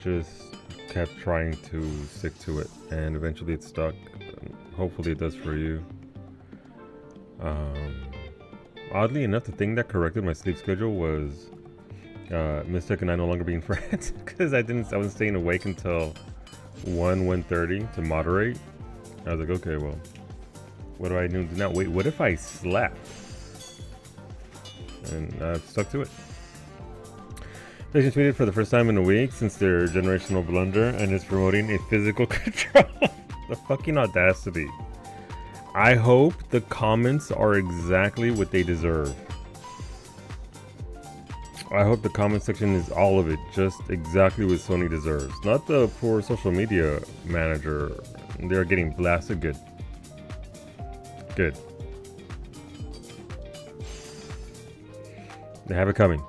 Just kept trying to stick to it, and eventually it stuck. Hopefully it does for you. Oddly enough, the thing that corrected my sleep schedule was Mystic and I no longer being friends, because I wasn't staying awake until 1:30 to moderate. I was like, okay, well, what do I do now? Wait, what if I slept? And I've stuck to it. Patient tweeted for the first time in a week since their generational blunder and is promoting a physical control. The fucking audacity. I hope the comments are exactly what they deserve. I hope the comment section is all of it, just exactly what Sony deserves. Not the poor social media manager. They're getting blasted good. Good. They have it coming.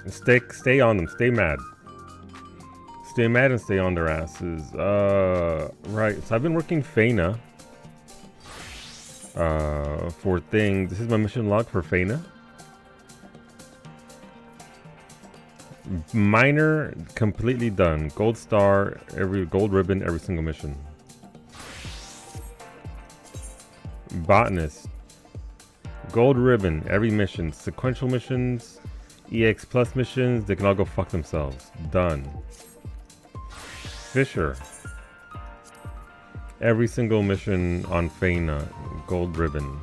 Stay on them. Stay mad. Stay mad and stay on their asses. Right. So I've been working Fena. For things. This is my mission log for Fena. Minor, completely done. Gold star, every gold ribbon, every single mission. Botanist. Gold ribbon, every mission. Sequential missions. EX plus missions, they can all go fuck themselves. Done. Fisher. Every single mission on Fena, gold ribbon.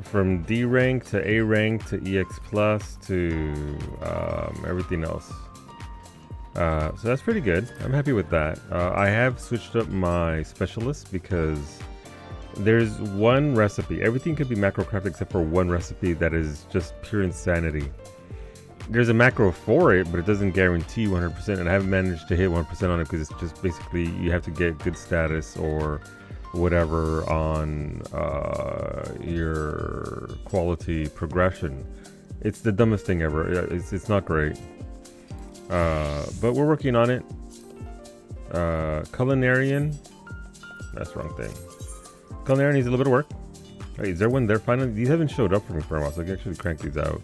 From D rank to A rank to EX plus to everything else. So that's pretty good. I'm happy with that. I have switched up my specialist because there's one recipe. Everything could be macro crafted except for one recipe that is just pure insanity. There's a macro for it, but it doesn't guarantee 100%, and I haven't managed to hit 1% on it because it's just basically you have to get good status or whatever on your quality progression. It's the dumbest thing ever. It's not great. But we're working on it. Culinarian. That's the wrong thing. Culinary needs a little bit of work. Wait, is there one there finally? These haven't showed up for me for a while, so I can actually crank these out.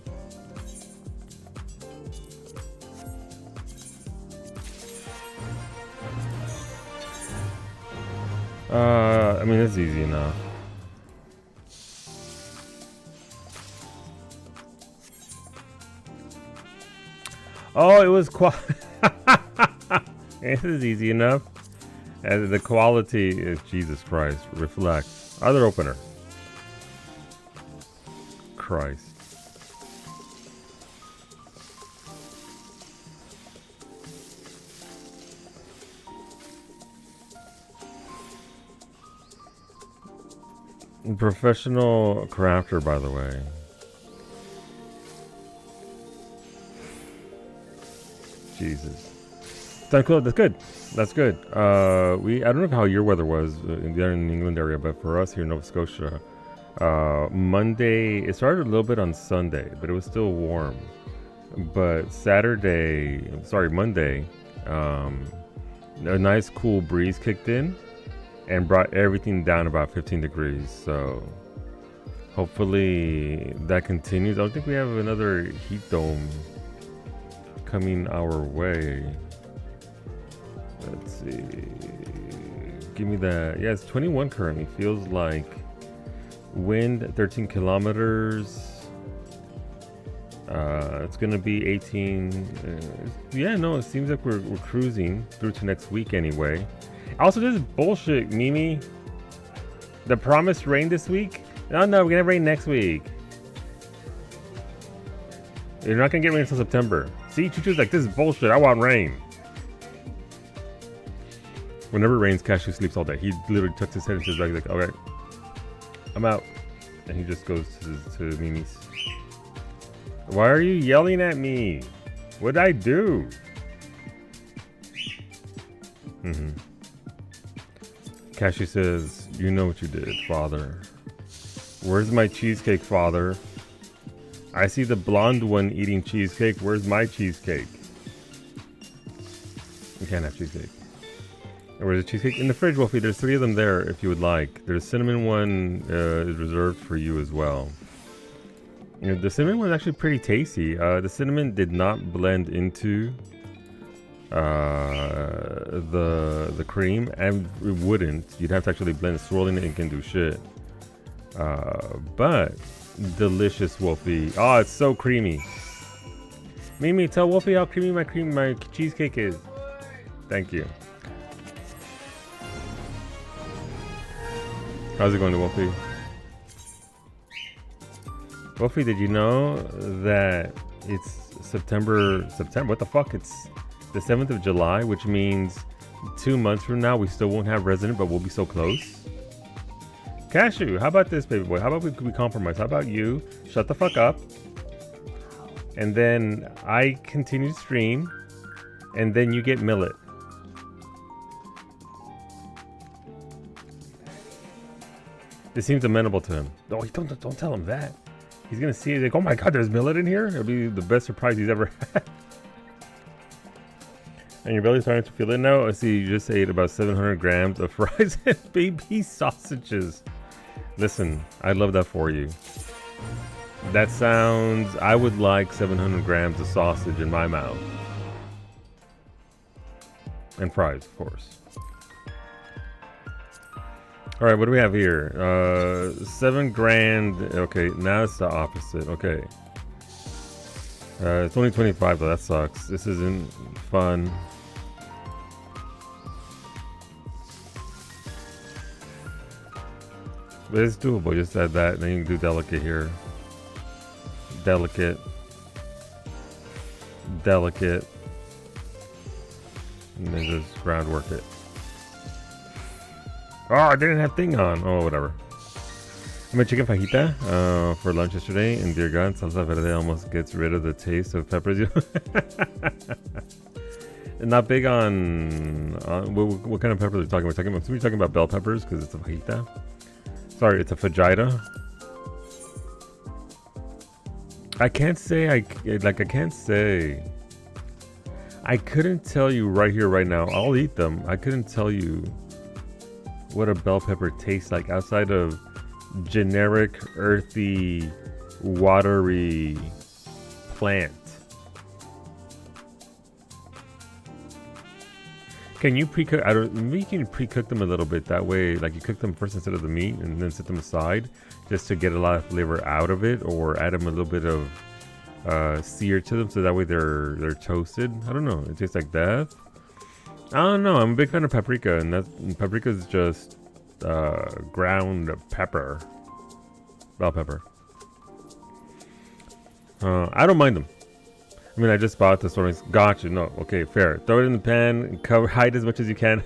I mean, it's easy enough. Oh, it was This is easy enough. And the quality is, Jesus Christ, reflect. Other opener. Christ. Professional crafter, by the way. Jesus. That's cool. That's good. That's good. I don't know how your weather was in the England area, but for us here in Nova Scotia, Monday, it started a little bit on Sunday, but it was still warm. But Monday, a nice cool breeze kicked in and brought everything down about 15 degrees. So hopefully that continues. I don't think we have another heat dome coming our way. Let's see. Give me that. Yeah, it's 21 currently. Feels like wind 13 kilometers. It's gonna be 18. Yeah, no, it seems like we're cruising through to next week anyway. Also, this is bullshit, Mimi. The promised rain this week? No, we're gonna have rain next week. You're not gonna get rain until September. See, Chuchu's like, this is bullshit. I want rain. Whenever it rains, Cashew sleeps all day. He literally tucks his head into his bag. He's like, all right, I'm out. And he just goes to Mimi's. Why are you yelling at me? What'd I do? Cashew says, you know what you did, father. Where's my cheesecake, father? I see the blonde one eating cheesecake. Where's my cheesecake? You can't have cheesecake. Where's the cheesecake? In the fridge, Wolfie. There's 3 of them there if you would like. There's cinnamon one is reserved for you as well. You know, the cinnamon was actually pretty tasty. The cinnamon did not blend into the cream, and it wouldn't. You'd have to actually blend it. Swirling it and can do shit. But delicious, Wolfie. Oh, it's so creamy. Mimi, tell Wolfie how creamy my cheesecake is. Thank you. How's it going to Wolfie? Wolfie, did you know that it's September, what the fuck? It's the 7th of July, which means 2 months from now, we still won't have resident, but we'll be so close. Cashew, how about this, baby boy? How about we compromise? How about you shut the fuck up? And then I continue to stream, and then you get millet. This seems amenable to him. No, don't tell him that. He's gonna see it like, oh my god, there's millet in here? It'll be the best surprise he's ever had. And your belly's starting to feel it now? I see you just ate about 700 grams of fries and baby sausages. Listen, I love that for you. That sounds... I would like 700 grams of sausage in my mouth. And fries, of course. Alright, what do we have here? 7 grand... Okay, now it's the opposite. Okay. It's only 25 though, that sucks. This isn't fun. But it's doable, just add that, and then you can do delicate here. Delicate. Delicate. And then just groundwork it. Oh, I didn't have thing on. Oh, whatever. I made chicken fajita for lunch yesterday, and dear God, salsa verde almost gets rid of the taste of peppers. Not big on what kind of peppers are we talking about? We're talking about bell peppers because it's a fajita. Sorry, it's a fajita. I can't say I can't say. I couldn't tell you right here, right now. I'll eat them. I couldn't tell you what a bell pepper tastes like outside of generic, earthy, watery plant. Can you pre-cook? Maybe you can pre-cook them a little bit. That way, like you cook them first instead of the meat, and then set them aside, just to get a lot of flavor out of it, or add them a little bit of sear to them, so that way they're toasted. I don't know. It tastes like death. I don't know. I'm a big fan of paprika, and paprika is just ground pepper, bell pepper. I don't mind them. I mean, I just bought this one. Gotcha. No, okay, fair. Throw it in the pan, hide as much as you can.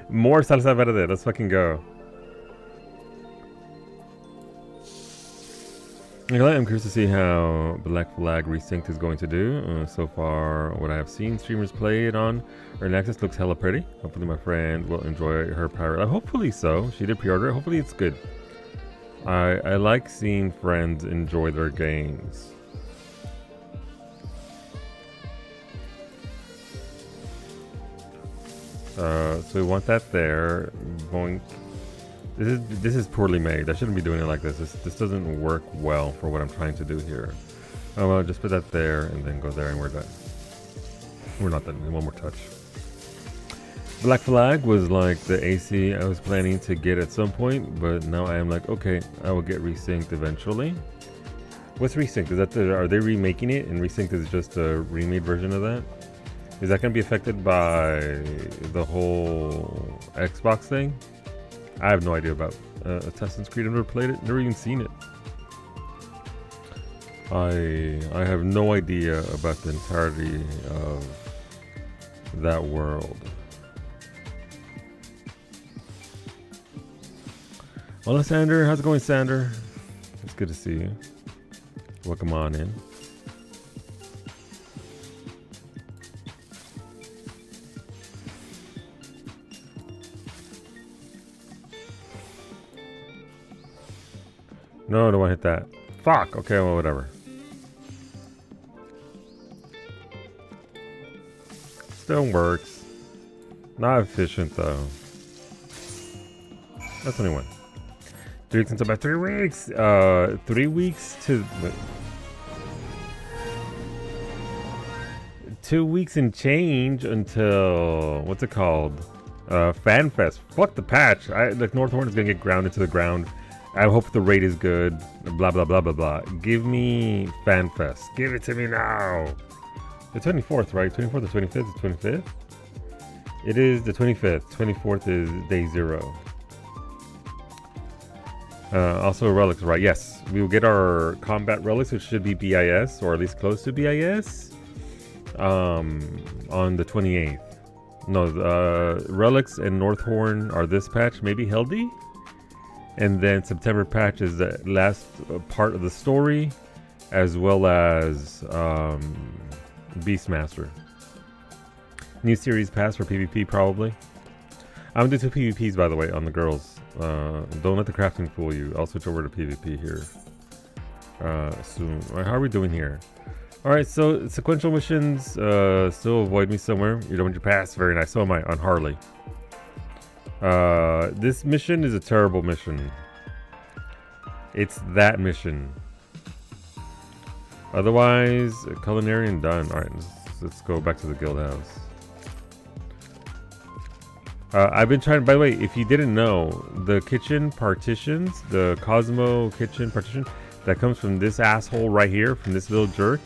More salsa verde. Let's fucking go. I'm curious to see how Black Flag Resynced is going to do. So far, what I have seen streamers play it on Early Access looks hella pretty. Hopefully my friend will enjoy her pirate. Hopefully so. She did pre-order it. Hopefully it's good. I like seeing friends enjoy their games. So we want that there. Boink. This is poorly made. I shouldn't be doing it like this. This doesn't work well for what I'm trying to do here. Oh well, just put that there and then go there and we're done. We're not done. One more touch. Black Flag was like the AC I was planning to get at some point, but now I am like, okay, I will get Resynced eventually. What's Resynced? Is that are they remaking it, and Resynced is just a remade version of that? Is that going to be affected by the whole Xbox thing? I have no idea about Assassin's Creed. I've never played it, never even seen it. I have no idea about the entirety of that world. Hello, Sander. How's it going, Sander? It's good to see you. Welcome on in. No, don't want to hit that. Fuck! Okay, well, whatever. Still works. Not efficient, though. That's only one. 3 weeks until about 3 weeks. 3 weeks to... Wait. 2 weeks and change until... What's it called? FanFest. Fuck the patch. Like, Northhorn is gonna get ground into the ground. I hope the rate is good. Blah, blah, blah, blah, blah. Give me FanFest. Give it to me now. The 24th, right? 24th or 25th? The 25th? It is the 25th. 24th is day 0. Also relics, right? Yes. We will get our combat relics, which should be BIS, or at least close to BIS, on the 28th. No, relics and Northhorn are this patch, maybe Heldy? And then September patch is the last part of the story, as well as Beastmaster. New series pass for PvP, probably. I'm gonna do 2 PvPs, by the way, on the girls. Don't let the crafting fool you. I'll switch over to PvP here soon. All right, how are we doing here? All right, so sequential missions. Still avoid me somewhere. You don't want your pass. Very nice. So am I on Harley. This mission is a terrible mission. It's that mission. Otherwise, culinarian done. All right, let's go back to the guild house. I've been trying, by the way, if you didn't know, the kitchen partitions, the Cosmo kitchen partition that comes from this asshole right here, from this little jerk,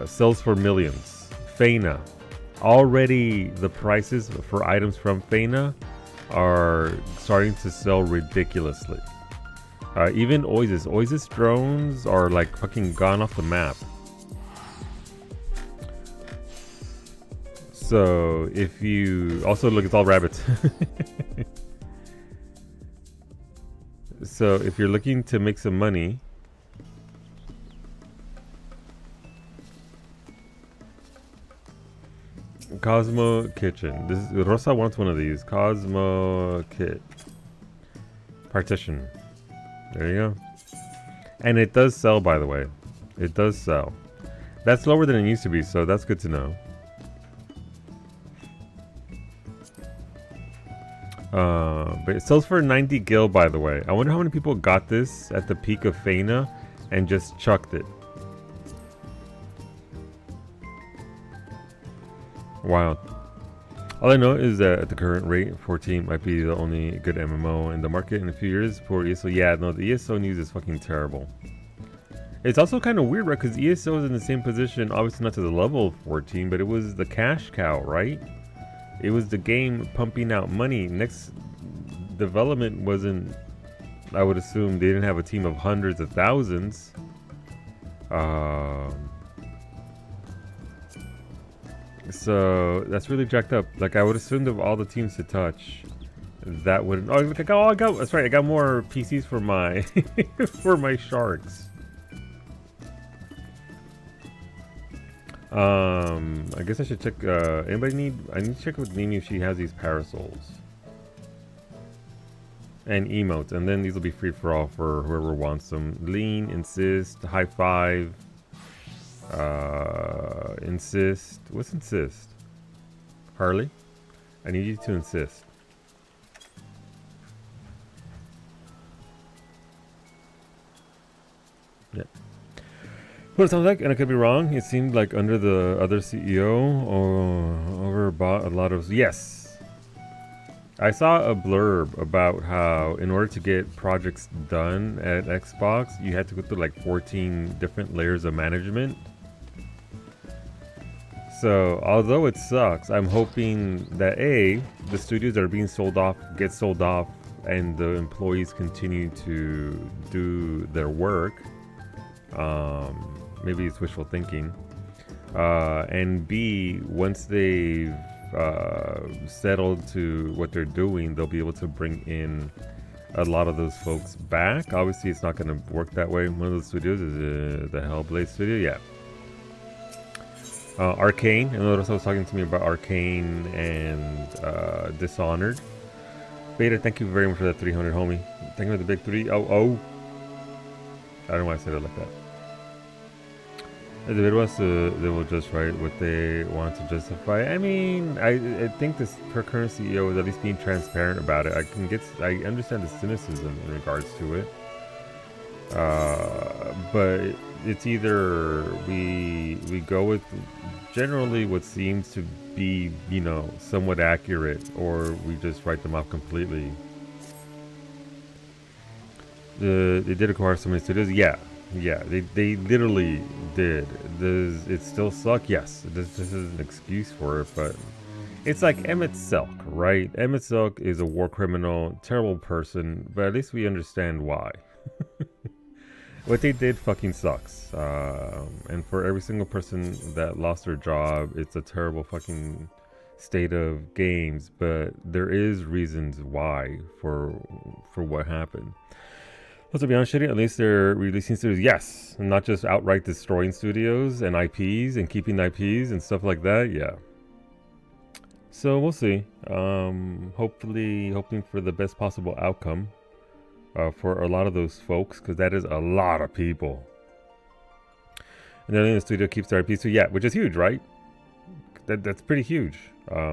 sells for millions. Fena. Already the prices for items from Fena are starting to sell ridiculously. Even Oasis drones are like fucking gone off the map. So if you also look, it's all rabbits. So if you're looking to make some money, Cosmo Kitchen. Rosa wants one of these. Cosmo Kit. Partition. There you go. And it does sell, by the way. It does sell. That's lower than it used to be, so that's good to know. But it sells for 90 gil, by the way. I wonder how many people got this at the peak of Fena and just chucked it. Wild. All I know is that at the current rate, 14 might be the only good MMO in the market in a few years for ESO. Yeah, no, the ESO news is fucking terrible. It's also kind of weird, right? Because ESO is in the same position, obviously not to the level of 14, but it was the cash cow, right? It was the game pumping out money. Next development wasn't, I would assume they didn't have a team of hundreds of thousands. So that's really jacked up. Like, I would assume of all the teams to touch, that would. Oh, look, I got. That's right. I got more PCs for my for my sharks. I guess I should check. Anybody need? I need to check with Mimi if she has these parasols and emotes, and then these will be free for all for whoever wants them. Lean, insist, high five. Insist. What's insist? Harley? I need you to insist. Yeah. What it sounds like, and I could be wrong, it seemed like under the other CEO overbought a lot of... Yes! I saw a blurb about how in order to get projects done at Xbox, you had to go through like 14 different layers of management. So, although it sucks, I'm hoping that A, the studios that are being sold off get sold off and the employees continue to do their work. Maybe it's wishful thinking. And B, once they've settled to what they're doing, they'll be able to bring in a lot of those folks back. Obviously, it's not going to work that way. One of those studios is the Hellblade studio, yeah. Arcane, I know I was talking to me about Arcane and Dishonored. Beta, thank you very much for that 300, homie. Thank you for the big 300. I don't know why I said it like that. The Midwest, they will just write what they want to justify. I mean, I think this her current CEO is at least being transparent about it. I understand the cynicism in regards to it. But it's either we go with generally what seems to be, you know, somewhat accurate, or we just write them off completely. They did acquire so many studios. Yeah, they literally did. Does it still suck? Yes. This is an excuse for it, but it's like Emmett Silk, right? Emmett Silk is a war criminal, terrible person, but at least we understand why. What they did fucking sucks. And for every single person that lost their job, it's a terrible fucking state of games, but there is reasons why for what happened. Well, to be honest with you, at least they're releasing studios, yes, and not just outright destroying studios and IPs and keeping IPs and stuff like that. Yeah. So we'll see. Hoping for the best possible outcome for a lot of those folks, because that is a lot of people. And then the studio keeps their IPs, so yeah, which is huge, right? That's pretty huge.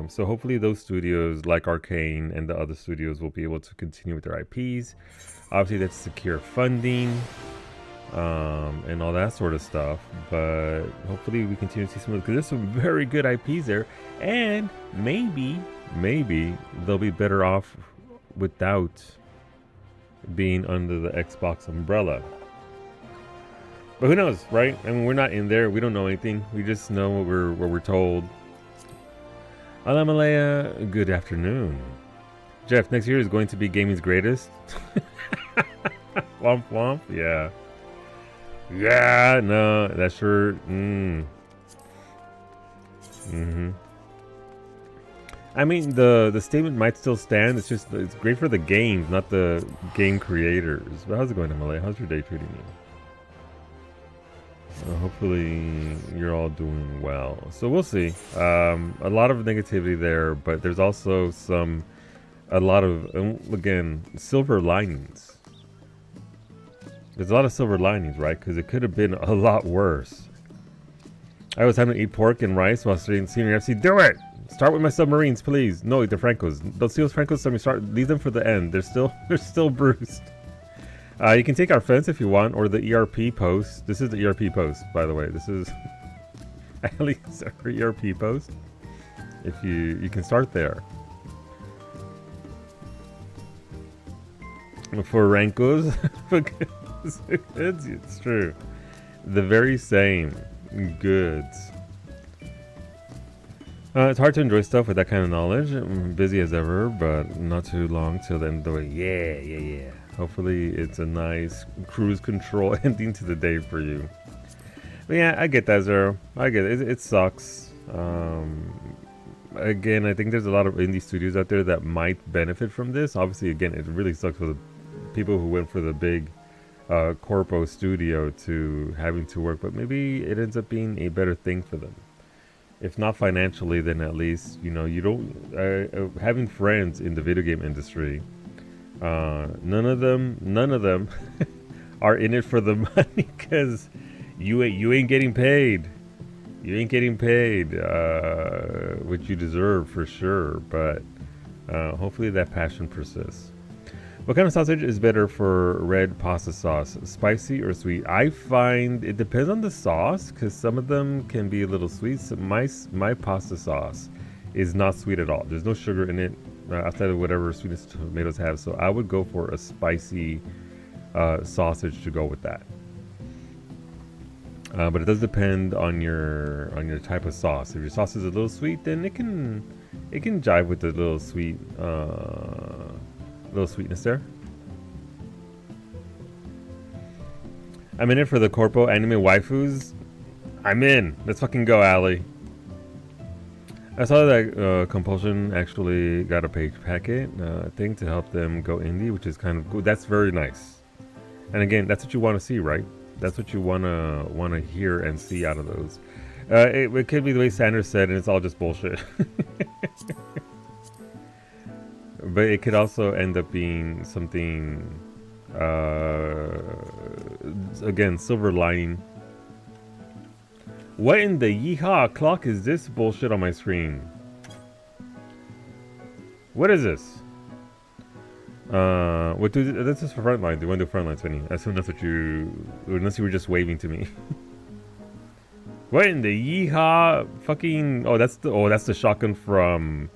So hopefully those studios, like Arcane and the other studios, will be able to continue with their IPs. Obviously, that's secure funding and all that sort of stuff. But hopefully, we continue to see some of, because there's some very good IPs there, and maybe they'll be better off without being under the Xbox umbrella. But who knows, right? I mean, we're not in there. We don't know anything. We just know what we're told. Alamalaya, good afternoon. Jeff, next year is going to be gaming's greatest. Womp womp, yeah. Yeah, no, that's sure. I mean, the statement might still stand. It's just, it's great for the games, not the game creators. But how's it going, Malay? How's your day treating you? Hopefully you're all doing well. So we'll see. A lot of negativity there, but there's also a lot of, again, silver linings. There's a lot of silver linings, right? Because it could have been a lot worse. I was having to eat pork and rice while studying senior FC. Do it! Start with my submarines, please. No, the Francos. Those steal Francos. Leave them for the end. They're still bruised. You can take our fence if you want, or the ERP post. This is the ERP post, by the way. This is at least our ERP post. If you can start there. For Rankos, it's true. The very same goods. It's hard to enjoy stuff with that kind of knowledge. I'm busy as ever, but not too long till the end of the way. Yeah. Hopefully it's a nice cruise control ending to the day for you. But yeah, I get that, Zero. I get it. It sucks. Again, I think there's a lot of indie studios out there that might benefit from this. Obviously, again, it really sucks for the people who went for the big corpo studio to having to work, but maybe it ends up being a better thing for them. If not financially, then at least, you know, you don't having friends in the video game industry. None of them are in it for the money, because you ain't getting paid. You ain't getting paid what you deserve for sure. But hopefully that passion persists. What kind of sausage is better for red pasta sauce? Spicy or sweet? I find it depends on the sauce, because some of them can be a little sweet. So my pasta sauce is not sweet at all. There's no sugar in it outside of whatever sweetness tomatoes have. So I would go for a spicy sausage to go with that. But it does depend on your type of sauce. If your sauce is a little sweet, then it can jive with the little sweet. Little sweetness there. I'm in it for the corpo anime waifus. I'm in. Let's fucking go, Ali. I saw that Compulsion actually got a page packet thing to help them go indie, which is kind of cool. That's very nice. And again, that's what you want to see, right? That's what you want to hear and see out of those. It could be the way Sanders said, and it's all just bullshit. But it could also end up being something, again, silver lining. What in the yeehaw clock is this bullshit on my screen? What is this? What do this is for frontline? Do you want to do frontline, Svenny? I assume that's what you, unless you were just waving to me. What in the yeehaw fucking? Oh, that's the shotgun from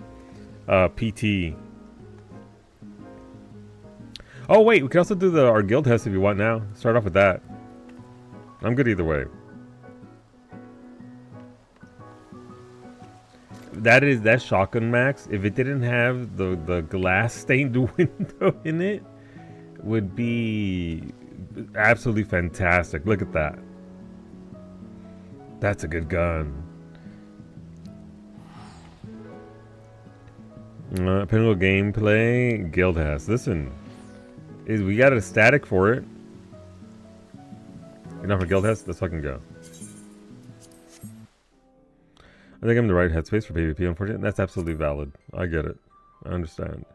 PT. Oh wait, we can also do our Guildhest if you want now. Start off with that. I'm good either way. That shotgun, Max, if it didn't have the glass stained window in it, would be absolutely fantastic. Look at that. That's a good gun. Pinnacle gameplay, Guildhest. Listen, we got a static for it. You're not for Guildhest? Let's fucking go. I think I'm in the right headspace for PvP, unfortunately. That's absolutely valid. I get it. I understand.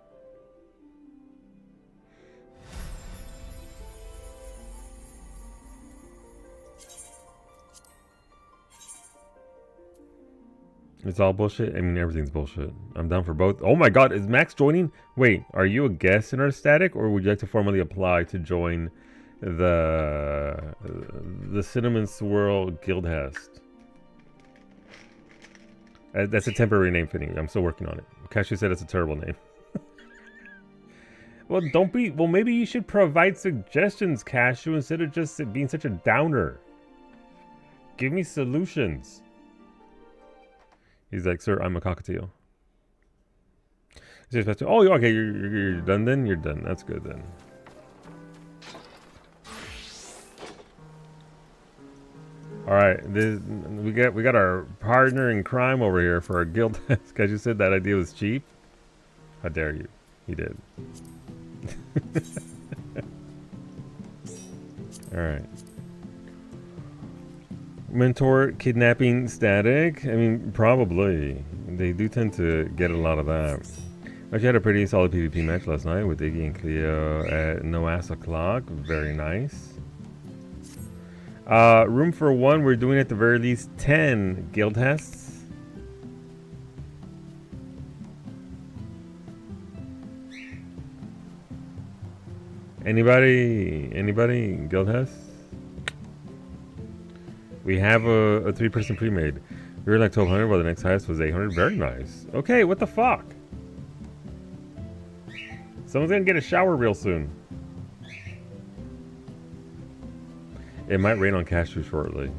It's all bullshit? I mean, everything's bullshit. I'm down for both. Oh my god, is Max joining? Wait, are you a guest in our static, or would you like to formally apply to join the Cinnamon Swirl Guildhest? That's a temporary name, Finny. I'm still working on it. Cashew said it's a terrible name. Well, don't be... Well, maybe you should provide suggestions, Cashew, instead of just being such a downer. Give me solutions. He's like, sir, I'm a cockatiel. Oh, okay, you're done then? You're done. That's good then. All right, we got our partner in crime over here for our guild. Because you said that idea was cheap. How dare you? He did. All right. Mentor kidnapping static. I mean, probably they do tend to get a lot of that. Actually, had a pretty solid PvP match last night with Iggy and Cleo at no ass o'clock. Very nice. Room for one, we're doing at the very least 10 Guildhests. Anybody Guildhests? We have a 3-person pre-made. We were like 1200 while the next highest was 800. Very nice. Okay, what the fuck? Someone's gonna get a shower real soon. It might rain on Cashew shortly.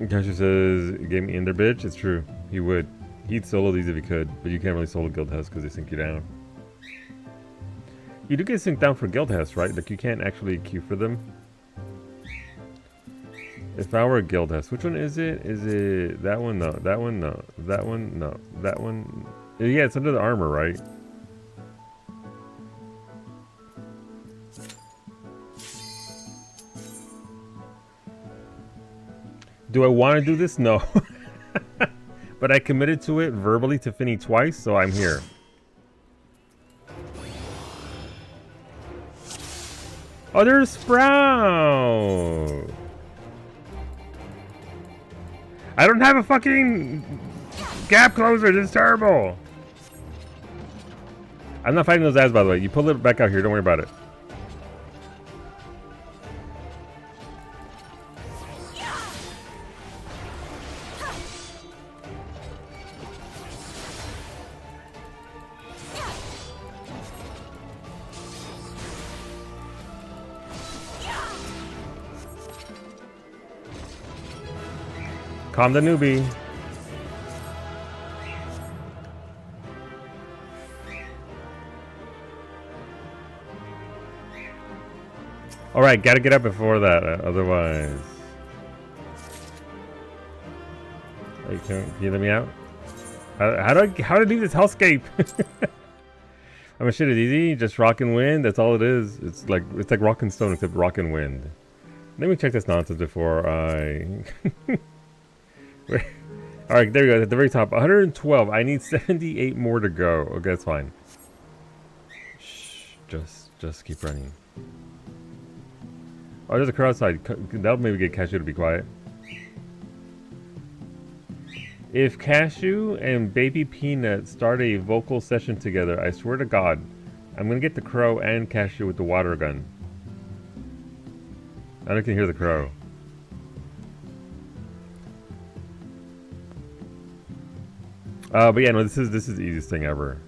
Cashew says, "Get me in there, bitch." It's true. He would. He'd solo these if he could, but you can't really solo Guildhest because they sink you down. You do get synced down for Guildhest, right? Like you can't actually queue for them. If I were a Guildhest, which one is it? Is it that one? No. That one? No. That one? No. That one? Yeah, it's under the armor, right? Do I want to do this? No. But I committed to it verbally to Finny twice, so I'm here. Oh, there's Sprout! I don't have a fucking gap closer. This is terrible. I'm not fighting those ads, by the way. You pull it back out here. Don't worry about it. Calm the newbie. All right, gotta get up before that, otherwise. Hey, can you let me out? How do I leave this hellscape? I'm gonna shit it easy. Just rock and wind. That's all it is. It's like rock and stone except rock and wind. Let me check this nonsense before I. Alright, there we go. At the very top, 112. I need 78 more to go. Okay, that's fine. Shh, just keep running. Oh, there's a crow outside. That'll maybe get Cashew to be quiet. If Cashew and Baby Peanut start a vocal session together, I swear to God, I'm gonna get the crow and Cashew with the water gun. I don't can hear the crow. But yeah, no, this is the easiest thing ever.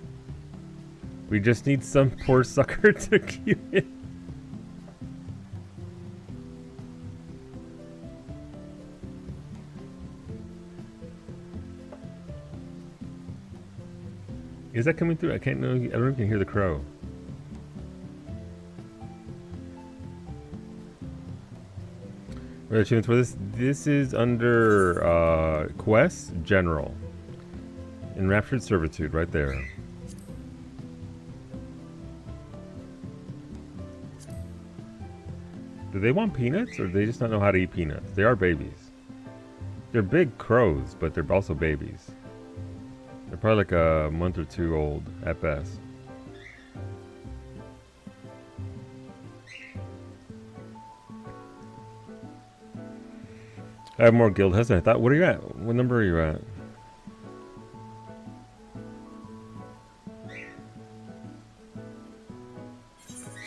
We just need some poor sucker to keep it. Is that coming through? I can't know. I don't even hear the crow. Achievements for this. This is under Quest General. Enraptured Servitude, right there. Do they want peanuts, or do they just not know how to eat peanuts? They are babies. They're big crows, but they're also babies. They're probably like a month or two old at best. I have more Guildhest than I thought. What are you at? What number are you at?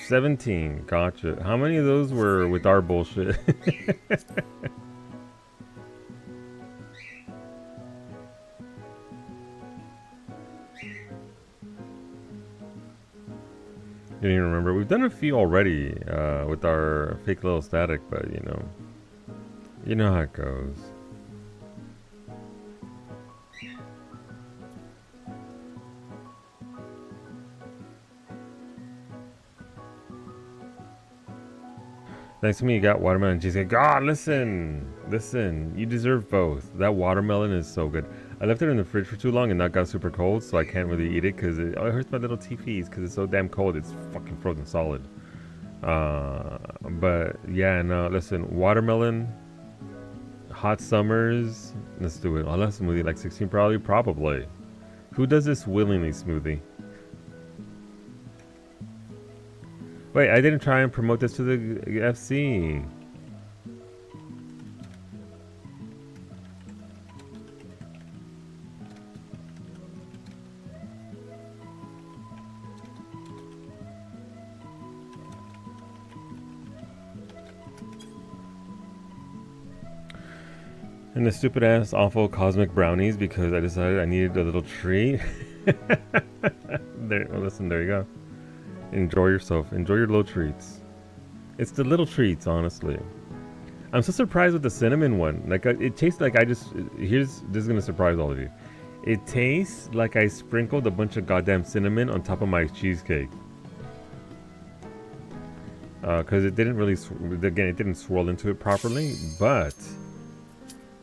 $17. Gotcha. How many of those were with our bullshit? Didn't even remember. We've done a few already with our fake little static, but you know how it goes. Thanks to me, you got watermelon cheesecake. God, listen, you deserve both. That watermelon is so good. I left it in the fridge for too long and that got super cold, so I can't really eat it because it hurts my little teepees because it's so damn cold. It's fucking frozen solid. But yeah, no, listen, watermelon, hot summers, let's do it. I'll have smoothie like 16 probably. Who does this willingly smoothie? Wait, I didn't try and promote this to the FC. And the stupid ass awful cosmic brownies because I decided I needed a little treat. There, well, listen, there you go. Enjoy yourself. Enjoy your little treats. It's the little treats, honestly. I'm so surprised with the cinnamon one. Like, it tastes like this is gonna surprise all of you. It tastes like I sprinkled a bunch of goddamn cinnamon on top of my cheesecake. Because it didn't really, again, it didn't swirl into it properly, but...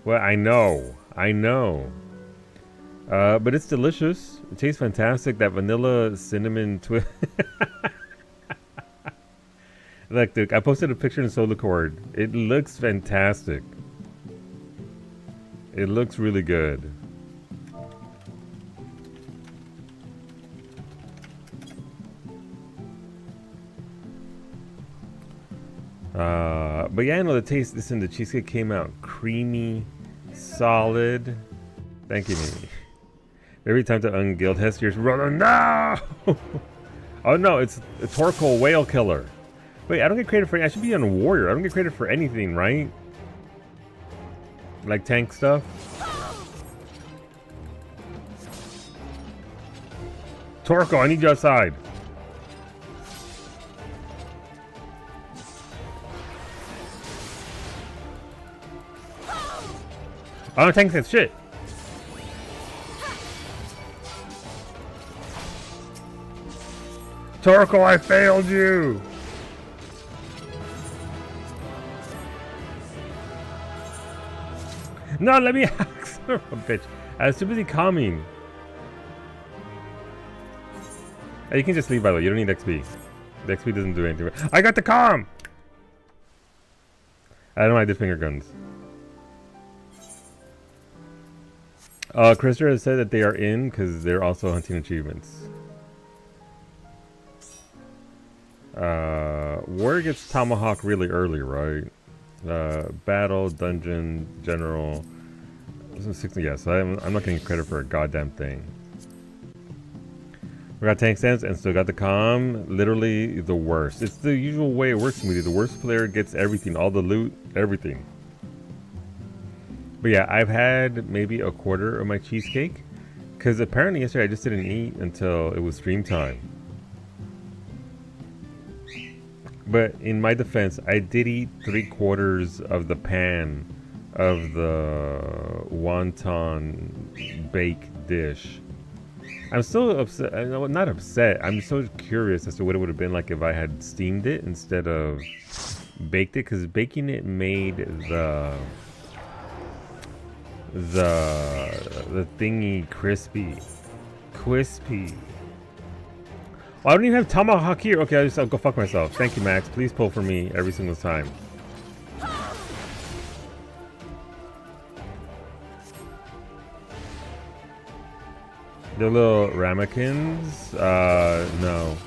Well, I know. But it's delicious. It tastes fantastic. That vanilla cinnamon twist. Look, dude, I posted a picture in SoloCord. It looks fantastic. It looks really good. But yeah, I know the taste. Listen, the cheesecake came out creamy, solid. Thank you, Mimi. Every time to Guildhest, you're running. No! Oh no, it's a Torkoal whale killer. Wait, I don't get credit for. I should be on a warrior. I don't get credit for anything, right? Like tank stuff. Torkoal, I need you outside. I don't tank that shit. Torkoal, I failed you. No, let me ask her, bitch. I was too busy calming. Hey, you can just leave, by the way. You don't need XP. The XP doesn't do anything. I got the calm! I don't like the finger guns. Krister has said that they are in because they're also hunting achievements. War gets Tomahawk really early, right? Battle, dungeon, general. This is 60, yeah, so I'm not getting credit for a goddamn thing. We got tank stance and still got the comm. Literally the worst. It's the usual way it works in me. The worst player gets everything, all the loot, everything. But yeah, I've had maybe a quarter of my cheesecake. Because apparently yesterday I just didn't eat until it was stream time. But in my defense, I did eat 3/4 of the pan of the wonton bake dish. I'm still upset. Not upset. I'm so curious as to what it would have been like if I had steamed it instead of baked it. Because baking it made the thingy crispy. Well, I don't even have tomahawk here. Okay, I'll go fuck myself. Thank you, Max. Please pull for me every single time. The little ramekins? No.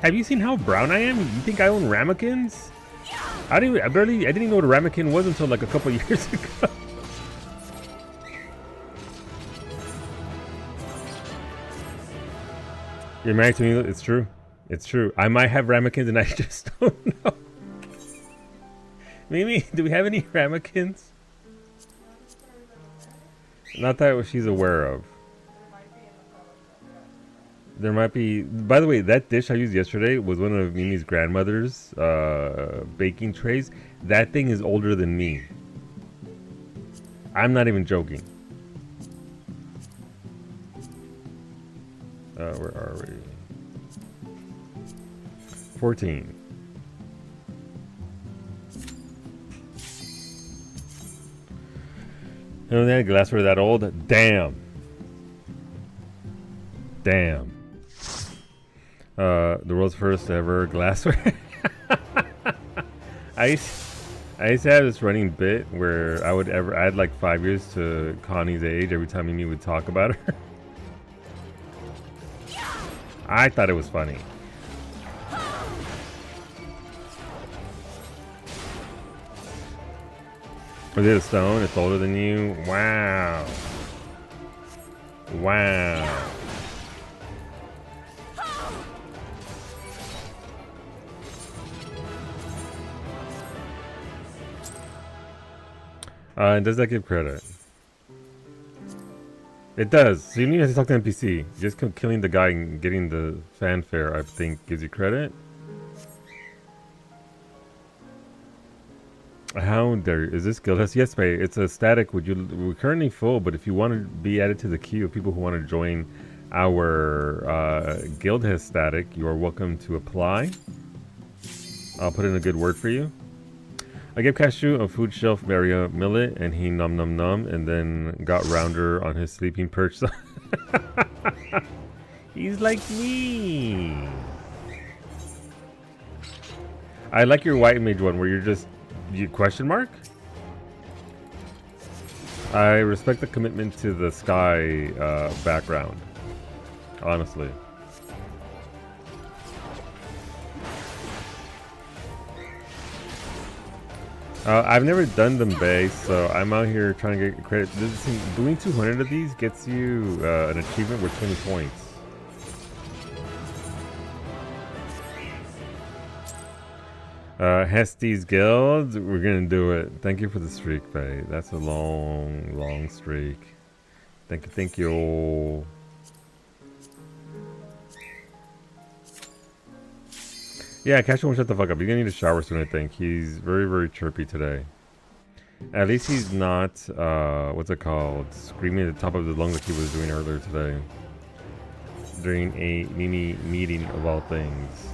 Have you seen how brown I am? You think I own ramekins? I didn't even know what a ramekin was until like a couple years ago. You're married to me? It's true. It's true. I might have ramekins and I just don't know. Mimi, do we have any ramekins? Not that she's aware of. There might be. By the way, that dish I used yesterday was one of Mimi's grandmother's baking trays. That thing is older than me. I'm not even joking. Where are we? 14. You know that glassware that old? Damn. Damn. The world's first ever glassware. I used to have this running bit where I would add like 5 years to Connie's age every time Mimi would talk about her. I thought it was funny. Was it a stone? It's older than you? Wow. Wow. Does that give credit? It does. So you need to talk to NPC. Just killing the guy and getting the fanfare, I think, gives you credit. How dare you? Is this Guildhest? Yes, mate. It's a static. We're currently full, but if you want to be added to the queue of people who want to join our Guildhest static, you are welcome to apply. I'll put in a good word for you. I gave Cashew a food shelf Maria millet, and he nom nom nom, and then got Rounder on his sleeping perch. He's like me. I like your white mage one where you're just question mark. I respect the commitment to the sky background. Honestly. I've never done them base, so I'm out here trying to get credit. Doing 200 of these gets you an achievement worth 20 points. Hesty's Guild, we're gonna do it. Thank you for the streak, Faye. That's a long, long streak. Thank you. Yeah, Cashew won't shut the fuck up. He's gonna need a shower soon, I think. He's very, very chirpy today. At least he's not, what's it called? Screaming at the top of his lungs like he was doing earlier today. During a Mimi meeting of all things.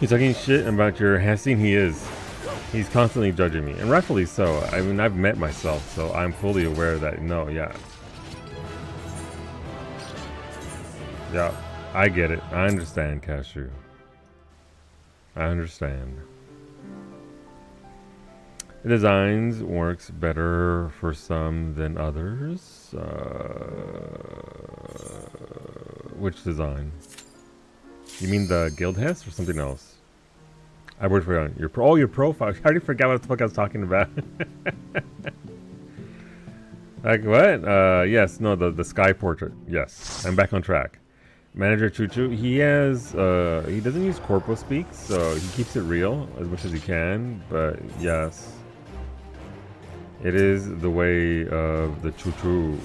He's talking shit about your Hessing. He is. He's constantly judging me, and rightfully so. I mean, I've met myself, so I'm fully aware that no, yeah, I get it. I understand, Cashew. I understand. The designs works better for some than others. Which design? You mean the Guildhest or something else? I would forget your profile. I already forgot what the fuck I was talking about. Like what? Yes, no, the sky portrait. Yes, I'm back on track. Manager Choo Choo, he doesn't use corpo speak, so he keeps it real as much as he can, but yes. It is the way of the Choo Choo.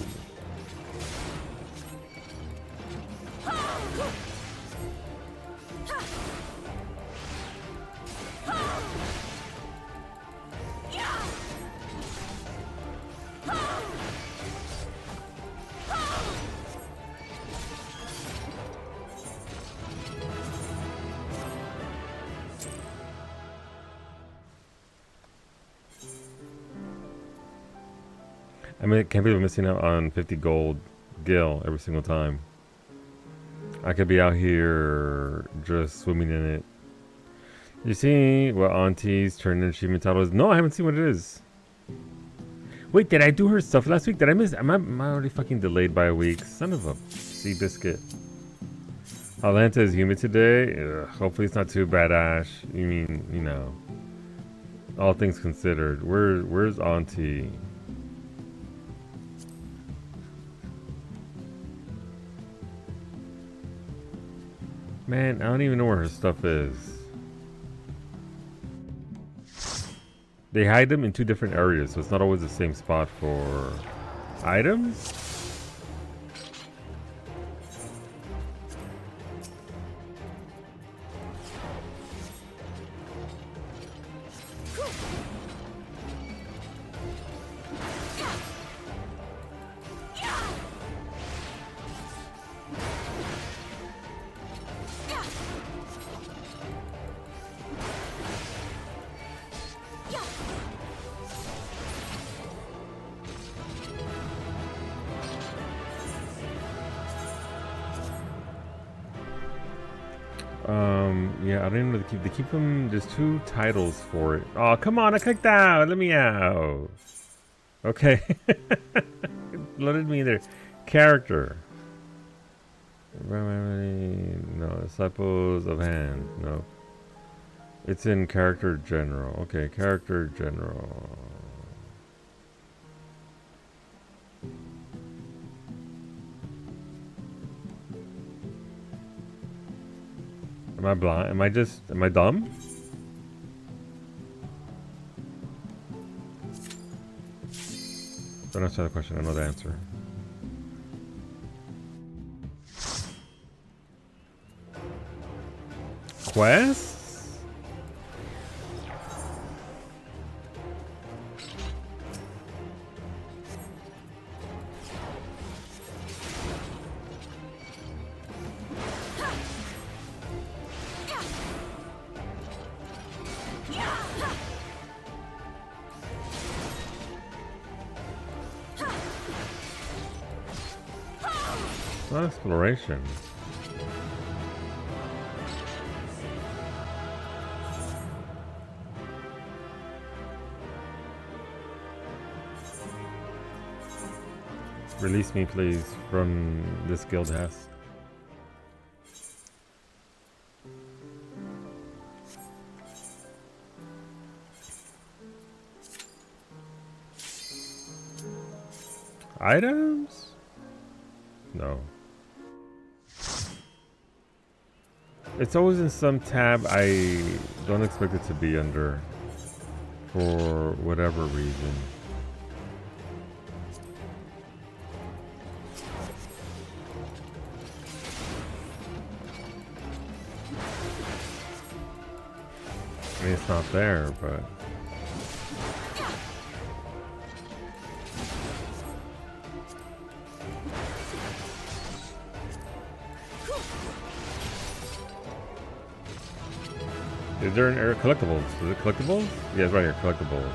I mean, can't believe I'm missing out on 50 gold gil every single time. I could be out here just swimming in it. You see what Auntie's turn in achievement title is? No, I haven't seen what it is. Wait, did I do her stuff last week? Did I miss? Am I already fucking delayed by a week? Son of a sea biscuit. Atlanta is humid today. Ugh, hopefully it's not too bad, Ash. You mean, you know, all things considered. Where's Auntie? Man, I don't even know where her stuff is. They hide them in two different areas, so it's not always the same spot for items. Yeah, I don't even know they keep them. There's two titles for it. Oh, come on! I clicked out. Let me out. Okay, loaded me there. Character. No, disciples of hand. No, it's in character general. Okay, character general. Am I blind? Am I dumb? Don't answer the question, I know the answer. Quests? Not exploration. Release me, please, from this Guildhest. Items? No. It's always in some tab I don't expect it to be under for whatever reason. I mean, it's not there, but... Is there an area collectibles? Is it collectibles? Yeah, it's right here, collectibles.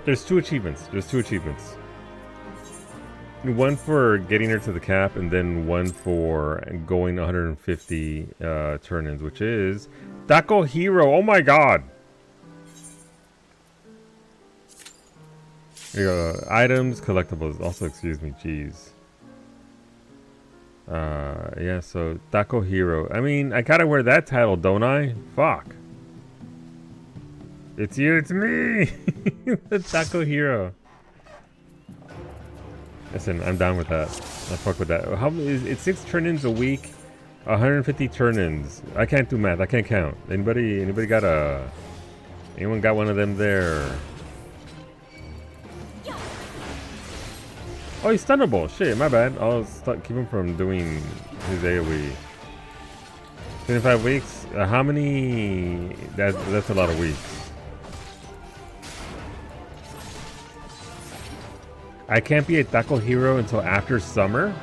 There's two achievements. One for getting her to the cap, and then one for going 150 turn-ins, which is Taco Hero. Oh my god. Here you go. Items, collectibles. Also, excuse me. Jeez. Yeah, so Taco Hero. I mean, I gotta wear that title, don't I? Fuck. It's you, it's me! The Taco Hero. Listen, I'm down with that. I fuck with that. How is it's 6 turn-ins a week? 150 turn-ins. I can't do math. I can't count. Anybody got a... Anyone got one of them there? Oh, he's stunnable. Shit, my bad. I'll keep him from doing his AoE. 25 weeks? How many? That's a lot of weeks. I can't be a Taco Hero until after summer?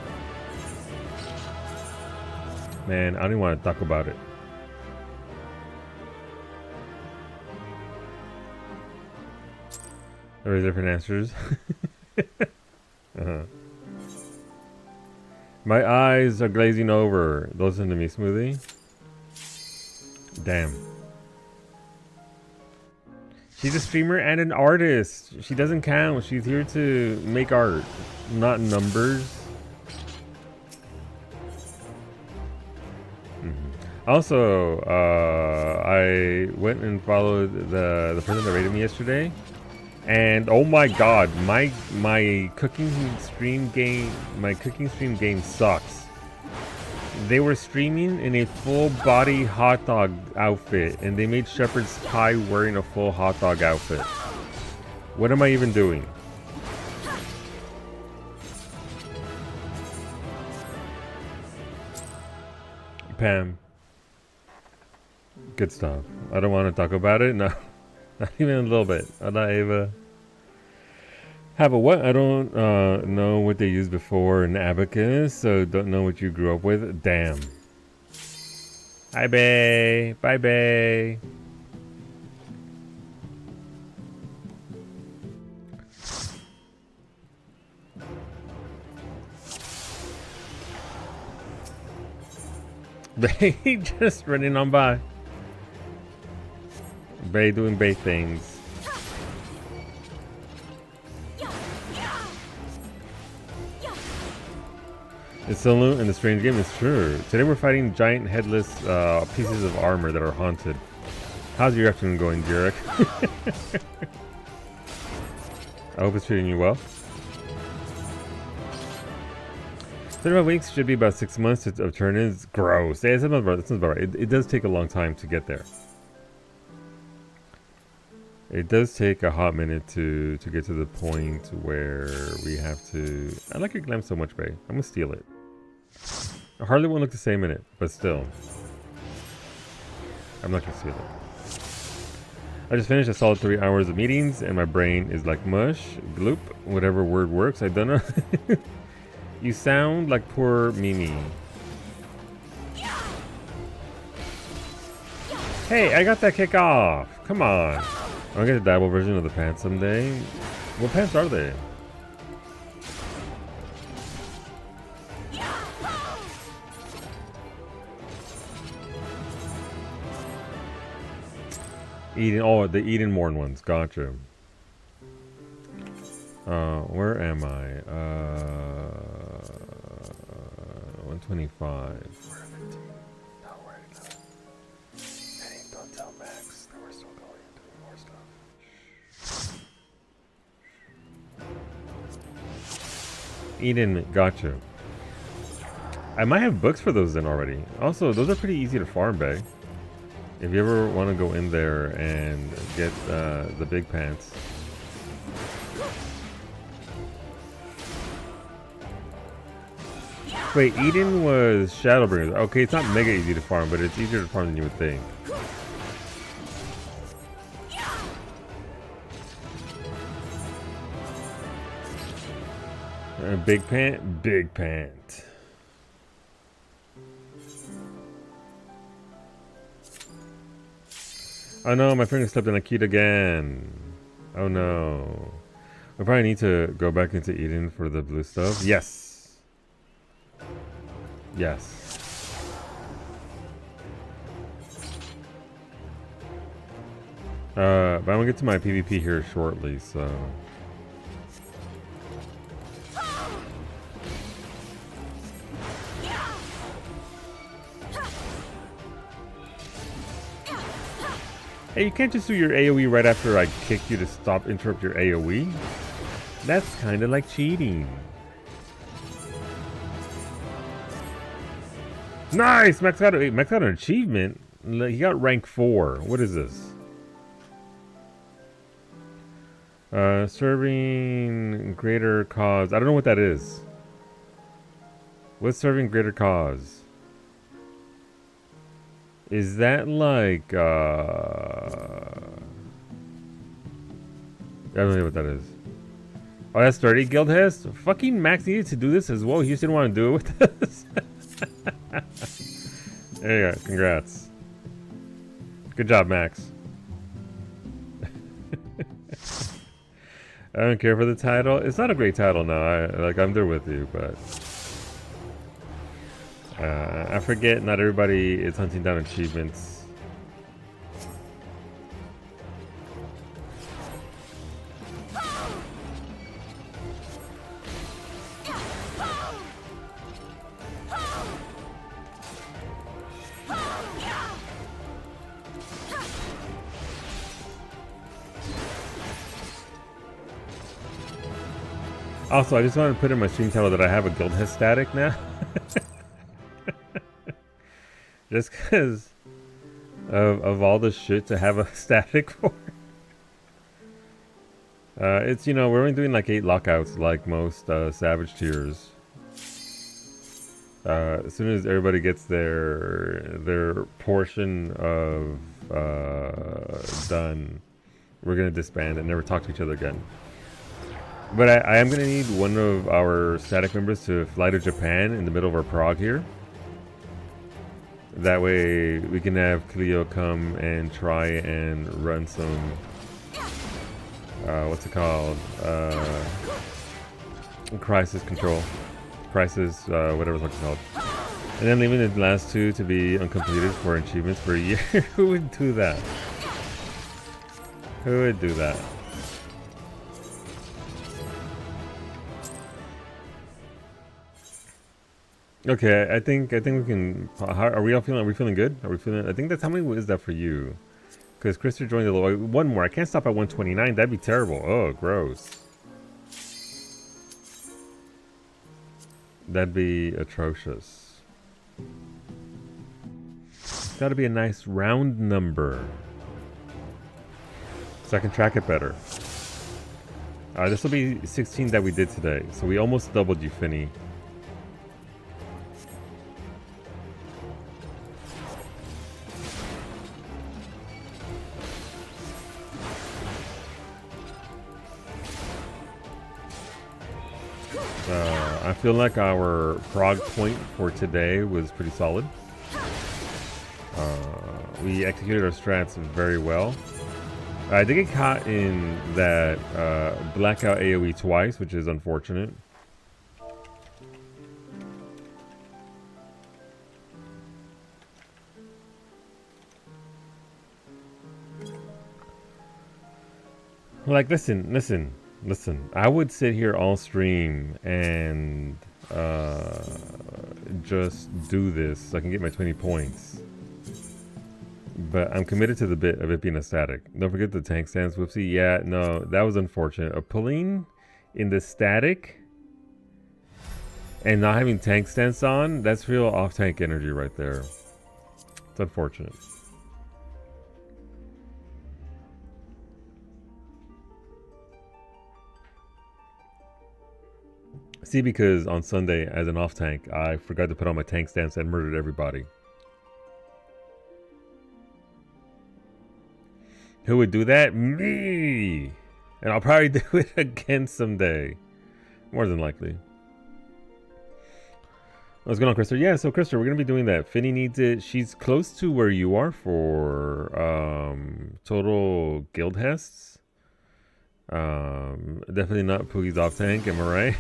Man, I don't even want to talk about it. There are different answers. My eyes are glazing over. Listen to me, Smoothie. Damn. She's a streamer and an artist. She doesn't count. She's here to make art, not numbers. Also, I went and followed the person that rated me yesterday. And oh my god, my cooking stream game sucks. They were streaming in a full body hot dog outfit, and they made shepherd's pie wearing a full hot dog outfit. What am I even doing? Pam. Good stuff. I don't want to talk about it. No. Not even a little bit. I'm not Ava. Have a what? I don't know what they used before in Abacus, so don't know what you grew up with. Damn. Hi, Bay. Bye, Bay. Bay just running on by. Bay doing Bay things. It's so loot in the strange game, it's true. Today we're fighting giant headless pieces of armor that are haunted. How's your afternoon going, Jarek? I hope it's treating you well. 35 weeks should be about 6 months of turn-ins. Gross. Yeah, that sounds about right. It does take a long time to get there. It does take a hot minute to get to the point where we have to... I like your glam so much, Bay. I'm gonna steal it. Harley won't look the same in it, but still. I'm not gonna steal it. I just finished a solid 3 hours of meetings and my brain is like mush, gloop, whatever word works, I don't know. You sound like poor Mimi. Hey, I got that kick off. Come on. I'll get a dabble version of the pants someday. What pants are they? Eden, oh, the Eden Morn ones. Gotcha. Where am I? 125. Where am I? Not where to go. Heading, don't tell Max that we're still going and doing more stuff. Eden, gotcha. I might have books for those then already. Also, those are pretty easy to farm, Bay. If you ever want to go in there and get the big pants. Wait, Eden was Shadowbringers. Okay, it's not mega easy to farm, but it's easier to farm than you would think. Big pant, big pant. Oh no, my finger slipped in a key again. Oh no. We probably need to go back into Eden for the blue stuff. Yes. Yes. But I'm gonna get to my PvP here shortly, so. Hey, you can't just do your AoE right after I kick you to interrupt your AoE. That's kind of like cheating. Nice! Max got an achievement. He got rank 4. What is this? Serving greater cause. I don't know what that is. What's serving greater cause? Is that like, I don't know what that is. Oh, that's 30 Guildhest? Fucking Max needed to do this as well. He just didn't want to do it with us. There you go. Congrats. Good job, Max. I don't care for the title. It's not a great title now. I'm there with you, but I forget not everybody is hunting down achievements. Also, I just wanted to put in my stream title that I have a Guildhest static now. Just because of all the shit to have a static for. It's, you know, we're only doing like 8 lockouts like most Savage tiers. As soon as everybody gets their portion of done, we're going to disband and never talk to each other again. But I am going to need one of our static members to fly to Japan in the middle of our prog here. That way we can have Cleo come and try and run some, what's it called? Crisis control. Crisis, whatever it's called. And then leaving the last 2 to be uncompleted for achievements for a year. Who would do that? Who would do that? Okay, I think we can. Are we all feeling? Are we feeling good? Are we feeling? I think that's how many is that for you? Because Krister joined the low. One more. I can't stop at 129. That'd be terrible. Oh, gross. That'd be atrocious. It's got to be a nice round number, so I can track it better. This will be 16 that we did today, so we almost doubled you, Finny. I feel like our prog point for today was pretty solid. We executed our strats very well. I did get caught in that blackout AoE twice, which is unfortunate. Like, listen. I would sit here all stream and just do this so I can get my 20 points. But I'm committed to the bit of it being a static. Don't forget the tank stance, whoopsie. Yeah, no, that was unfortunate. A pulling in the static and not having tank stance on, that's real off-tank energy right there. It's unfortunate. See, because on Sunday, as an off-tank, I forgot to put on my tank stance and murdered everybody. Who would do that? Me! And I'll probably do it again someday. More than likely. What's going on, Krister? Yeah, so Krister, we're going to be doing that. Finny needs it. She's close to where you are for total Guildhests. Definitely not Poogie's off tank, am I right?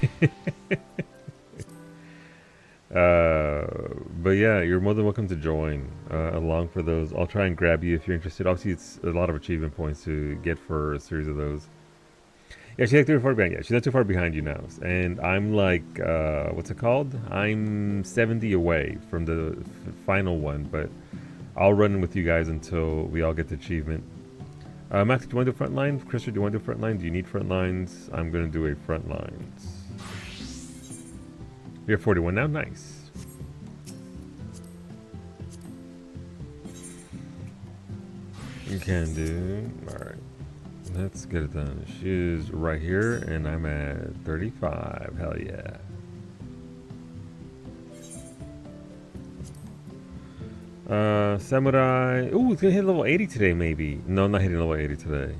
But yeah, you're more than welcome to join along for those. I'll try and grab you if you're interested. Obviously, it's a lot of achievement points to get for a series of those. Yeah, she's like too far behind. Yeah, she's not too far behind you now, and I'm like, what's it called? I'm 70 away from the final one, but I'll run with you guys until we all get the achievement. Max, do you want to do front line? Christopher, do you want to do front line? Do you need front lines? I'm gonna do a front lines. You're 41 now. Nice. You can do. All right. Let's get it done. She's right here, and I'm at 35. Hell yeah. Samurai. Ooh, it's gonna hit level 80 today, maybe. No, I'm not hitting level 80 today.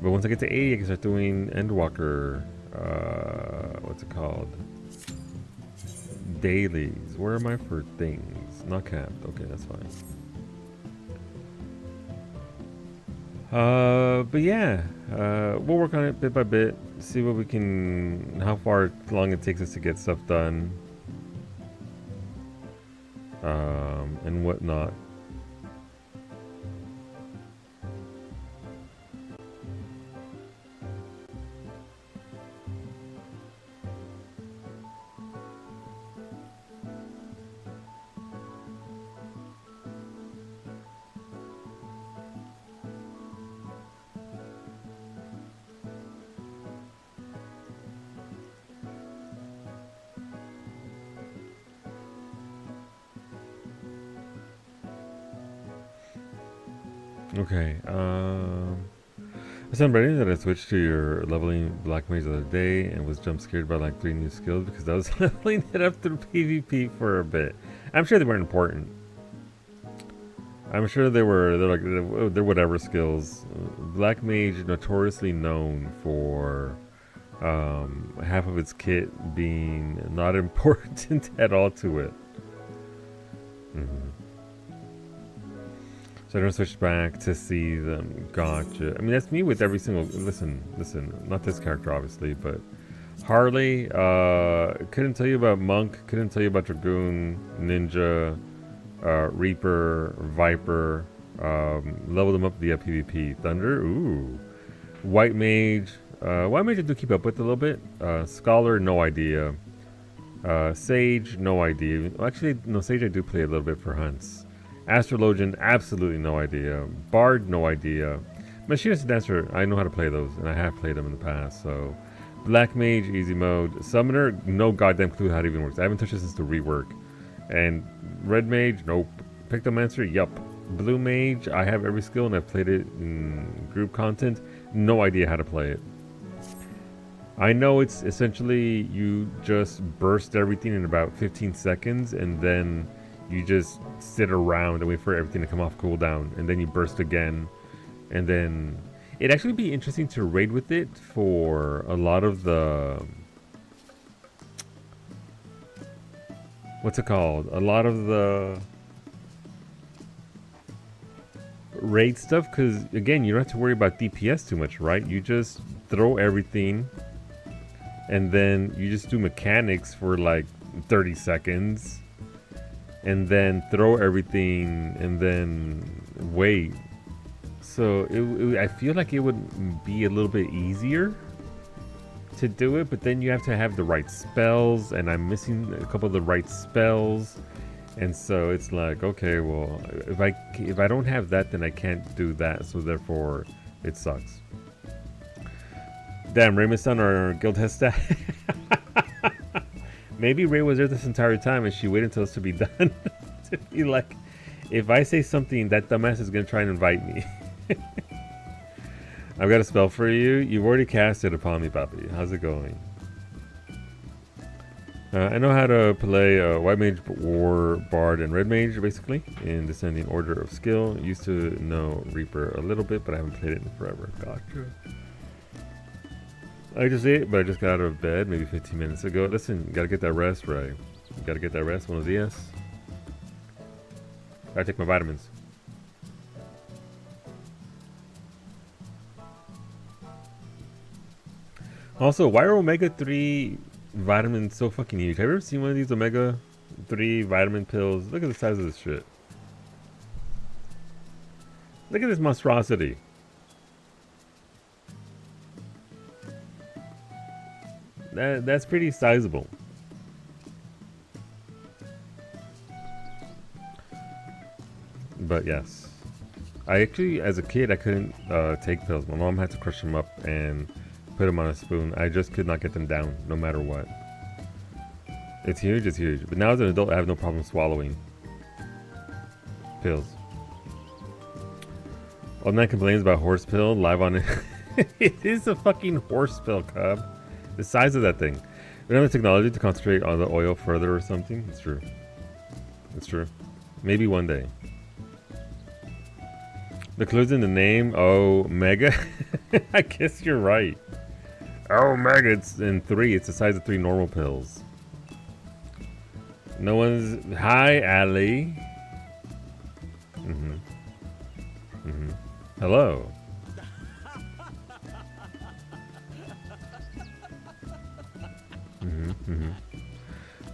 But once I get to 80, I can start doing Endwalker. What's it called? Dailies. Where am I for things? Not capped. Okay, that's fine. But yeah, we'll work on it bit by bit. See what we can, how far long it takes us to get stuff done, and whatnot. Okay, I said already that I switched to your leveling Black Mage the other day and was jump scared by like 3 new skills because I was leveling it up through PvP for a bit. I'm sure they weren't important. I'm sure they're whatever skills. Black Mage notoriously known for half of its kit being not important at all to it. So I don't switch back to see them. Gotcha. I mean, that's me with every single. Listen. Not this character, obviously, but Harley. Couldn't tell you about Monk. Couldn't tell you about Dragoon, Ninja, Reaper, Viper. Level them up via PvP. Thunder. Ooh. White Mage. White Mage I do keep up with a little bit. Scholar, no idea. Sage, no idea. Well, actually, no, Sage I do play a little bit for hunts. Astrologian, absolutely no idea. Bard, no idea. Machinist and Dancer, I know how to play those, and I have played them in the past, so. Black Mage, easy mode. Summoner, no goddamn clue how it even works. I haven't touched it since the rework. And Red Mage, nope. Pictomancer, yup. Blue Mage, I have every skill, and I've played it in group content. No idea how to play it. I know it's essentially you just burst everything in about 15 seconds, and then you just sit around and wait for everything to come off cooldown, and then you burst again, and then it'd actually be interesting to raid with it for a lot of the what's it called? A lot of the raid stuff, because again, you don't have to worry about DPS too much, right? You just throw everything, and then you just do mechanics for like 30 seconds. And then throw everything, and then wait. So I feel like it would be a little bit easier to do it, but then you have to have the right spells, and I'm missing a couple of the right spells, and so it's like, okay, well, if I don't have that, then I can't do that. So therefore, it sucks. Damn, Raymond's on our Guildhest stat. Maybe Ray was there this entire time and she waited until it's to be done. To be like, if I say something, that dumbass is going to try and invite me. I've got a spell for you. You've already cast it upon me, Papi. How's it going? I know how to play White Mage, War, Bard, and Red Mage, basically, in descending order of skill. Used to know Reaper a little bit, but I haven't played it in forever. Gotcha. I just ate, but I just got out of bed maybe 15 minutes ago. Listen, you gotta get that rest, Ray. You gotta get that rest. Buenos dias. Gotta take my vitamins. Also, why are omega-3 vitamins so fucking huge? Have you ever seen one of these omega 3 vitamin pills. Look at the size of this shit. Look at this monstrosity. That's pretty sizable. But yes. I actually, as a kid, I couldn't take pills. My mom had to crush them up and put them on a spoon. I just could not get them down, no matter what. It's huge, it's huge. But now as an adult, I have no problem swallowing pills. Old man complains about horse pill live on it. It is a fucking horse pill, cub. The size of that thing. We don't have the technology to concentrate on the oil further or something. It's true. It's true. Maybe one day. The clues in the name. Oh, Mega. I guess you're right. Oh, Mega. It's in 3. It's the size of 3 normal pills. No one's... Hi, Ali. Hello.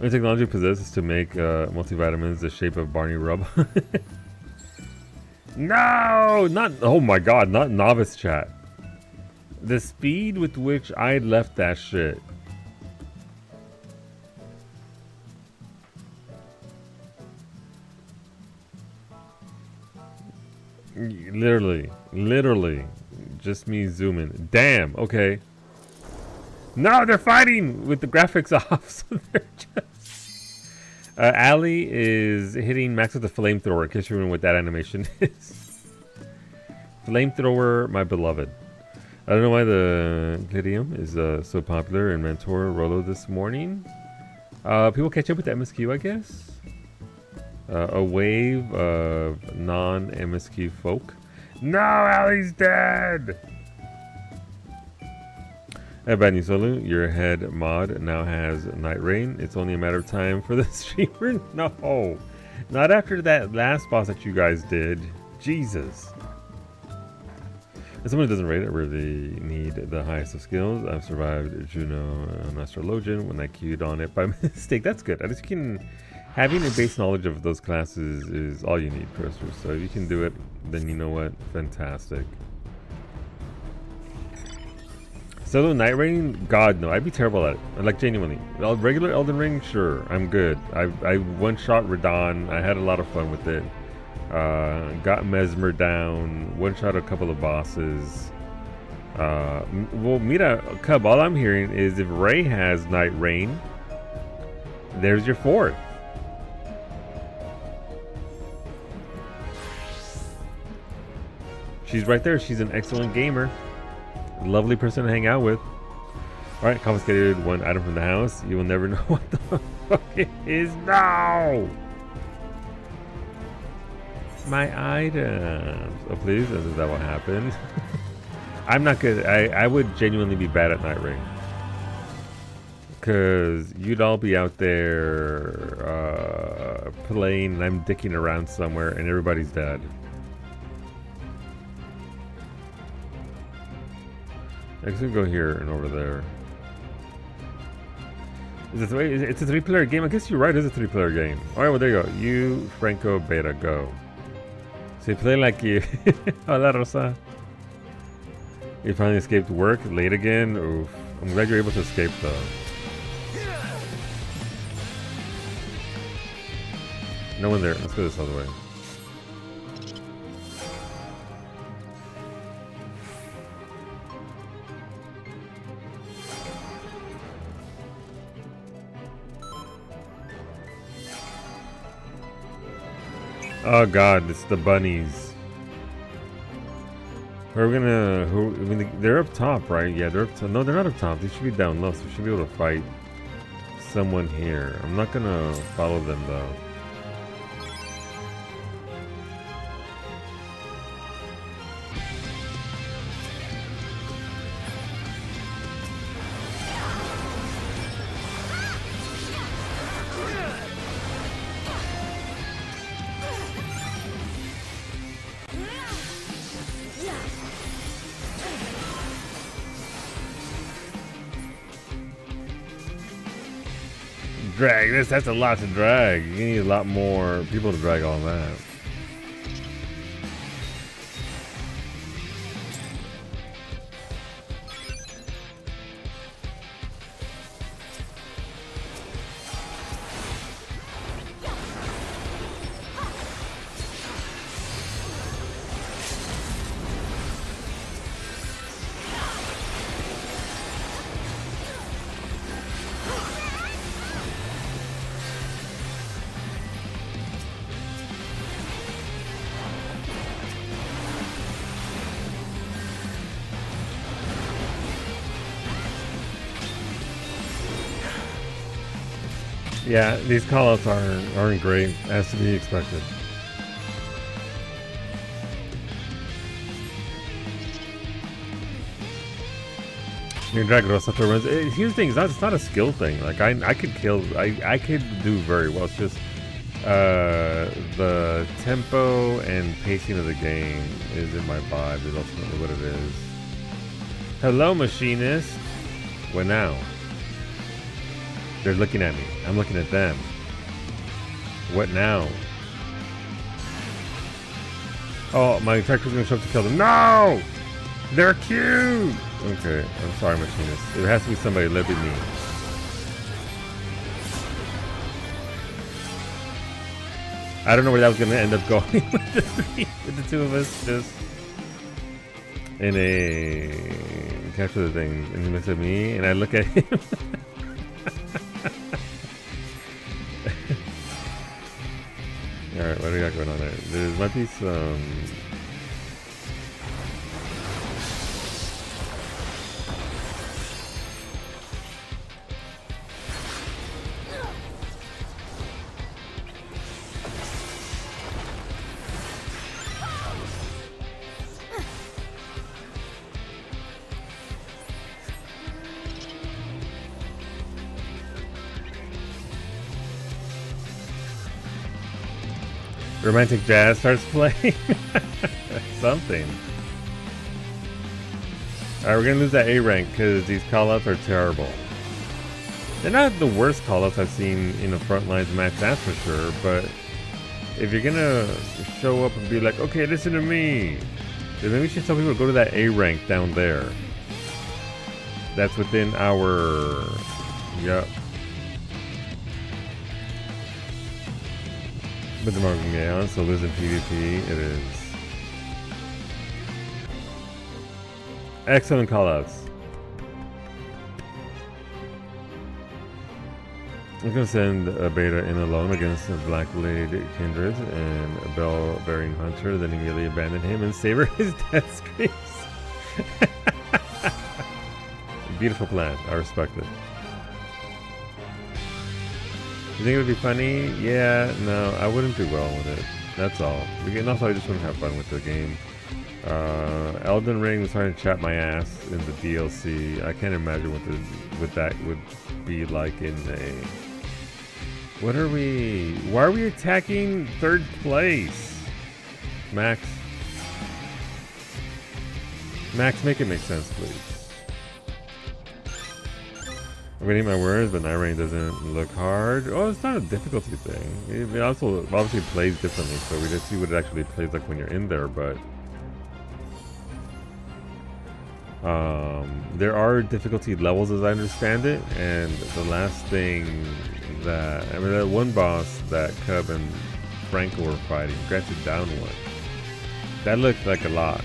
The technology possesses to make multivitamins the shape of Barney Rub. No! Not... Oh my god, not novice chat. The speed with which I left that shit. Literally. Just me zooming. Damn, okay. No, they're fighting with the graphics off, so they're just... Ali is hitting max with the flamethrower, in case you're wondering what that animation is. Flamethrower, my beloved. I don't know why the Gladium is so popular in Mentor Rolo this morning. People catch up with the MSQ, I guess. A wave of non-MSQ folk. No, Ali's dead! Bad news, Solu. Your head mod now has Night Rain. It's only a matter of time for the streamer. No, not after that last boss that you guys did. Jesus. As someone who doesn't rate it, really need the highest of skills. I've survived Juno and Astrologian when I queued on it by mistake. That's good. At least you can... Having a base knowledge of those classes is all you need, Cursor. So if you can do it, then you know what? Fantastic. Solo Night Rain? God, no. I'd be terrible at it. Like, genuinely. Regular Elden Ring? Sure. I'm good. I one-shot Radon. I had a lot of fun with it. Got Mesmer down. One-shot a couple of bosses. Well, Mira, Cub, all I'm hearing is if Ray has Night Rain, there's your 4th. She's right there. She's an excellent gamer. Lovely person to hang out with. Alright, confiscated 1 item from the house. You will never know what the fuck it is now. My items. Oh, please. Is that what happened? I'm not good. I would genuinely be bad at Night Ring. Because you'd all be out there playing and I'm dicking around somewhere and everybody's dead. I can go here and over there. It's a 3-player game. I guess you're right. It's a 3-player game. All right, well, there you go. You, Franco, Beta, go. So you play like you. Hola, Rosa. You finally escaped work late again. Oof. I'm glad you're able to escape, though. No one there. Let's go this other way. Oh god, it's the bunnies. We're gonna... they're up top, right? Yeah, they're up top. No, they're not up top. They should be down low, so we should be able to fight someone here. I'm not gonna follow them, though. drag this. That's a lot to drag. You need a lot more people to drag all that. Yeah, these callouts aren't great, as to be expected. You can drag it off the runs. Here's the thing: it's not a skill thing. Like I could kill, I could do very well. It's just the tempo and pacing of the game isn't my vibe. Is ultimately what it is. Hello, machinist. What now? They're looking at me. I'm looking at them. What now? Oh, my tractor's gonna show up to kill them. No! They're cute! Okay, I'm sorry, machinist. It has to be somebody living me. I don't know where that was gonna end up going with the two of us just in a capture the thing, and he looks at me and I look at him. Alright, what do we got going on there? There might be some... romantic jazz starts playing. Something. Alright, we're gonna lose that A rank because these callouts are terrible. They're not the worst callouts I've seen in the front lines match, that's for sure, but if you're gonna show up and be like, okay, listen to me, then maybe we should tell people to go to that A rank down there. That's within our... Yep. With the Morgan Gaon, so lose in PvP, it is. Excellent callouts. I'm gonna send a beta in alone against the Black Blade Kindred and a Bell-bearing Hunter, then immediately abandon him and savor his death screams. Beautiful plan, I respect it. You think it would be funny? Yeah, no, I wouldn't do well with it. That's all. And also, I just wouldn't have fun with the game. Elden Ring was trying to chap my ass in the DLC. I can't imagine what that would be like in a... What are we... Why are we attacking third place? Max? Max, make it make sense, please. I'm gonna eat my words, but Night Rain doesn't look hard. Oh, it's not a difficulty thing. It also obviously plays differently, so we just see what it actually plays like when you're in there, but... there are difficulty levels as I understand it, and the last thing that... I mean, that one boss that Cub and Franco were fighting, granted down one. That looked like a lot.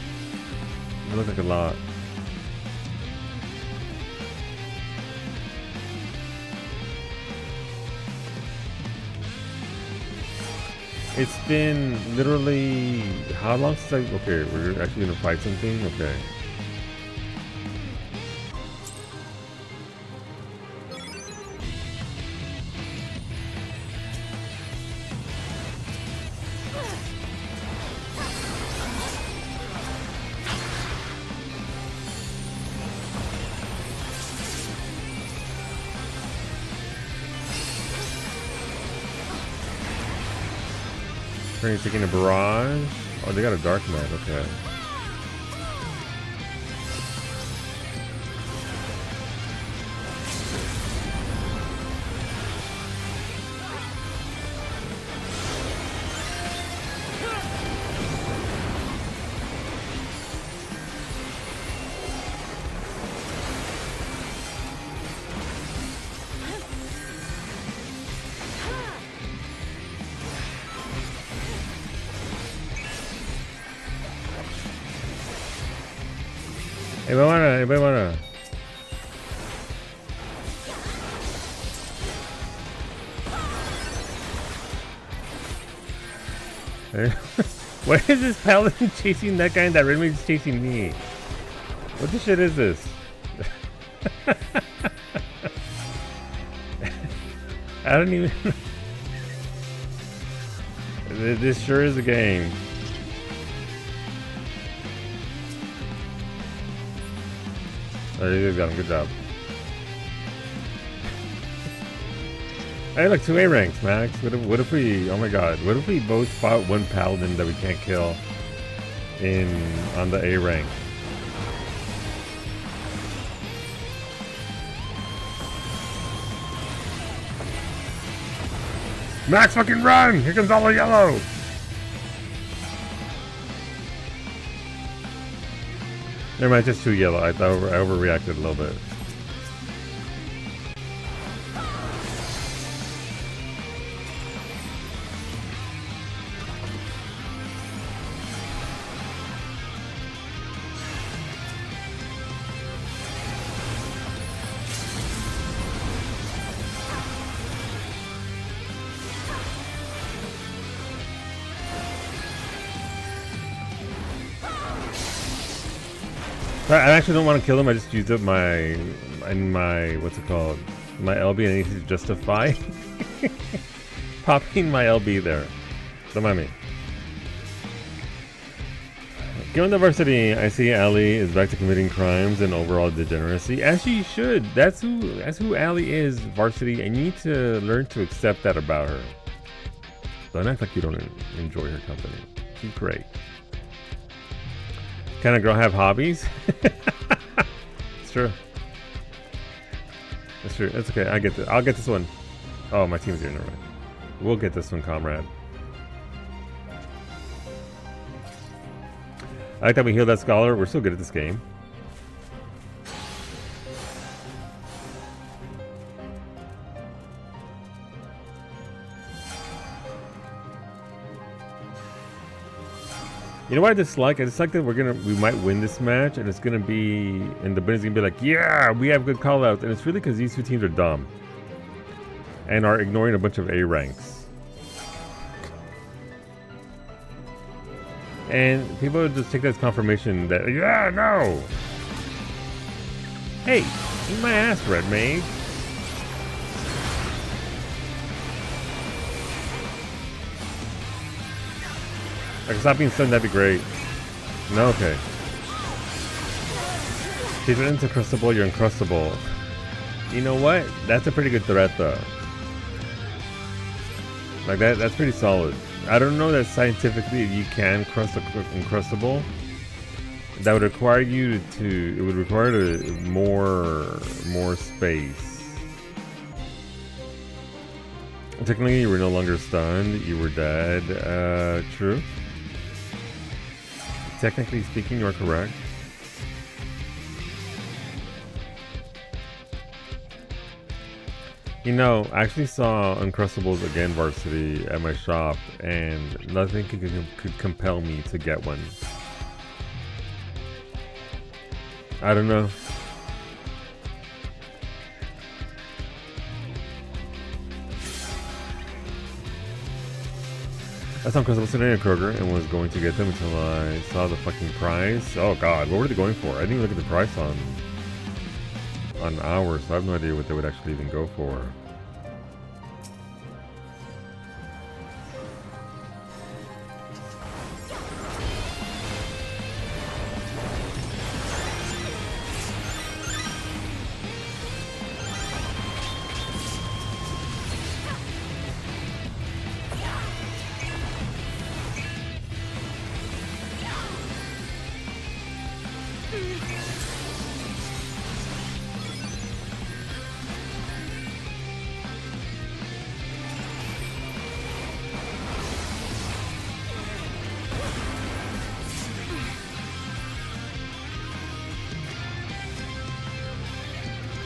It looked like a lot. It's been literally how long since I... Okay, we're actually gonna fight something? Okay. Taking a barrage. Oh, they got a dark knight. Okay. Anybody wanna? Why is this paladin chasing that guy and that Redmaid's chasing me? What the shit is this? I don't even... This sure is a game. Oh, you guys got him. Good job. Hey, look, 2 A ranks, Max. What if we... Oh my god. What if we both fought one paladin that we can't kill on the A rank? Max, fucking run! Here comes all the yellow! Never mind, just 2 yellow. I thought I overreacted a little bit. I actually don't want to kill him. I just used up my what's it called? My LB, and I need to justify popping my LB there. Don't mind me. Given the varsity, I see Allie is back to committing crimes and overall degeneracy, as she should. That's who Allie is, varsity, and you need to learn to accept that about her. Don't act like you don't enjoy her company. She's great. Can a girl have hobbies? It's true. That's true. That's okay. I'll get this one. Oh, my team's here. Never mind. We'll get this one, comrade. I like that we healed that scholar. We're still good at this game. You know what I dislike? I dislike that we might win this match, and it's gonna be, and the bunny's gonna be like, yeah, we have good callouts, and it's really because these 2 teams are dumb and are ignoring a bunch of A ranks, and people would just take that as confirmation that, yeah, no, hey, eat my ass, Red Mage. Like, stop being stunned, that'd be great. No, okay. If you're into Uncrustable, you're Uncrustable. You know what? That's a pretty good threat, though. Like, that's pretty solid. I don't know that scientifically you can crust Uncrustable. That would require you to... It would require more space. Technically, you were no longer stunned. You were dead. True. Technically speaking, you are correct. You know, I actually saw Uncrustables again varsity at my shop, and nothing could compel me to get one. I don't know. I saw Uncrustables today at Kroger and was going to get them until I saw the fucking price. Oh god, what were they going for? I didn't even look at the price on ours, so I have no idea what they would actually even go for.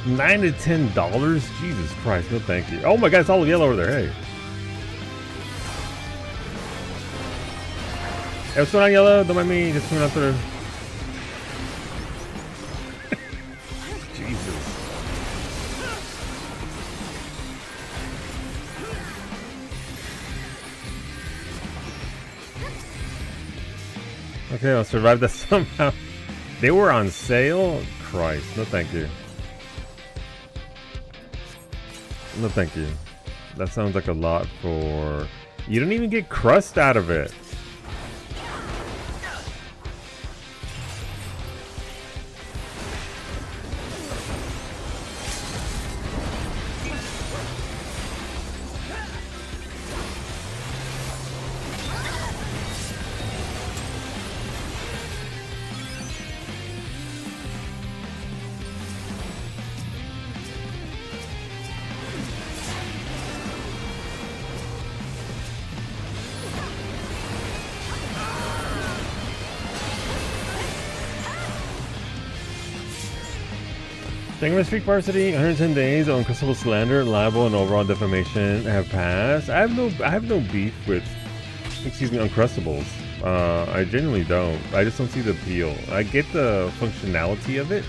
$9 to $10? Jesus Christ, no thank you. Oh my god, it's all yellow over there, hey. Hey, what's going on, yellow? Don't mind me, just coming up through. Okay, I'll survive that somehow. They were on sale? Christ, no thank you. No thank you. That sounds like a lot for... You don't even get crust out of it. Thank you, Street Varsity. 110 days on Uncrustable slander, libel, and overall defamation have passed. I have no beef with, excuse me, Uncrustables. I genuinely don't. I just don't see the appeal. I get the functionality of it.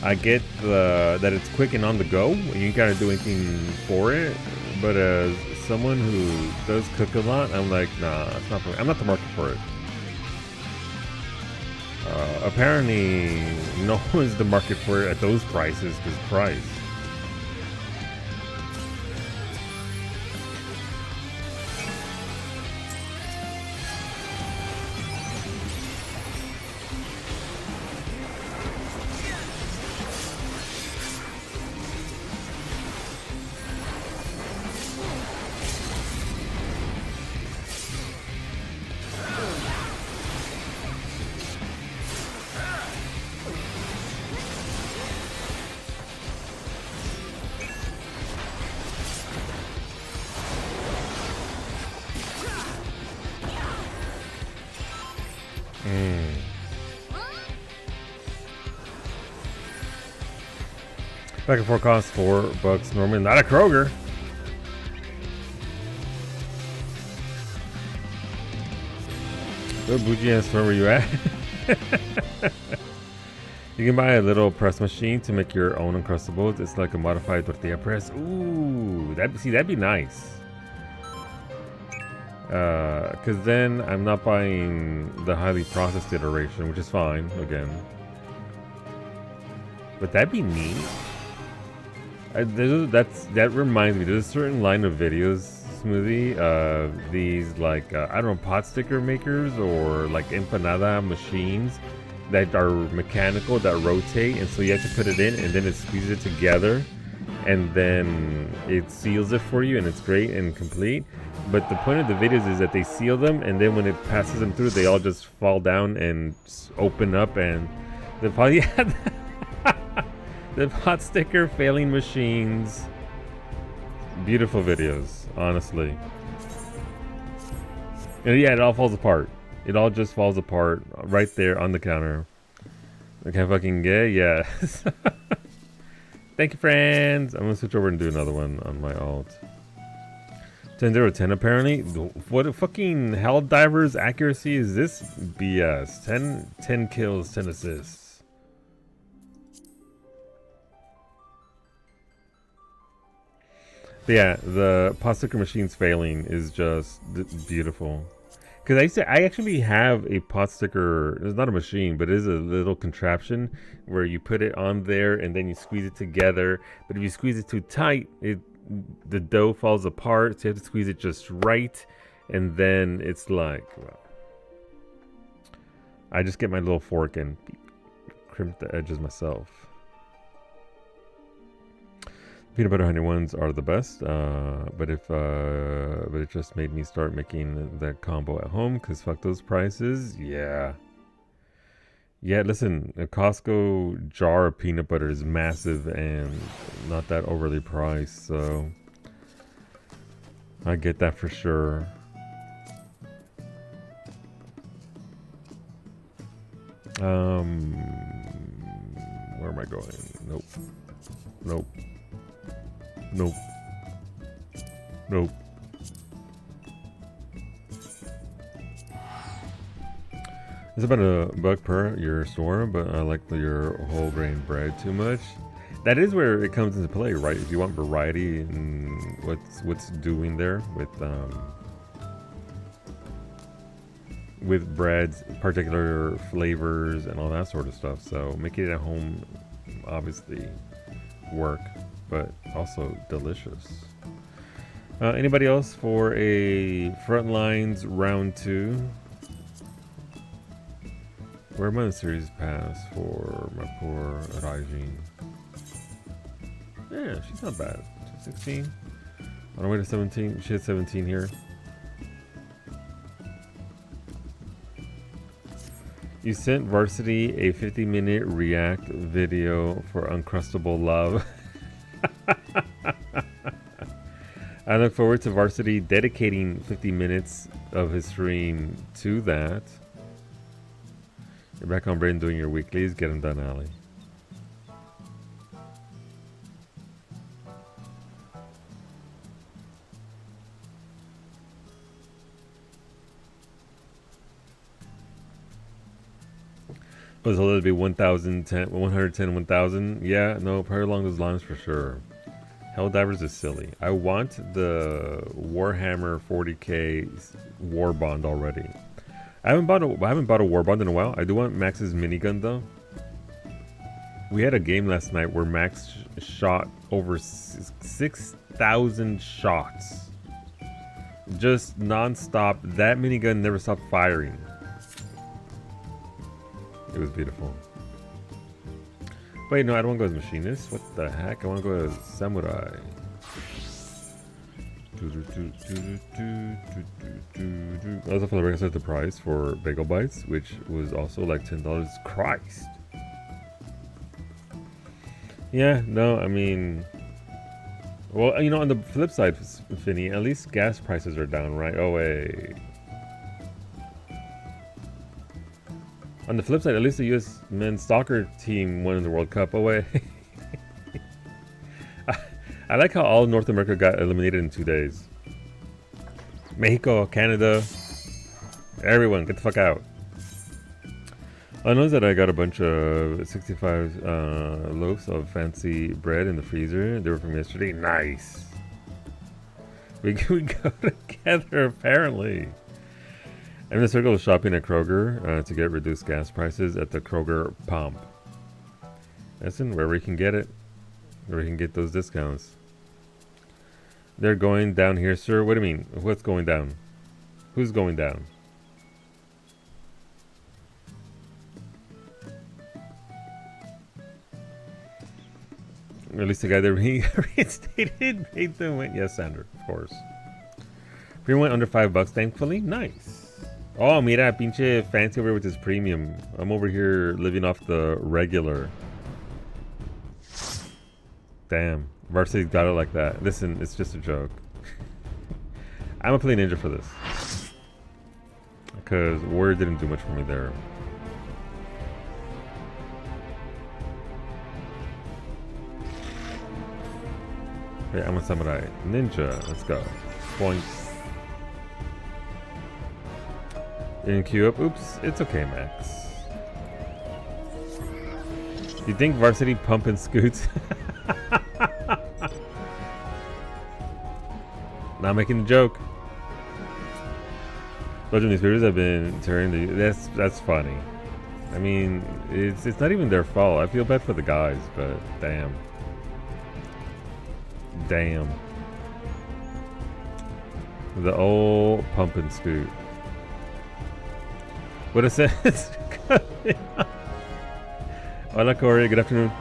I get that it's quick and on the go. You ain't gotta do anything for it. But as someone who does cook a lot, I'm like, nah, it's not. I'm not the market for it. Apparently, no one's the market for it at those prices, because price. Back and forth costs $4 normally, not a Kroger. What bougie ass store were you at? You can buy a little press machine to make your own Uncrustables. It's like a modified tortilla press. Ooh, that'd be nice. Cause then I'm not buying the highly processed iteration, which is fine again. But that'd be neat. That reminds me, there's a certain line of videos, Smoothie, these like, I don't know, pot sticker makers or like empanada machines that are mechanical, that rotate, and so you have to put it in and then it squeezes it together and then it seals it for you and it's great and complete. But the point of the videos is that they seal them and then when it passes them through, they all just fall down and open up and they probably had the pot sticker failing machines. Beautiful videos, honestly. And yeah, it all falls apart. It all just falls apart right there on the counter. I can't fucking get, yes. Thank you, friends. I'm gonna switch over and do another one on my alt. 10-0-10 apparently. What a fucking Helldiver's accuracy is this BS? 10 kills, 10 assists. But yeah, the pot sticker machine's failing is just beautiful. Because I actually have a pot sticker. It's not a machine, but it is a little contraption where you put it on there and then you squeeze it together. But if you squeeze it too tight, the dough falls apart. So you have to squeeze it just right, and then it's like, well, I just get my little fork and crimp the edges myself. Peanut butter honey ones are the best, but it just made me start making that combo at home because fuck those prices. Yeah, listen, a Costco jar of peanut butter is massive and not that overly priced, so I get that for sure. Where am I going? Nope. It's about $1 per your store, but I like your whole grain bread too much. That is where it comes into play, right? If you want variety and what's doing there with with breads, particular flavors, and all that sort of stuff. So making it at home, obviously, work, but also delicious. Anybody else for a Frontlines round 2? Where am I in the series pass for my poor Raijin? Yeah, she's not bad. She's 16. On her way to 17. She had 17 here. You sent Varsity a 50-minute React video for Uncrustable Love. I look forward to Varsity dedicating 50 minutes of his stream to that. You're back on Brain doing your weeklies. Get them done, Ali. Was a little bit 1,010, 110, 1,000. Yeah, no, probably along those lines for sure. Helldivers is silly. I want the Warhammer 40k war bond already. I haven't bought a war bond in a while. I do want Max's minigun though. We had a game last night where Max shot over 6,000 shots, just non-stop. That minigun never stopped firing. It was beautiful. Wait, no, I don't want to go as machinist. What the heck? I want to go as samurai. I also felt like I the price for bagel bites, which was also like $10. Christ. Yeah, no, I mean, well, you know, on the flip side, Finny, at least gas prices are down, right? Oh wait. On the flip side, at least the U.S. men's soccer team won the World Cup. Oh, wait. I like how all North America got eliminated in 2 days. Mexico, Canada, everyone, get the fuck out. I know that I got a bunch of 65 loaves of fancy bread in the freezer. They were from yesterday. Nice. We go together, apparently. I'm in the circle of shopping at Kroger to get reduced gas prices at the Kroger pump. Listen, where we can get it, where we can get those discounts. They're going down here, sir. What do you mean? What's going down? Who's going down? Or at least the guy that reinstated made them win. Yes, Sander, of course. Premium went under $5, thankfully. Nice. Oh, mira, pinche fancy over with his premium. I'm over here living off the regular. Damn. Varsity got it like that. Listen, it's just a joke. I'm gonna play Ninja for this. Because Warrior didn't do much for me there. Okay, I'm a samurai. Ninja, let's go. Points. Didn't queue up. Oops, it's okay, Max. You think Varsity pump and scoots? Not making a joke. Belgian newspapers have been tearing the. That's funny. I mean, it's not even their fault. I feel bad for the guys, but damn. Damn. The old pump and scoot. What a sense. Hola, Corey. Good afternoon.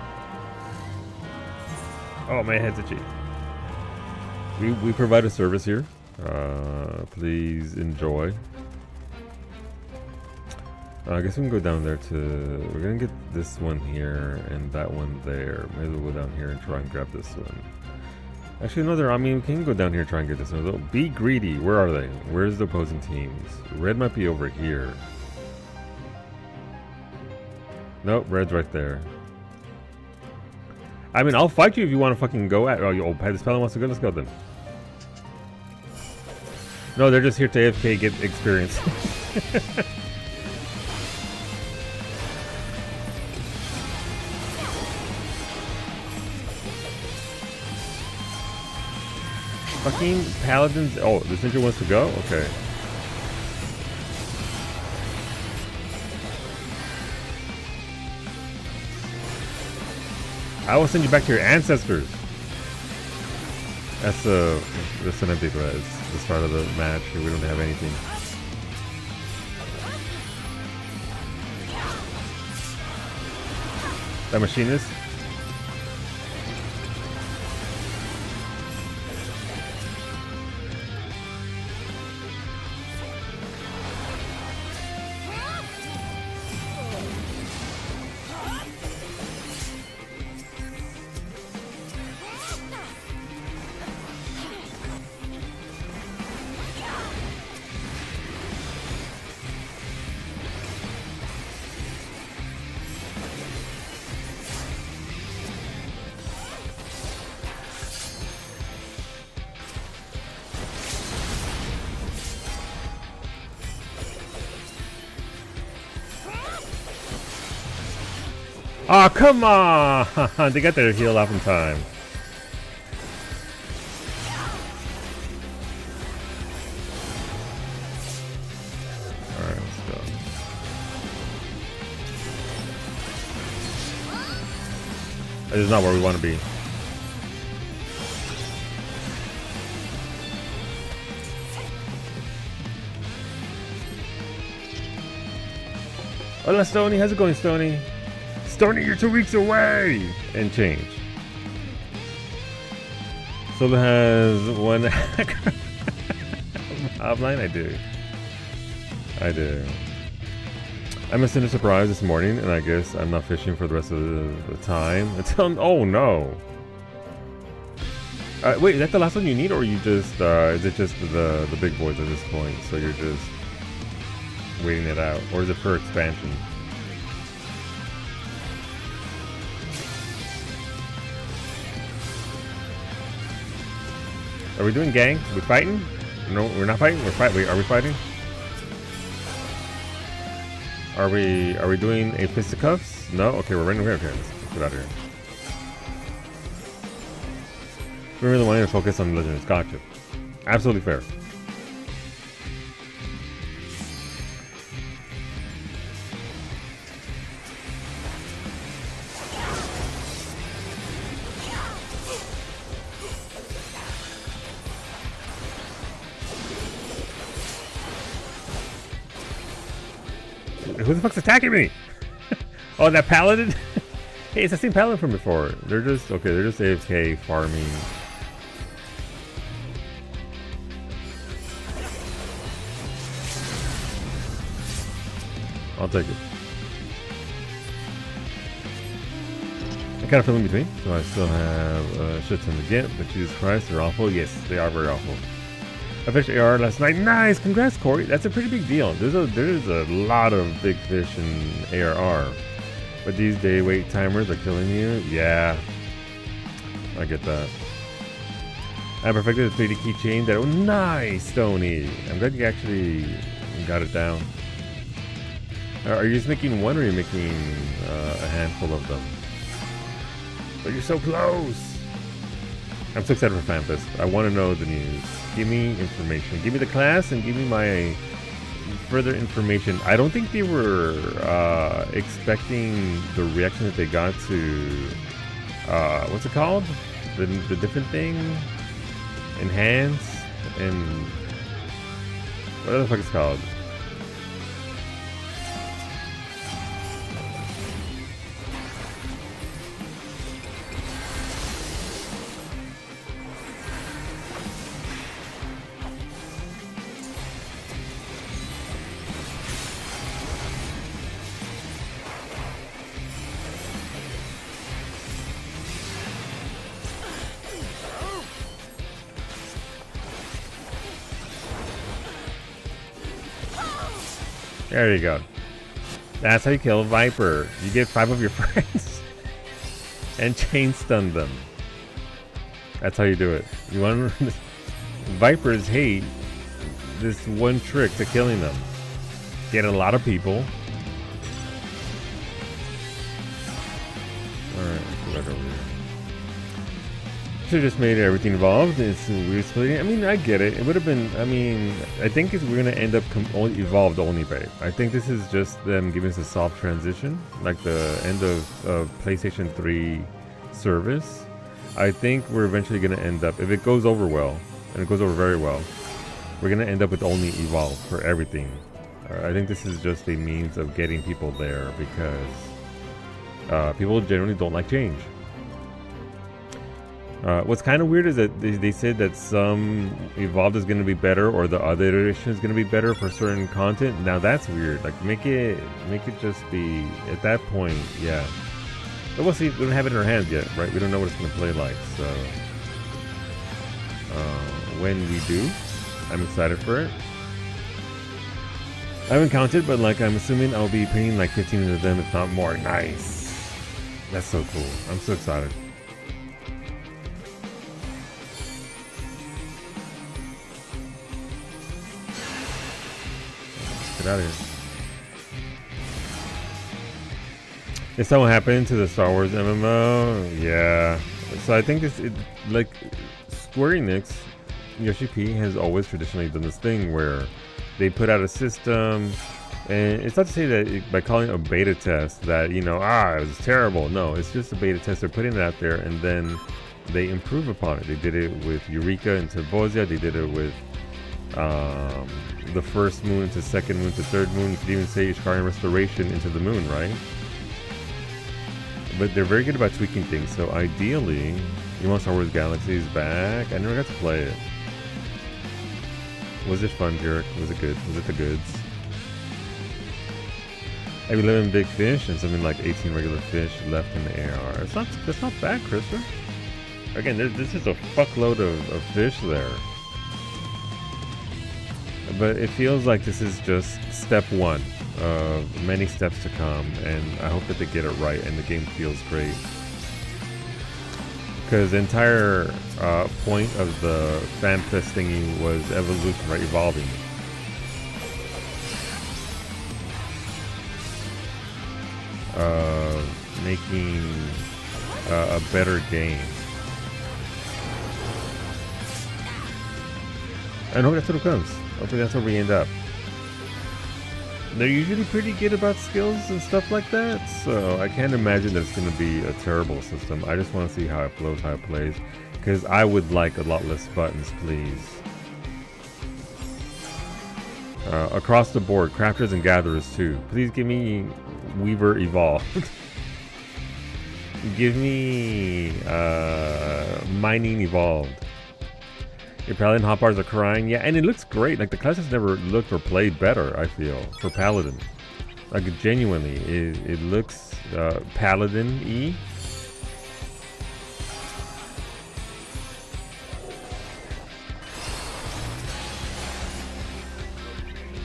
Oh, my head's itchy. We provide a service here. Please enjoy. I guess we can go down there to... We're going to get this one here and that one there. Maybe we'll go down here and try and grab this one. Actually, no, I mean, we can go down here and try and get this one. Be greedy. Where are they? Where's the opposing teams? Red might be over here. Nope, red's right there. I mean, I'll fight you if you want to fucking go at... Oh, this fella wants to go. Let's go then. No, they're just here to AFK get experience. Fucking paladins. Oh, this ninja wants to go? Okay. I will send you back to your ancestors. That's an empty threat. It's the start of the match. We don't have anything. That machinist. Oh, come on! They got their heal off in time. Alright, let's go. That is not where we want to be. Hola, Stony. How's it going, Stony? Stony, you're 2 weeks away! And change. Solo has one offline? I do. I missed a surprise this morning, and I guess I'm not fishing for the rest of the time until. Oh no! Wait, is that the last one you need, or you just is it just the big boys at this point? So you're just waiting it out, or is it for expansion? Are we doing gang? Are we fighting? No, we're not fighting. We're fighting. Wait, are we fighting? Are we doing a fisticuffs? No. Okay, we're running. Okay, let's get out of here. We really wanted to focus on legends. Gotcha. Absolutely fair. Who the fuck's attacking me? Oh, that paladin? Hey, it's the same paladin from before. They're just okay. They're just AFK farming. I'll take it. I kind of feel in between, so I still have a shit ton to get. But Jesus Christ, they're awful. Yes, they are very awful. I fished AR last night. Nice, congrats, Corey. That's a pretty big deal. There's a lot of big fish in ARR, but these day wait timers are killing you. Yeah, I get that. I perfected the 3D keychain. That nice, Stony. I'm glad you actually got it down. Are you just making one, or are you making a handful of them? But you're so close. I'm so excited for FanFest. I want to know the news. Give me information. Give me the class and give me my further information. I don't think they were expecting the reaction that they got to what's it called? The different thing? Enhance and what the fuck is it called? There you go. That's how you kill a Viper. You get 5 of your friends and chain stun them. That's how you do it. You want Vipers hate this one trick to killing them. Get a lot of people. Alright, let's go back over here. Should have just made everything evolved. It's weird splitting. I mean, I get it. It would have been. I mean, I think we're gonna end up evolved only babe. I think this is just them giving us a soft transition, like the end of PlayStation 3 service, I think we're eventually going to end up, if it goes over well, and it goes over very well, we're going to end up with only evolve for everything. I think this is just a means of getting people there because people generally don't like change. What's kind of weird is that they said that some evolved is going to be better, or the other iteration is going to be better for certain content. Now that's weird. Like make it just be at that point, yeah. But we'll see. We don't have it in our hands yet, right? We don't know what it's going to play like. So when we do, I'm excited for it. I haven't counted, but like I'm assuming I'll be paying like 15 of them, if not more. Nice. That's so cool. I'm so excited. Get out of here. Is that what happened to the Star Wars MMO? Yeah. So I think like Square Enix, Yoshi P has always traditionally done this thing where they put out a system, and it's not to say that by calling it a beta test that, you know, it was terrible. No, it's just a beta test. They're putting it out there, and then they improve upon it. They did it with Eureka and Turbosia. They did it with the first moon to second moon to third moon. You could even say Ishkarian Restoration into the moon, right? But they're very good about tweaking things. So ideally, you want Star Wars Galaxy is back. I never got to play it. Was it fun, Jerick? Was it good? Was it the goods? I have 11 big fish and something like 18 regular fish left in the AR. That's not bad, Krista. Again, this is a fuckload of fish there. But it feels like this is just step one of many steps to come, and I hope that they get it right and the game feels great. Because the entire point of the FanFest thingy was evolution, right? Evolving. Making a better game. And I hope that's what it comes. Hopefully that's where we end up. They're usually pretty good about skills and stuff like that, so I can't imagine that it's going to be a terrible system. I just want to see how it flows, how it plays, because I would like a lot less buttons, please. Across the board, crafters and gatherers too. Please give me Weaver Evolved. Give me Mining Evolved. Your Paladin hotbars are crying. Yeah, and it looks great. Like, the class has never looked or played better, I feel, for Paladin. Like, genuinely, it looks Paladin-y.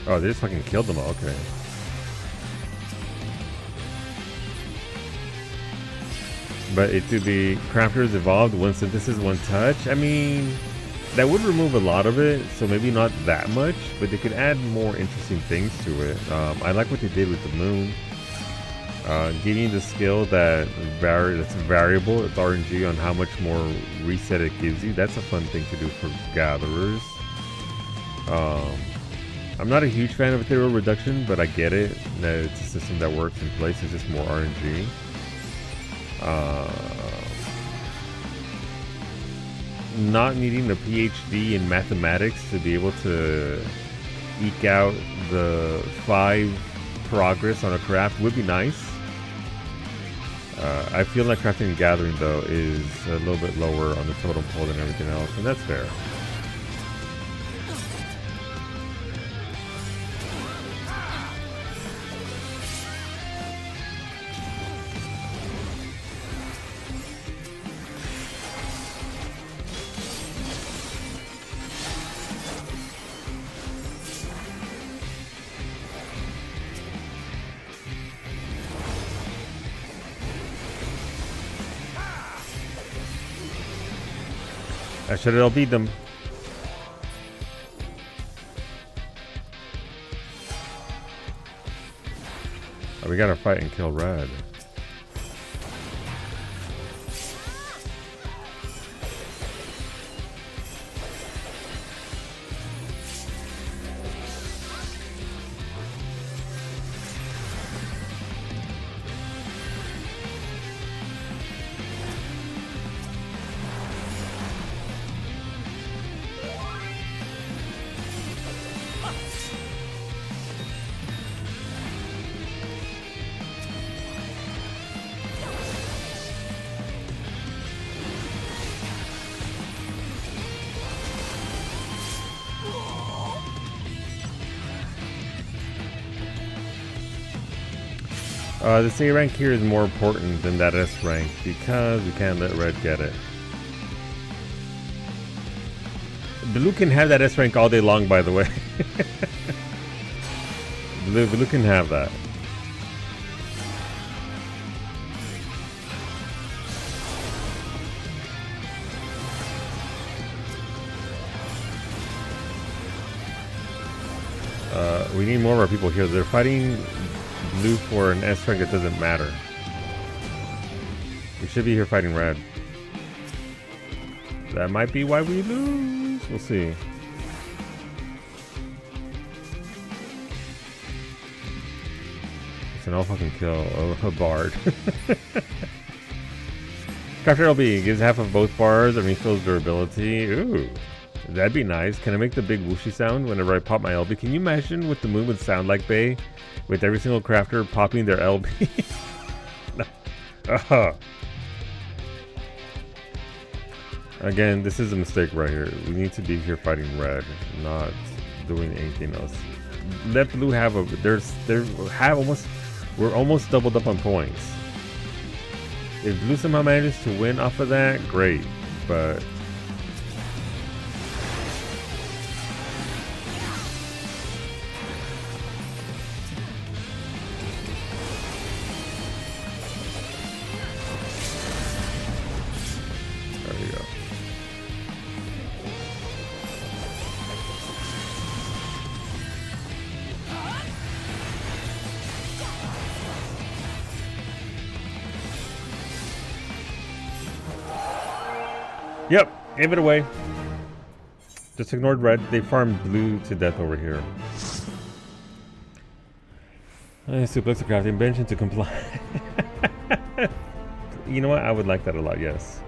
Oh, they just fucking killed them all. Okay. But it to be crafters evolved, one synthesis, one touch. I mean, that would remove a lot of it, so maybe not that much, but they could add more interesting things to it. I like what they did with the moon. Giving you the skill that's variable, it's RNG on how much more reset it gives you. That's a fun thing to do for gatherers. I'm not a huge fan of ethereal reduction, but I get it. That it's a system that works in place. It's just more RNG. Not needing a PhD in mathematics to be able to eke out the 5 progress on a craft would be nice. I feel like crafting and gathering, though, is a little bit lower on the totem pole than everything else, and that's fair. I should have beat them. Oh, we gotta fight and kill Red. This A rank here is more important than that S rank because we can't let red get it. Blue can have that S rank all day long, by the way. Blue can have that. We need more of our people here. They're fighting blue for an S rank that doesn't matter. We should be here fighting red. That might be why we lose. We'll see. It's an all fucking kill. Oh, a bard. Crafter LB gives half of both bars and refills durability. Ooh. That'd be nice. Can I make the big whooshy sound whenever I pop my LB? Can you imagine what the moon would sound like, Bay? With every single crafter popping their LB? Again, this is a mistake right here. We need to be here fighting red, not doing anything else. Let blue have a... We're almost doubled up on points. If blue somehow manages to win off of that, great. But... Yep, gave it away. Just ignored red. They farmed blue to death over here. Suplex the crafting bench into comply. You know what? I would like that a lot, yes.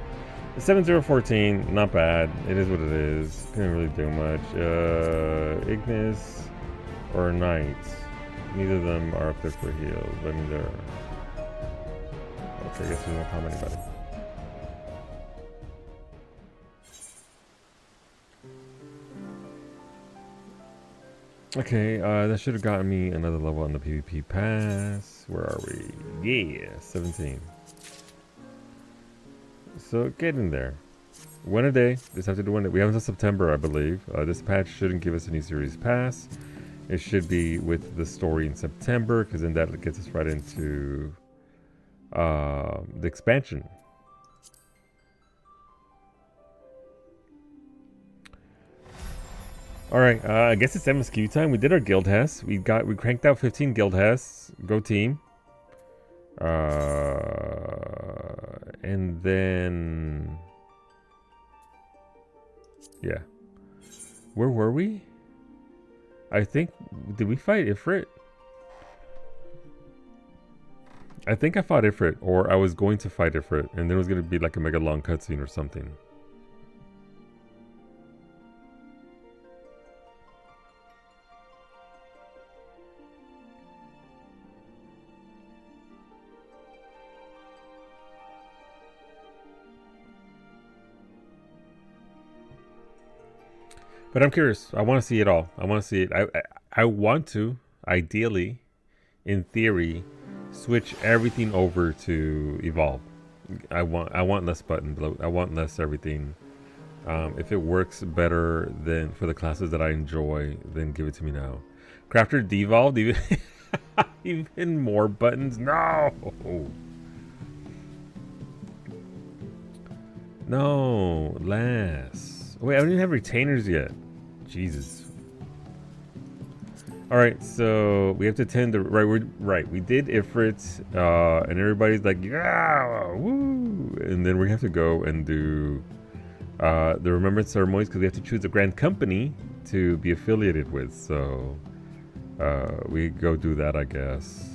7014, not bad. It is what it is. Couldn't really do much. Ignis or Knight. Neither of them are up there for heals. I mean, they're... Okay, I guess we won't comment about it. Okay, that should have gotten me another level on the PvP pass. Where are we? Yeah, 17. So get in there. One a day. Just have to do one. We have until September, I believe. This patch shouldn't give us any series pass. It should be with the story in September, because then that gets us right into the expansion. All right, I guess it's MSQ time. We did our Guildhest. We cranked out 15 Guildhests. Go team. And then, yeah. Where were we? I think, did we fight Ifrit? I think I fought Ifrit, or I was going to fight Ifrit, and then it was going to be like a mega long cutscene or something. But I'm curious. I want to see it all. I want to see it. I want to, ideally, in theory, switch everything over to Evolve. I want less button bloat. I want less everything. If it works better than for the classes that I enjoy, then give it to me now. Crafter devolved even more buttons. No. No, less. Wait, I don't even have retainers yet. Jesus. All right, so we have to attend the right. We did Ifrit, and everybody's like, yeah, woo! And then we have to go and do the remembrance ceremonies because we have to choose a grand company to be affiliated with. So we go do that, I guess.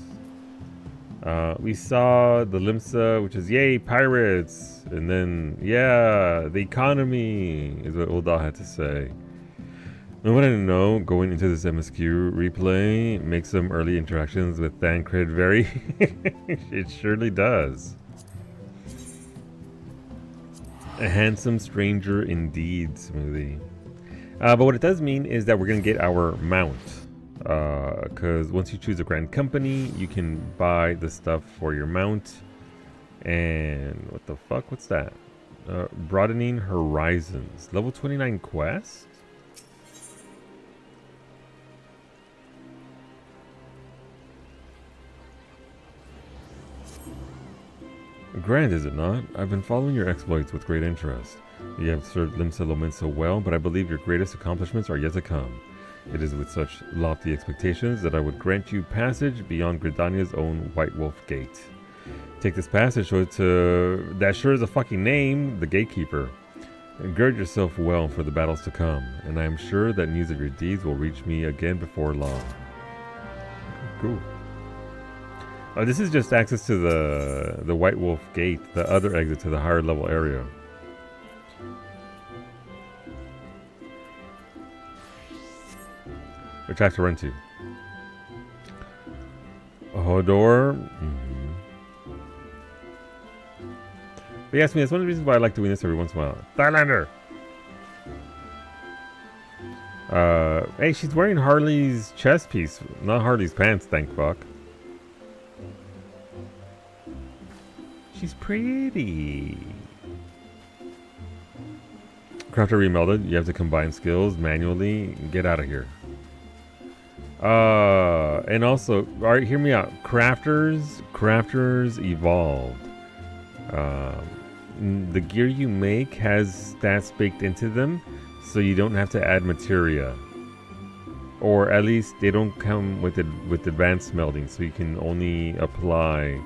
We saw the Limsa, which is yay pirates, and then yeah, the economy is what Uldal had to say. And what I know going into this MSQ replay makes some early interactions with Thancred very it surely does. A handsome stranger indeed, Smoothie. But what it does mean is that we're gonna get our mount. because once you choose a grand company, you can buy the stuff for your mount. And what the fuck? What's that? Broadening Horizons. Level 29 quest? Grand, is it not? I've been following your exploits with great interest. You have served Limsa Lomin so well, but I believe your greatest accomplishments are yet to come. It is with such lofty expectations that I would grant you passage beyond Gridania's own White Wolf Gate. Take this passage to that sure is a fucking name, the Gatekeeper. And gird yourself well for the battles to come, and I am sure that news of your deeds will reach me again before long. Cool. Oh, this is just access to the White Wolf Gate, the other exit to the higher level area. Which I have to run to. Hodor. But yes, that's one of the reasons why I like doing this every once in a while. Thailander! Hey, she's wearing Harley's chest piece, not Harley's pants, thank fuck. She's pretty. Crafter remelded. You have to combine skills manually. Get out of here. And also, alright, hear me out. Crafters evolved. The gear you make has stats baked into them, so you don't have to add materia. Or at least they don't come with advanced smelting, so you can only apply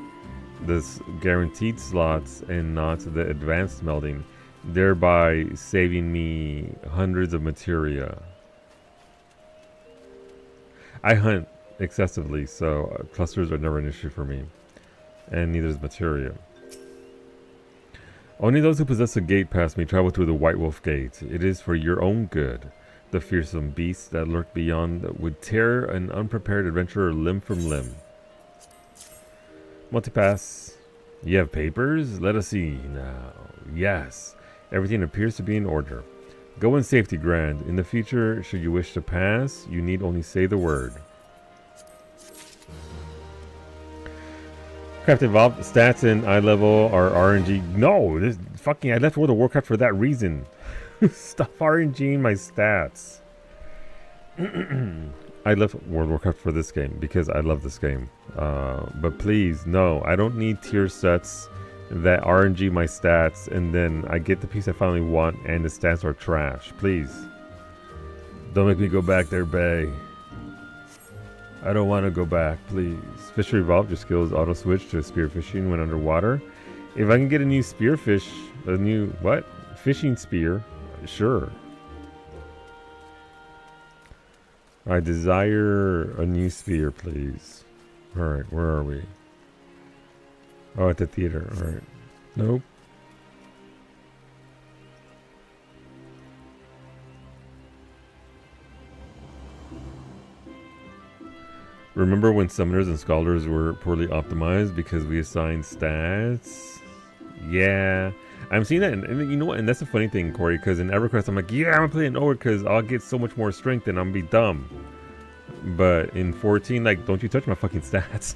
this guaranteed slots and not the advanced smelting, thereby saving me hundreds of materia. I hunt excessively, so clusters are never an issue for me, and neither is materia. Only those who possess a gate past me travel through the White Wolf Gate. It is for your own good. The fearsome beasts that lurk beyond would tear an unprepared adventurer limb from limb. Multipass. You have papers? Let us see now. Yes. Everything appears to be in order. Go in safety, Grand. In the future, should you wish to pass, you need only say the word. Craft evolved. Stats in eye level are RNG. No, this fucking I left World of Warcraft for that reason. Stop RNGing my stats. I left World of Warcraft for this game because I love this game. But please, no, I don't need tier sets that RNG my stats and then I get the piece I finally want and the stats are trash. Please. Don't make me go back there, Bay. I don't want to go back, please. Fishery evolved. Your skills auto switch to spearfishing when underwater. If I can get a new spearfish, a new, what? Fishing spear, sure. I desire a new spear, please. Alright, where are we? Oh, at the theater. Alright. Nope. Remember when summoners and scholars were poorly optimized because we assigned stats? Yeah. I'm seeing that, and you know what? And that's the funny thing, Corey, because in EverQuest, I'm like, yeah, I'm going to play an ogre because I'll get so much more strength and I'm going to be dumb. But in 14, like, don't you touch my fucking stats.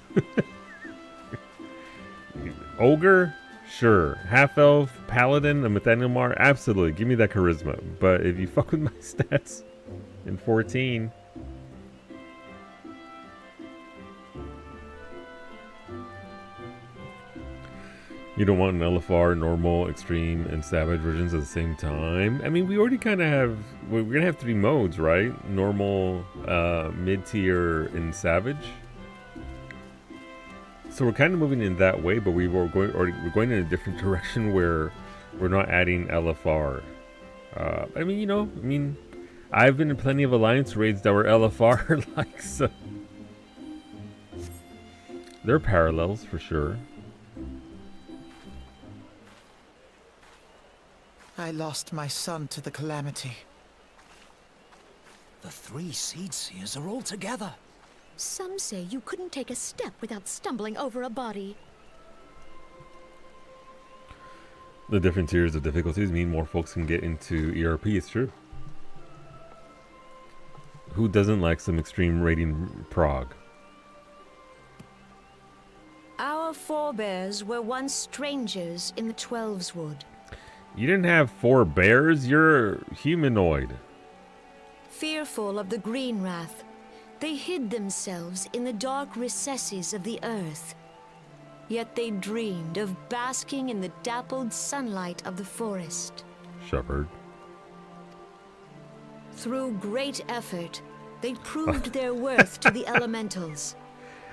Ogre? Sure. Half-elf, paladin, a Methanilmar? Absolutely. Give me that charisma. But if you fuck with my stats in 14... You don't want an LFR, normal, extreme, and savage versions at the same time. I mean, we already kind of have... We're going to have 3 modes, right? Normal, mid-tier, and savage. So we're kind of moving in that way, but we're going in a different direction where we're not adding LFR. I mean, you know, I've been in plenty of Alliance raids that were LFR-like, so... There are parallels, for sure. I lost my son to the calamity. The 3 Seed Seers are all together. Some say you couldn't take a step without stumbling over a body. The different tiers of difficulties mean more folks can get into ERP, it's true. Who doesn't like some extreme raiding prog? Our forebears were once strangers in the Twelveswood. You didn't have 4 bears? You're humanoid. Fearful of the green wrath, they hid themselves in the dark recesses of the earth. Yet they dreamed of basking in the dappled sunlight of the forest. Shepherd. Through great effort, they proved their worth to the elementals.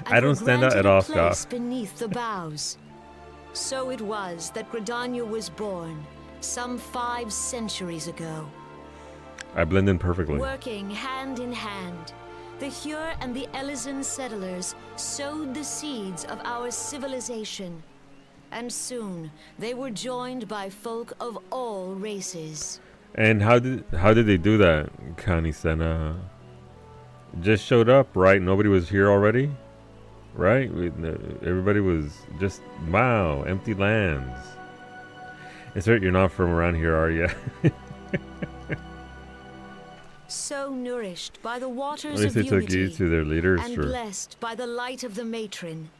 And I don't were stand out granted at all, a place Scott. beneath the boughs. So it was that Gridania was born, some 5 centuries ago. I blend in perfectly. Working hand in hand, the Hure and the Elysian settlers sowed the seeds of our civilization. And soon, they were joined by folk of all races. And how did they do that, Connie Senna? Just showed up, right? Nobody was here already? Right? Everybody was just, wow, empty lands. Insert, you're not from around here, are you? So nourished by the waters At of least they took you unity to their leaders. and Or blessed by the light of the matron,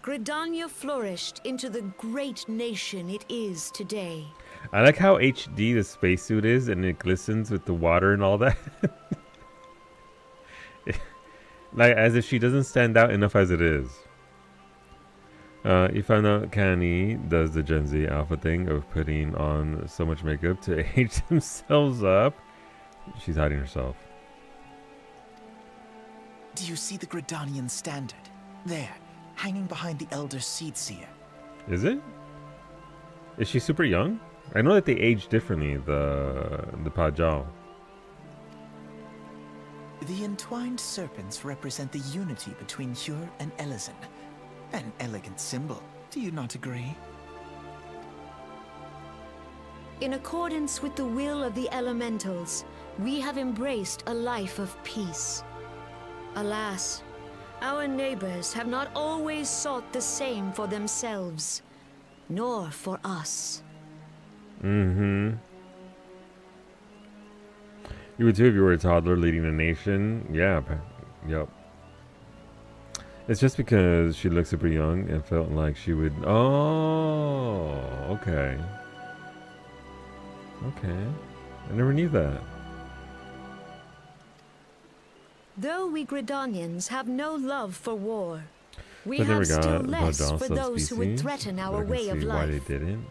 Gridania flourished into the great nation it is today. I like how HD the spacesuit is, and it glistens with the water and all that. Like, as if she doesn't stand out enough as it is. You found out Connie does the Gen Z alpha thing of putting on so much makeup to age themselves up. She's hiding herself. Do you see the Gridanian standard? There, hanging behind the Elder Seedseer. Is it? Is she super young? I know that they age differently, the Pajal. The entwined serpents represent the unity between Hure and Elysian. An elegant symbol, do you not agree? In accordance with the will of the elementals, we have embraced a life of peace. Alas, our neighbors have not always sought the same for themselves, nor for us. Mm-hmm. You would too if you were a toddler leading a nation. Yeah. Yep. It's just because she looked super young and felt like she would... Oh, okay. Okay. I never knew that. Though we Gridanians have no love for war, we But never have still got less Pajal for those who would subspecies. threaten I our can way of see why they life. didn't.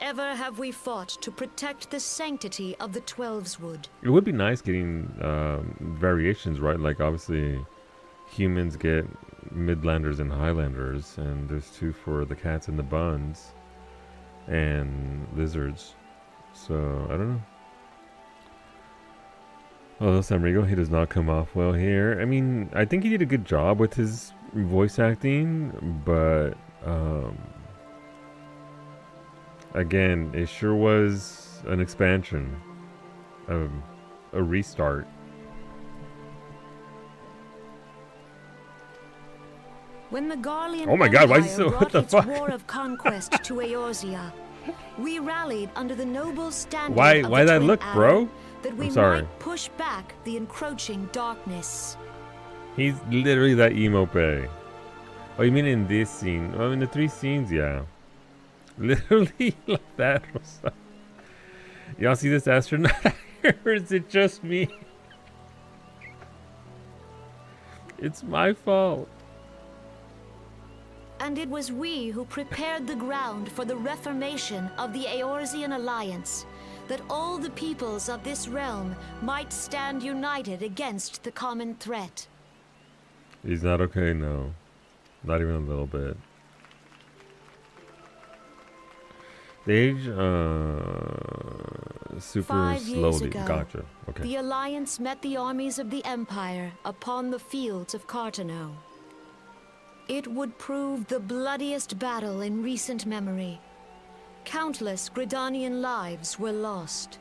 Ever have we fought to protect the sanctity of the Twelveswood. It would be nice getting variations, right? Like, obviously, humans get Midlanders and Highlanders, and there's 2 for the cats and the buns, and lizards. So, I don't know. Although Samrigo, he does not come off well here. I mean, I think he did a good job with his voice acting, but again, it sure was an expansion, a restart. When the Garlean Oh my God, why is he Empire so- brought what the its fuck? war of conquest to Eorzea, we rallied under the noble standard Why of the that Twin look, Adder, bro? that we I'm sorry. might push back the encroaching darkness. He's literally that emo pay. Oh, you mean in this scene? Oh, in the 3 scenes, yeah. Literally like that. Y'all see this astronaut here, or is it just me? It's my fault. And it was we who prepared the ground for the reformation of the Eorzean Alliance, that all the peoples of this realm might stand united against the common threat. He's not okay, no. Not even a little bit. They age super 5 years slowly. ago, Gotcha. Okay. the Alliance met the armies of the Empire upon the fields of Cartano. It would prove the bloodiest battle in recent memory. Countless Gridanian lives were lost.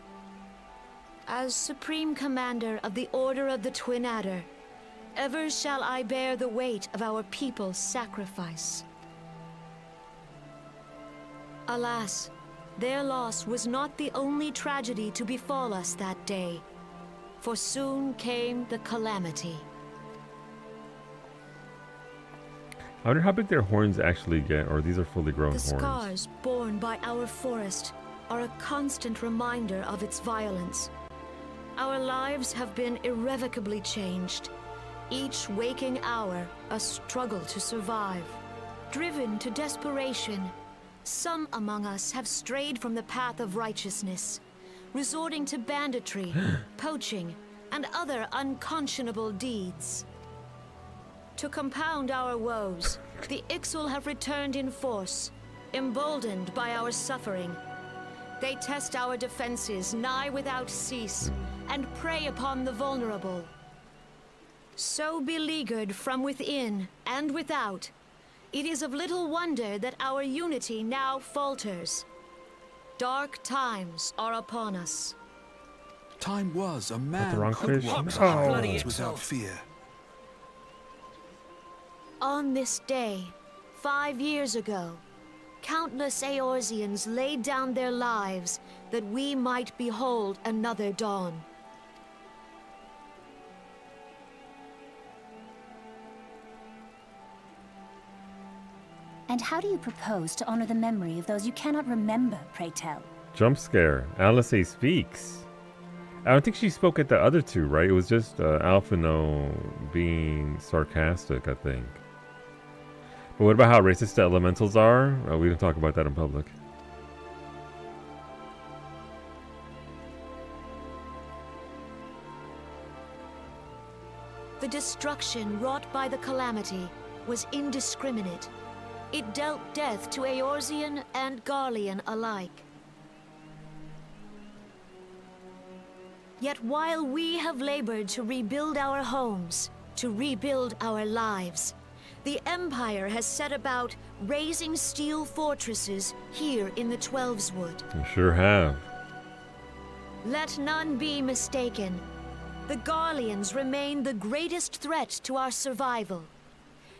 As Supreme Commander of the Order of the Twin Adder, ever shall I bear the weight of our people's sacrifice. Alas, their loss was not the only tragedy to befall us that day. for soon came the calamity. I wonder how big their horns actually get, or these are fully grown The horns. scars borne by our forest are a constant reminder of its violence. Our lives have been irrevocably changed. Each waking hour, a struggle to survive. Driven to desperation, some among us have strayed from the path of righteousness, resorting to banditry, poaching, and other unconscionable deeds. To compound our woes, the Ixal have returned in force, emboldened by our suffering. They test our defenses nigh without cease, and prey upon the vulnerable. So beleaguered from within and without, it is of little wonder that our unity now falters. Dark times are upon us. Time was a the man wrong could fish? walk Oh. bloody without fear. On this day, 5 years ago, countless Eorzeans laid down their lives that we might behold another dawn. And how do you propose to honor the memory of those you cannot remember, pray tell? Jump scare. Alice speaks. I don't think she spoke at the other two, right? It was just Alphino being sarcastic, I think. But what about how racist the elementals are? We don't talk about that in public. The destruction wrought by the calamity was indiscriminate. It dealt death to Eorzean and Garlean alike. Yet while we have labored to rebuild our homes, to rebuild our lives, the Empire has set about raising steel fortresses here in the Twelveswood. You sure have. Let none be mistaken. The Garleans remain the greatest threat to our survival.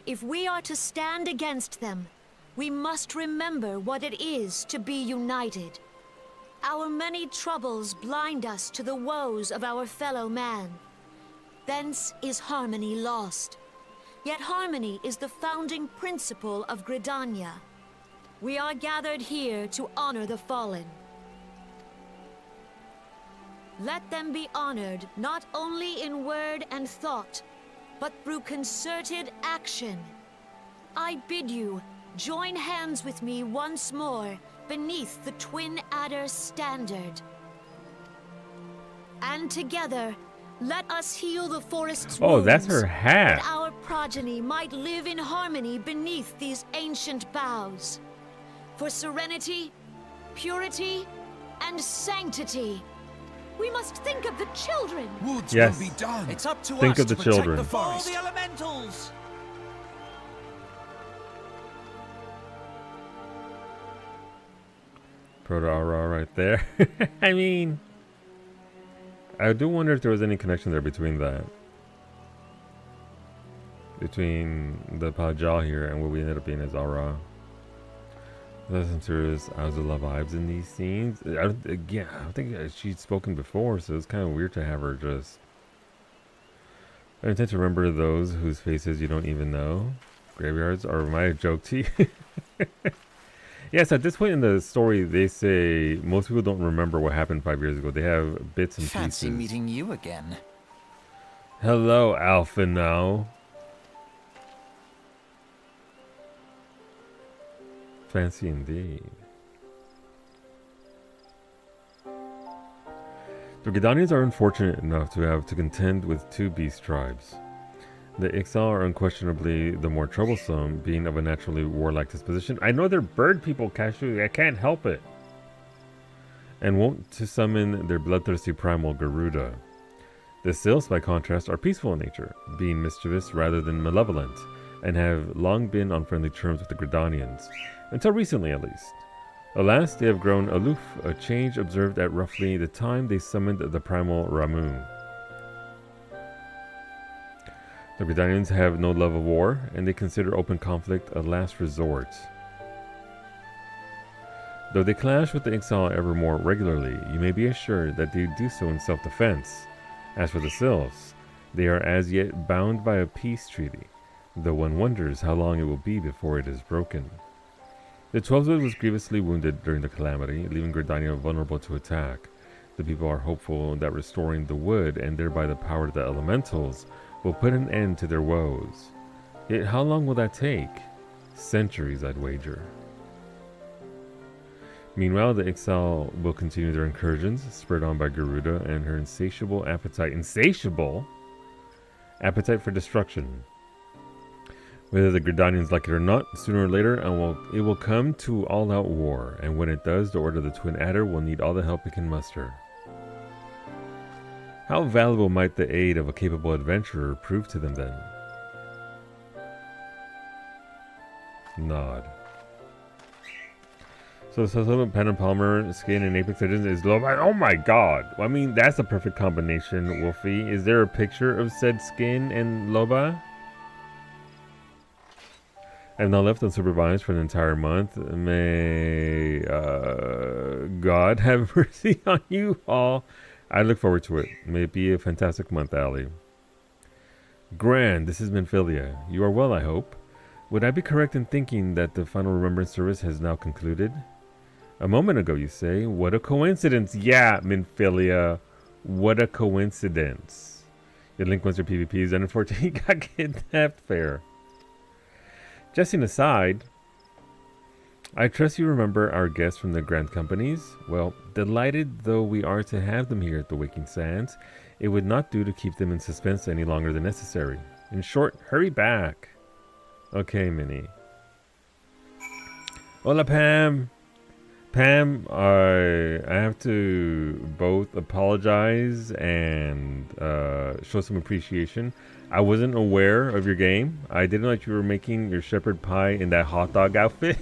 If we are to stand against them, we must remember what it is to be united. Our many troubles blind us to the woes of our fellow man. Thence is harmony lost. Yet harmony is the founding principle of Gridania. We are gathered here to honor the fallen. Let them be honored not only in word and thought, but through concerted action. I bid you, join hands with me once more beneath the Twin Adder's standard. And together, let us heal the forest's Oh, wounds, that's her hat. that our progeny might live in harmony beneath these ancient boughs. For serenity, purity, and sanctity, we must think of the children. Woods Yes. will be done. It's up to Think us of the to protect children. the All forest. the elementals. Proto-Aura right there. I mean, I do wonder if there was any connection there between that. Between the Pajal here and what we ended up being as Aura. There's some serious Azula vibes in these scenes. I don't think she'd spoken before, so it's kind of weird to have her just... I intend to remember those whose faces you don't even know. Graveyards are my joke to you. Yes, at this point in the story, they say most people don't remember what happened 5 years ago. They have bits and Fancy pieces. meeting you again. Hello, Alpha now. Fancy indeed. The Gridanians are unfortunate enough to have to contend with two beast tribes. The Ixal are unquestionably the more troublesome, being of a naturally warlike disposition. I know they're bird people, Cashew. I can't help it. And wont to summon their bloodthirsty primal Garuda. The Sils, by contrast, are peaceful in nature, being mischievous rather than malevolent, and have long been on friendly terms with the Gridanians, until recently at least. Alas, they have grown aloof, a change observed at roughly the time they summoned the primal Ramu. The Gridanians have no love of war, and they consider open conflict a last resort. Though they clash with the Ixal ever more regularly, you may be assured that they do so in self-defense, As for the Sylphs, they are as yet bound by a peace treaty, though one wonders how long it will be before it is broken. The 12th was grievously wounded during the calamity, leaving Gridania vulnerable to attack. The people are hopeful that restoring the wood, and thereby the power of the elementals, will put an end to their woes. Yet how long will that take? Centuries, I'd wager. Meanwhile, the Ixal will continue their incursions, spurred on by Garuda and her insatiable appetite for destruction. Whether the Gridanians like it or not, sooner or later it will come to all-out war, and when it does, the Order of the Twin Adder will need all the help it can muster. How valuable might the aid of a capable adventurer prove to them then? Nod. So the Sultan Pen and Palmer skin and Apex Legends is low. Oh my god! I mean, that's a perfect combination, Wolfie. Is there a picture of said skin and Loba? I have not left unsupervised for an entire month. May God have mercy on you all. I look forward to it. May it be a fantastic month, Ali. Grand, this is Minfilia. You are well, I hope. Would I be correct in thinking that the final remembrance service has now concluded? A moment ago, you say. What a coincidence. Yeah, Minfilia. What a coincidence. Your link once your PvPs and unfortunately got kidnapped. Fair. Jesting aside, I trust you remember our guests from the Grand Companies. Well, delighted though we are to have them here at the Waking Sands, it would not do to keep them in suspense any longer than necessary. In short, hurry back. Okay, Minnie. Hola, Pam. Pam, I have to both apologize and show some appreciation. I wasn't aware of your game. I didn't know that you were making your shepherd pie in that hot dog outfit.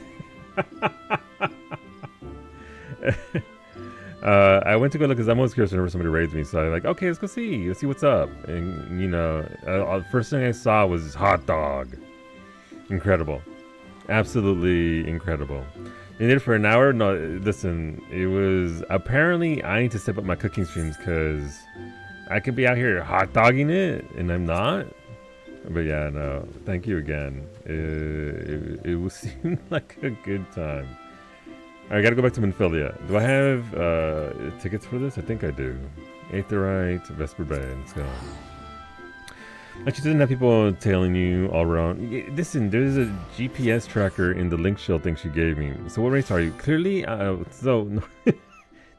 I went to go look because I'm always curious whenever somebody raids me. So I'm like, okay, let's go see. Let's see what's up. And, you know, first thing I saw was hot dog. Incredible. Absolutely incredible. You did it for an hour? No, listen, it was... Apparently, I need to step up my cooking streams because I could be out here hot dogging it, and I'm not. But yeah, no, thank you again. It will seem like a good time. I gotta go back to Minfilia. Do I have tickets for this? I think I do. Aetherite, Vesper Bay, let's go. Actually, doesn't have people tailing you all around. Listen, there's a GPS tracker in the link shell thing she gave me. So what race are you? Clearly, no,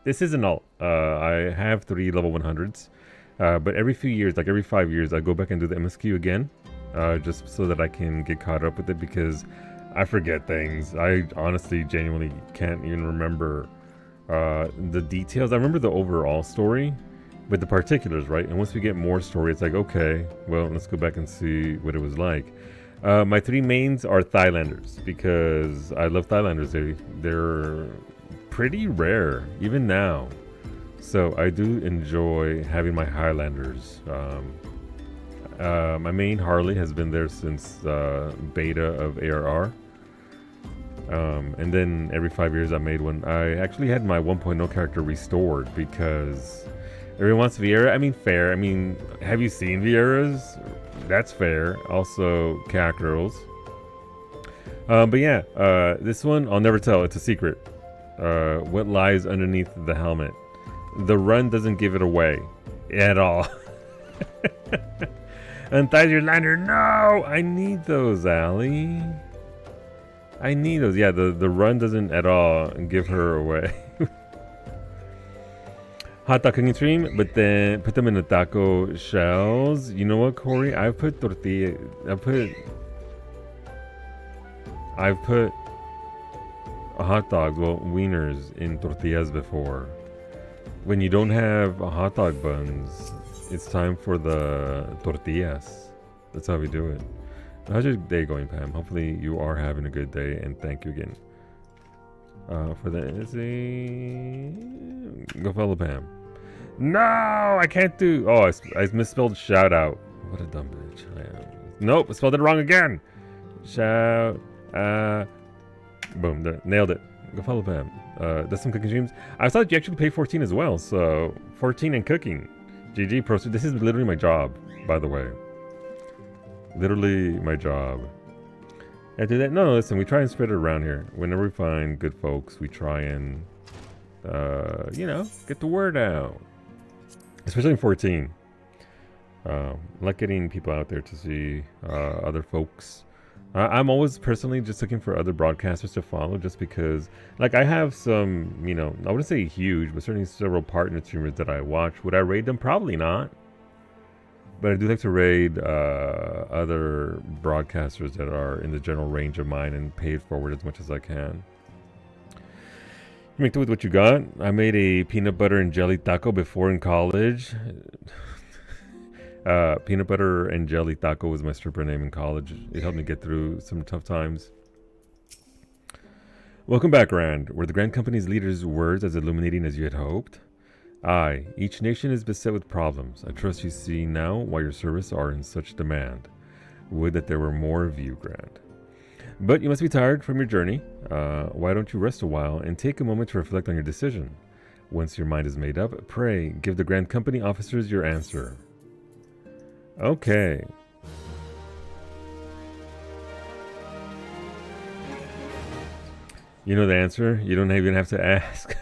this isn't alt. I have 3 level 100s. But every few years, like every 5 years, I go back and do the MSQ again. Just so that I can get caught up with it because I forget things. I honestly, genuinely can't even remember the details. I remember the overall story. With the particulars, right? And once we get more story, it's like, okay, well, let's go back and see what it was like. My 3 mains are Thailanders because I love Thailanders. They're pretty rare, even now. So I do enjoy having my Highlanders. My main Harley has been there since beta of ARR. And then every 5 years I made one. I actually had my 1.0 character restored because... Everyone wants Vieira. I mean, fair. I mean, have you seen Vieiras? That's fair. Also, cat girls. But yeah, this one, I'll never tell. It's a secret. What lies underneath the helmet. The run doesn't give it away. At all. Unties your lander. No! I need those, Allie. I need those. Yeah, the run doesn't at all give her away. Hot dog cooking stream, but then put them in the taco shells. You know what, Corey? I've put tortilla. I've put hot dogs, well, wieners in tortillas before. When you don't have hot dog buns, it's time for the tortillas. That's how we do it. How's your day going, Pam? Hopefully you are having a good day, and thank you again. For the go follow Pam. No, I can't do. Oh, I misspelled shout out. What a dumb bitch I am. Nope, I spelled it wrong again. Shout. Boom, there, nailed it. Go follow Pam. That's some cooking streams. I thought you actually paid 14 as well. So 14 and cooking. GG Pro. This is literally my job, by the way. Literally my job. After that, no, listen, we try and spread it around here. Whenever we find good folks, we try and, you know, get the word out. Especially in 14. Like getting people out there to see other folks. I'm always personally just looking for other broadcasters to follow just because, like, I have some, you know, I wouldn't say huge, but certainly several partner streamers that I watch. Would I raid them? Probably not. But I do like to raid other broadcasters that are in the general range of mine and pay it forward as much as I can. You make do with what you got. I made a peanut butter and jelly taco before in college. Peanut butter and jelly taco was my stripper name in college. It helped me get through some tough times. Welcome back, Rand. Were the Grand Company's leaders' words as illuminating as you had hoped? Aye, each nation is beset with problems. I trust you see now why your service are in such demand. Would that there were more of you, Grand. But you must be tired from your journey. Why don't you rest a while and take a moment to reflect on your decision? Once your mind is made up, pray, give the Grand Company officers your answer. Okay. You know the answer? You don't even have to ask.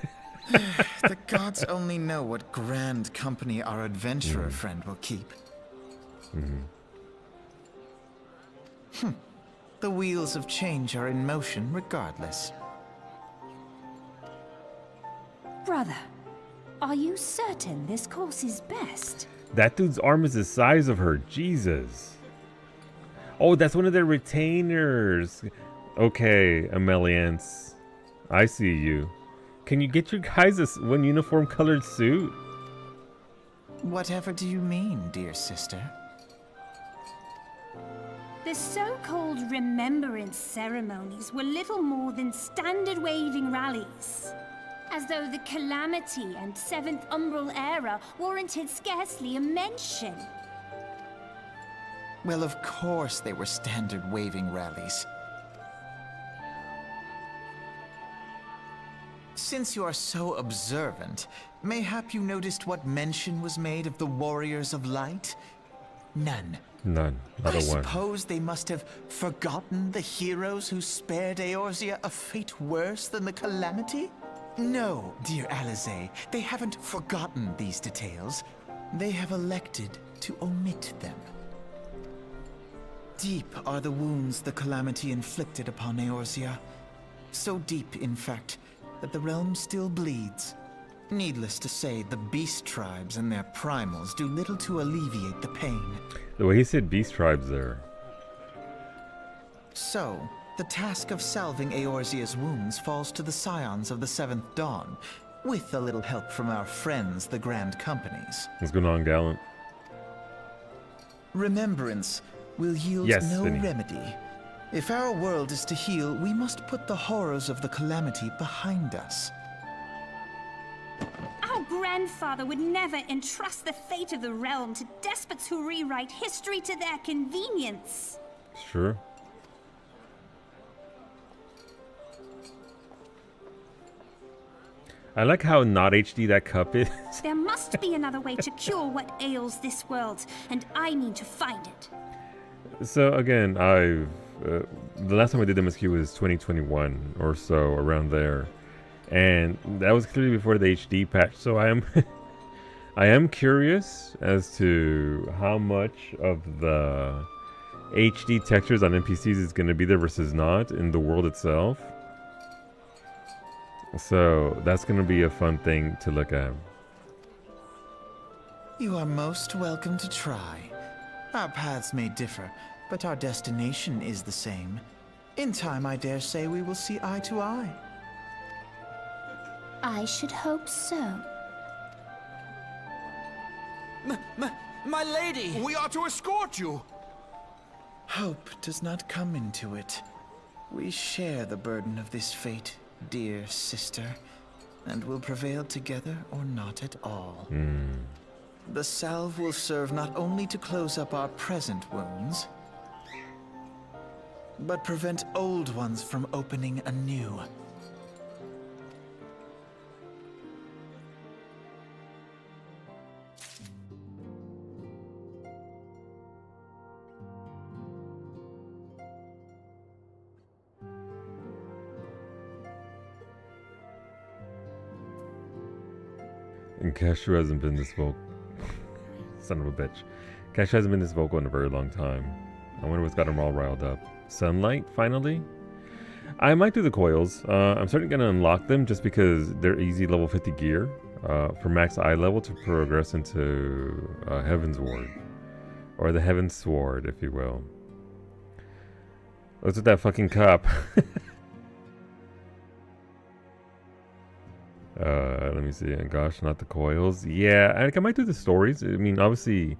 The gods only know what grand company our adventurer friend will keep. The wheels of change are in motion regardless. Brother, are you certain this course is best? That dude's arm is the size of her. Jesus. Oh, that's one of their retainers. Okay, Ameliance. I see you. Can you get your guys one uniform colored suit? Whatever do you mean, dear sister? The so-called remembrance ceremonies were little more than standard waving rallies. As though the Calamity and Seventh Umbral era warranted scarcely a mention. Well, of course they were standard waving rallies. Since you are so observant, mayhap you noticed what mention was made of the Warriors of Light? None. None. Not I a one. suppose they must have forgotten the heroes who spared Eorzea a fate worse than the Calamity? No, dear Alize, they haven't forgotten these details. They have elected to omit them. Deep are the wounds the Calamity inflicted upon Eorzea. So deep, in fact, that the realm still bleeds. Needless to say, the beast tribes and their primals do little to alleviate the pain. The way he said beast tribes there. So, the task of salving Eorzea's wounds falls to the scions of the Seventh Dawn, with a little help from our friends, the Grand Companies. What's going on, Gallant? Remembrance will yield no Vinny. remedy. If our world is to heal, we must put the horrors of the Calamity behind us. Our grandfather would never entrust the fate of the realm to despots who rewrite history to their convenience. Sure. I like how not HD that cup is. There must be another way to cure what ails this world, and I mean to find it. So again, I've the last time I did MSQ was 2021 or so, around there, and that was clearly before the HD patch. So I am, I am curious as to how much of the HD textures on NPCs is going to be there versus not in the world itself. So that's going to be a fun thing to look at. You are most welcome to try. Our paths may differ, but our destination is the same. In time, I dare say we will see eye to eye. I should hope so. My lady! We are to escort you! Hope does not come into it. We share the burden of this fate, dear sister, and will prevail together or not at all. The salve will serve not only to close up our present wounds, but prevent old ones from opening anew. And Cashew hasn't been this vocal. Son of a bitch. Cashew hasn't been this vocal in a very long time. I wonder what's got him all riled up. Sunlight, finally? I might do the coils. I'm certainly going to unlock them just because they're easy level 50 gear for max eye level to progress into Heaven's Ward. Or the Heaven's Sword, if you will. What's with that fucking cup? Let me see. Gosh, not the coils. Yeah, I might do the stories. I mean, obviously,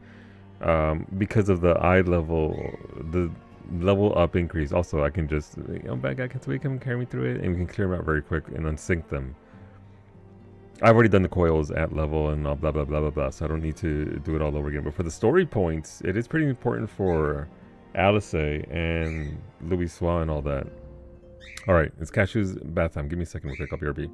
because of the eye level, the level up increase. Also, I can just, bad guy, can come carry me through it, and we can clear them out very quick and unsync them. I've already done the coils at level and blah blah blah blah blah, so I don't need to do it all over again. But for the story points, it is pretty important for Alice and Louis Soir and all that. All right, it's Cashew's bath time. Give me a second real quick. I'll be RB.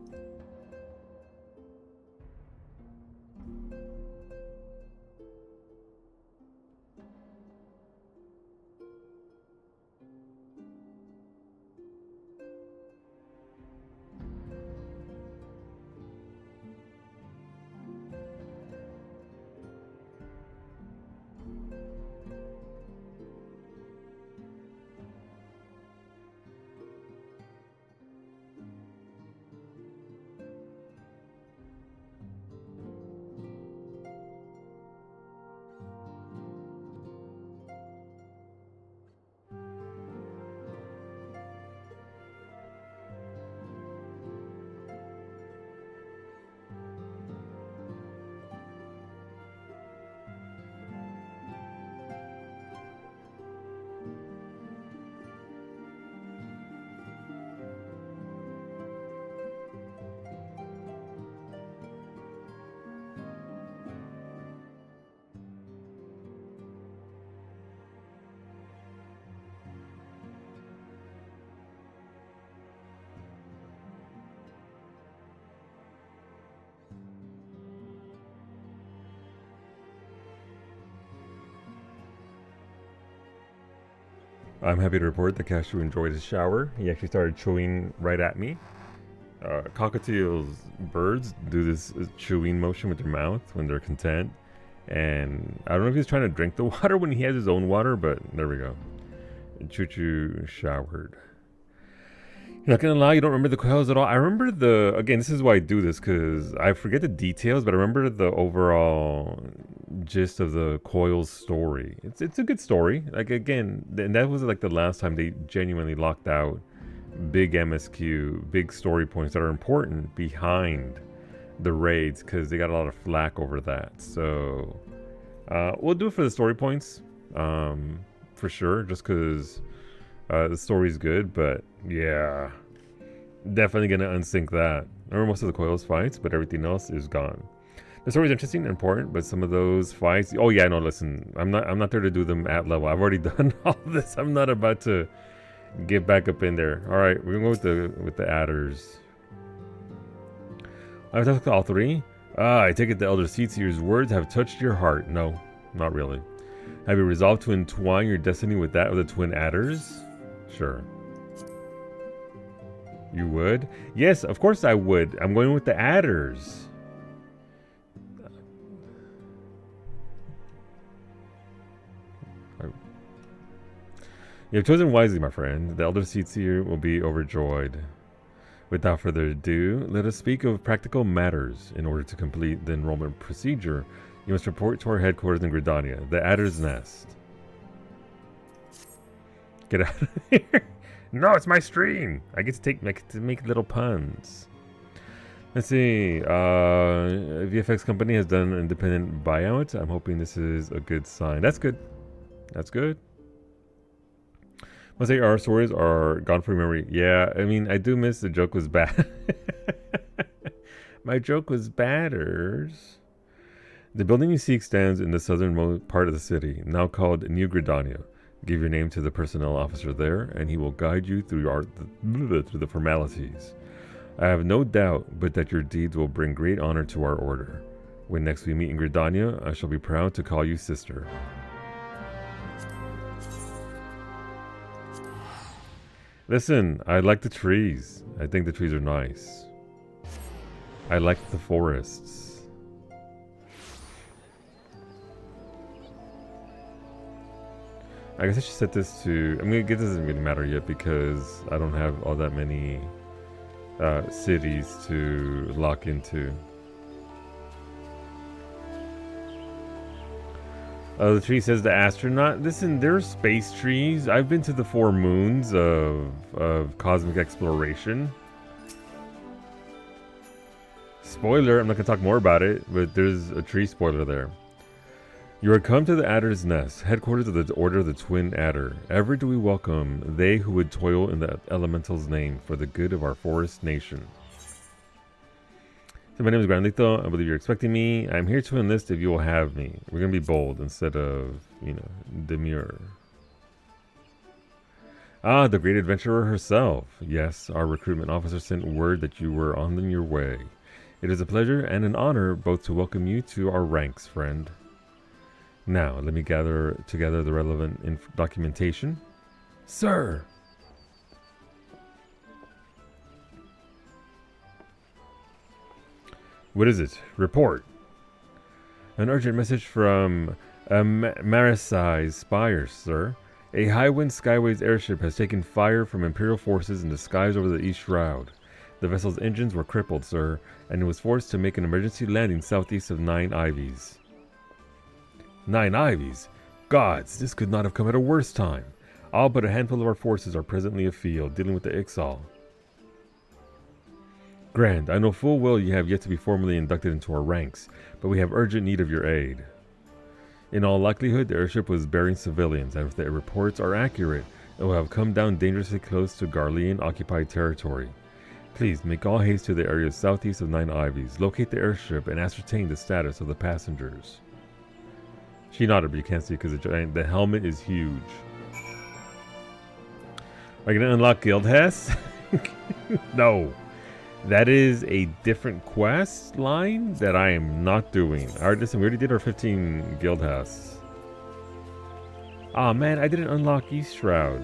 I'm happy to report that Cashew enjoyed his shower. He actually started chewing right at me. Cockatiels, birds, do this chewing motion with their mouth when they're content. And I don't know if he's trying to drink the water when he has his own water, but there we go. Choo Choo showered. You're not gonna lie, you don't remember the coils at all. I remember again, this is why I do this, because I forget the details, but I remember the overall gist of the coils story. It's a good story. Like, again, and that was like the last time they genuinely locked out big MSQ, big story points that are important behind the raids, because they got a lot of flack over that. So we'll do it for the story points, for sure, just because the story's good. But yeah, definitely gonna unsync that. I remember most of the coils fights, but everything else is gone. The story's interesting and important, but some of those fights, oh yeah, no, listen, I'm not there to do them at level. I've already done all this. I'm not about to get back up in there. All right, we're gonna go with the adders. I've talked to all three. I take it the Elder Seatseer's words have touched your heart. No, not really. Have you resolved to entwine your destiny with that of the twin adders? Sure. You would? Yes, of course I would. I'm going with the adders. You have chosen wisely, my friend. The Elder Seatseer will be overjoyed. Without further ado, let us speak of practical matters. In order to complete the enrollment procedure, you must report to our headquarters in Gridania, the Adder's Nest. Get out of here. No, it's my stream. I get to make little puns. Let's see. VFX company has done an independent buyout. I'm hoping this is a good sign. That's good. That's good. Must say our stories are gone from memory. Yeah, I mean, I do miss the joke was bad. My joke was batters. The building you seek stands in the southernmost part of the city, now called New Gridania. Give your name to the personnel officer there, and he will guide you through the formalities. I have no doubt but that your deeds will bring great honor to our order. When next we meet in Gridania, I shall be proud to call you sister. Listen, I like the trees. I think the trees are nice. I like the forests. I guess I should set this to... I mean, it doesn't really matter yet because I don't have all that many cities to lock into. The tree says the astronaut. Listen, there's space trees. I've been to the 4 moons of cosmic exploration. Spoiler, I'm not going to talk more about it, but there's a tree spoiler there. You are come to the Adder's Nest, headquarters of the Order of the Twin Adder. Ever do we welcome they who would toil in the elemental's name for the good of our forest nation. So my name is Grandito. I believe you're expecting me. I'm here to enlist if you will have me. We're going to be bold instead of, you know, demure. Ah, the great adventurer herself. Yes, our recruitment officer sent word that you were on your way. It is a pleasure and an honor both to welcome you to our ranks, friend. Now, let me gather together the relevant documentation. Sir! What is it? Report. An urgent message from Marisai's Spire, sir. A Highwind Skyways airship has taken fire from Imperial forces in the skies over the East Shroud. The vessel's engines were crippled, sir, and it was forced to make an emergency landing southeast of 9 Ivies. 9 Ivies? Gods, this could not have come at a worse time. All but a handful of our forces are presently afield, dealing with the XIV. Grand, I know full well you have yet to be formally inducted into our ranks, but we have urgent need of your aid. In all likelihood, the airship was bearing civilians, and if the reports are accurate, it will have come down dangerously close to Garlean-occupied territory. Please, make all haste to the area southeast of 9 Ivies, locate the airship, and ascertain the status of the passengers. She nodded, but you can't see because the helmet is huge. Are you going to unlock Guildhest? No. That is a different quest line that I am not doing. Alright, listen, we already did our 15 Guildhests. Aw, man, I didn't unlock East Shroud.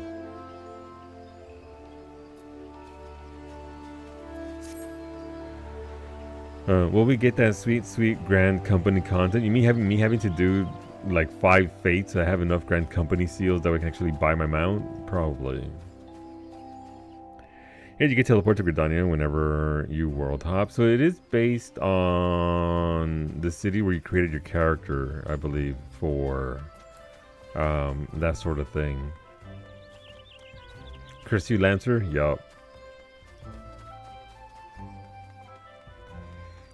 Will we get that sweet, sweet Grand Company content? You mean me having to do like 5 fates to have enough Grand Company seals that we can actually buy my mount? Probably. Yeah, you can teleport to Gridania whenever you world hop. So it is based on the city where you created your character, I believe, for that sort of thing. Christy Lancer? Yup.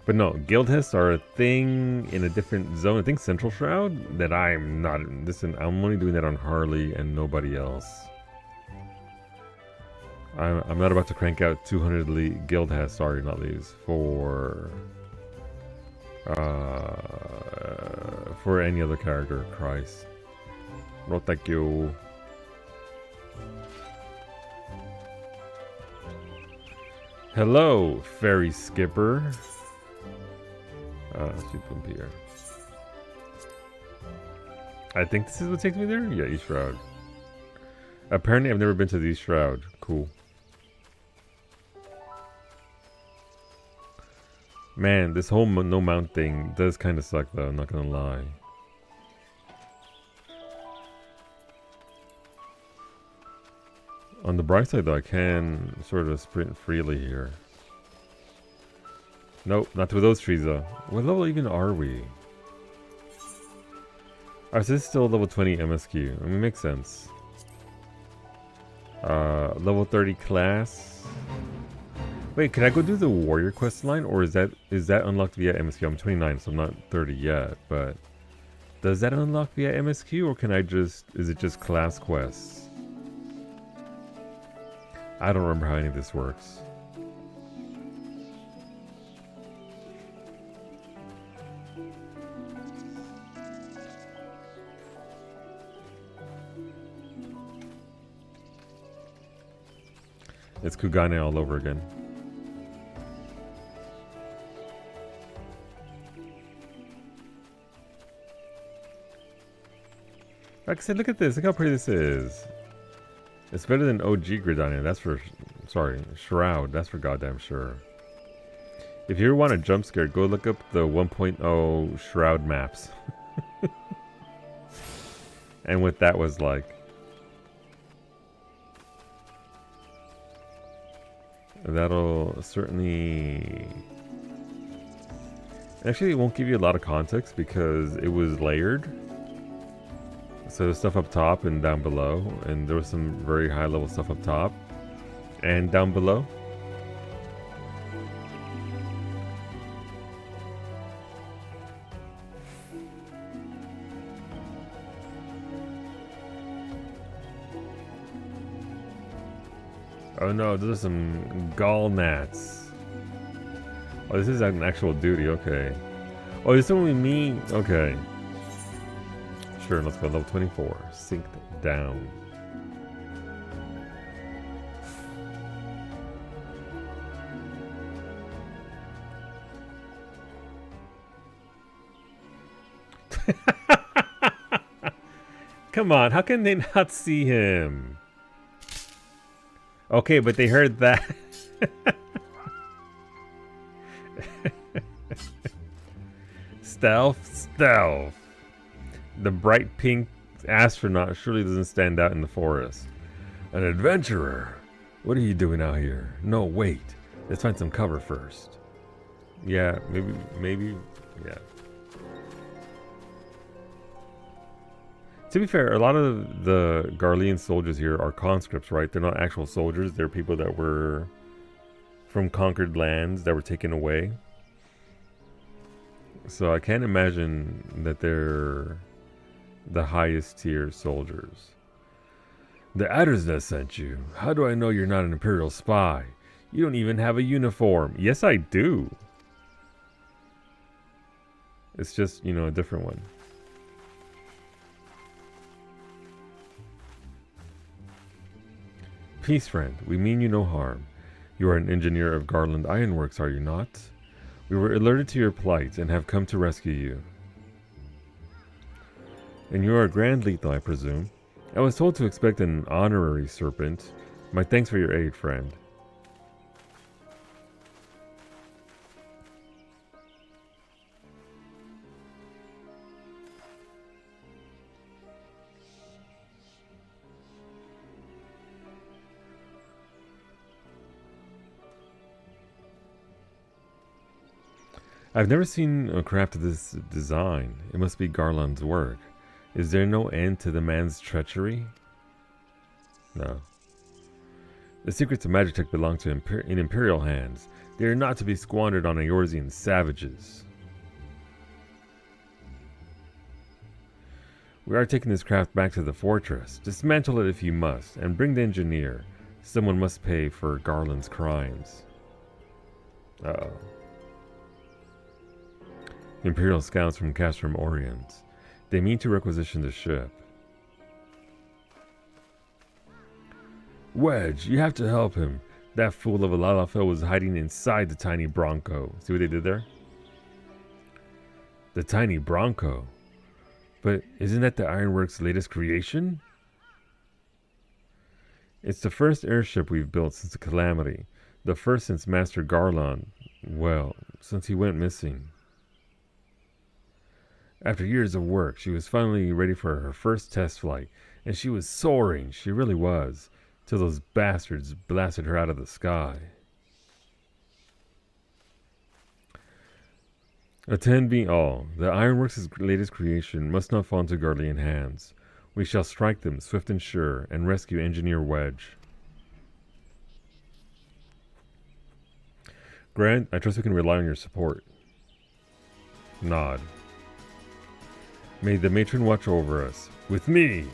But no, Guildhests are a thing in a different zone. I think Central Shroud that I'm not. Listen, I'm only doing that on Harley and nobody else. I'm not about to crank out 200 Guildhests, sorry, not these, for any other character. Christ. No thank you. Hello, ferry skipper. Here. I think this is what takes me there? Yeah, East Shroud. Apparently I've never been to the East Shroud. Cool. Man, this whole no mount thing does kind of suck though, I'm not gonna lie. On the bright side though, I can sort of sprint freely here. Nope, not through those trees though. What level even are we? Alright, so this is still level 20 MSQ. I mean, it makes sense. Level 30 class. Wait, can I go do the warrior quest line, or is that unlocked via MSQ? I'm 29, so I'm not 30 yet, but does that unlock via MSQ, or can I just, is it just class quests? I don't remember how any of this works. It's Kugane all over again. Like I said, look at this. Look how pretty this is. It's better than OG Gridania. That's for... Sorry, Shroud. That's for goddamn sure. If you ever want a jump scare, go look up the 1.0 Shroud maps. And what that was like. That'll certainly... Actually, it won't give you a lot of context because it was layered. So there's stuff up top and down below, and there was some very high level stuff up top and down below. Oh no, those are some gall gnats. Oh, this is an actual duty, okay. Oh, this is only me? Okay. Sure, let's go level 24. Synced down. Come on, how can they not see him? Okay, but they heard that. Stealth. The bright pink astronaut surely doesn't stand out in the forest. An adventurer? What are you doing out here? No, wait. Let's find some cover first. Yeah, maybe, yeah. To be fair, a lot of the Garlean soldiers here are conscripts, right? They're not actual soldiers. They're people that were from conquered lands that were taken away. So I can't imagine that they're the highest tier soldiers. The Addersnest sent you. How do I know you're not an Imperial spy? You don't even have a uniform. Yes, I do. It's just, you know, a different one. Peace, friend. We mean you no harm. You are an engineer of Garland Ironworks, are you not? We were alerted to your plight and have come to rescue you. And you are a Grand Lethal, I presume. I was told to expect an honorary serpent. My thanks for your aid, friend. I've never seen a craft of this design. It must be Garland's work. Is there no end to the man's treachery? No. The secrets of Magitech belong to in Imperial hands. They are not to be squandered on Eorzean savages. We are taking this craft back to the fortress. Dismantle it if you must, and bring the engineer. Someone must pay for Garland's crimes. Uh-oh. Imperial scouts from Castrum Orient. They mean to requisition the ship. Wedge, you have to help him. That fool of a Lalafell was hiding inside the tiny Bronco. See what they did there? The tiny Bronco? But isn't that the Ironworks' latest creation? It's the first airship we've built since the Calamity. The first since Master Garland. Well, since he went missing. After years of work, she was finally ready for her first test flight, and she was soaring, she really was, till those bastards blasted her out of the sky. Attend be all. The Ironworks' latest creation must not fall into Garlean hands. We shall strike them swift and sure, and rescue Engineer Wedge. Grant, I trust we can rely on your support. Nod. May the matron watch over us. With me!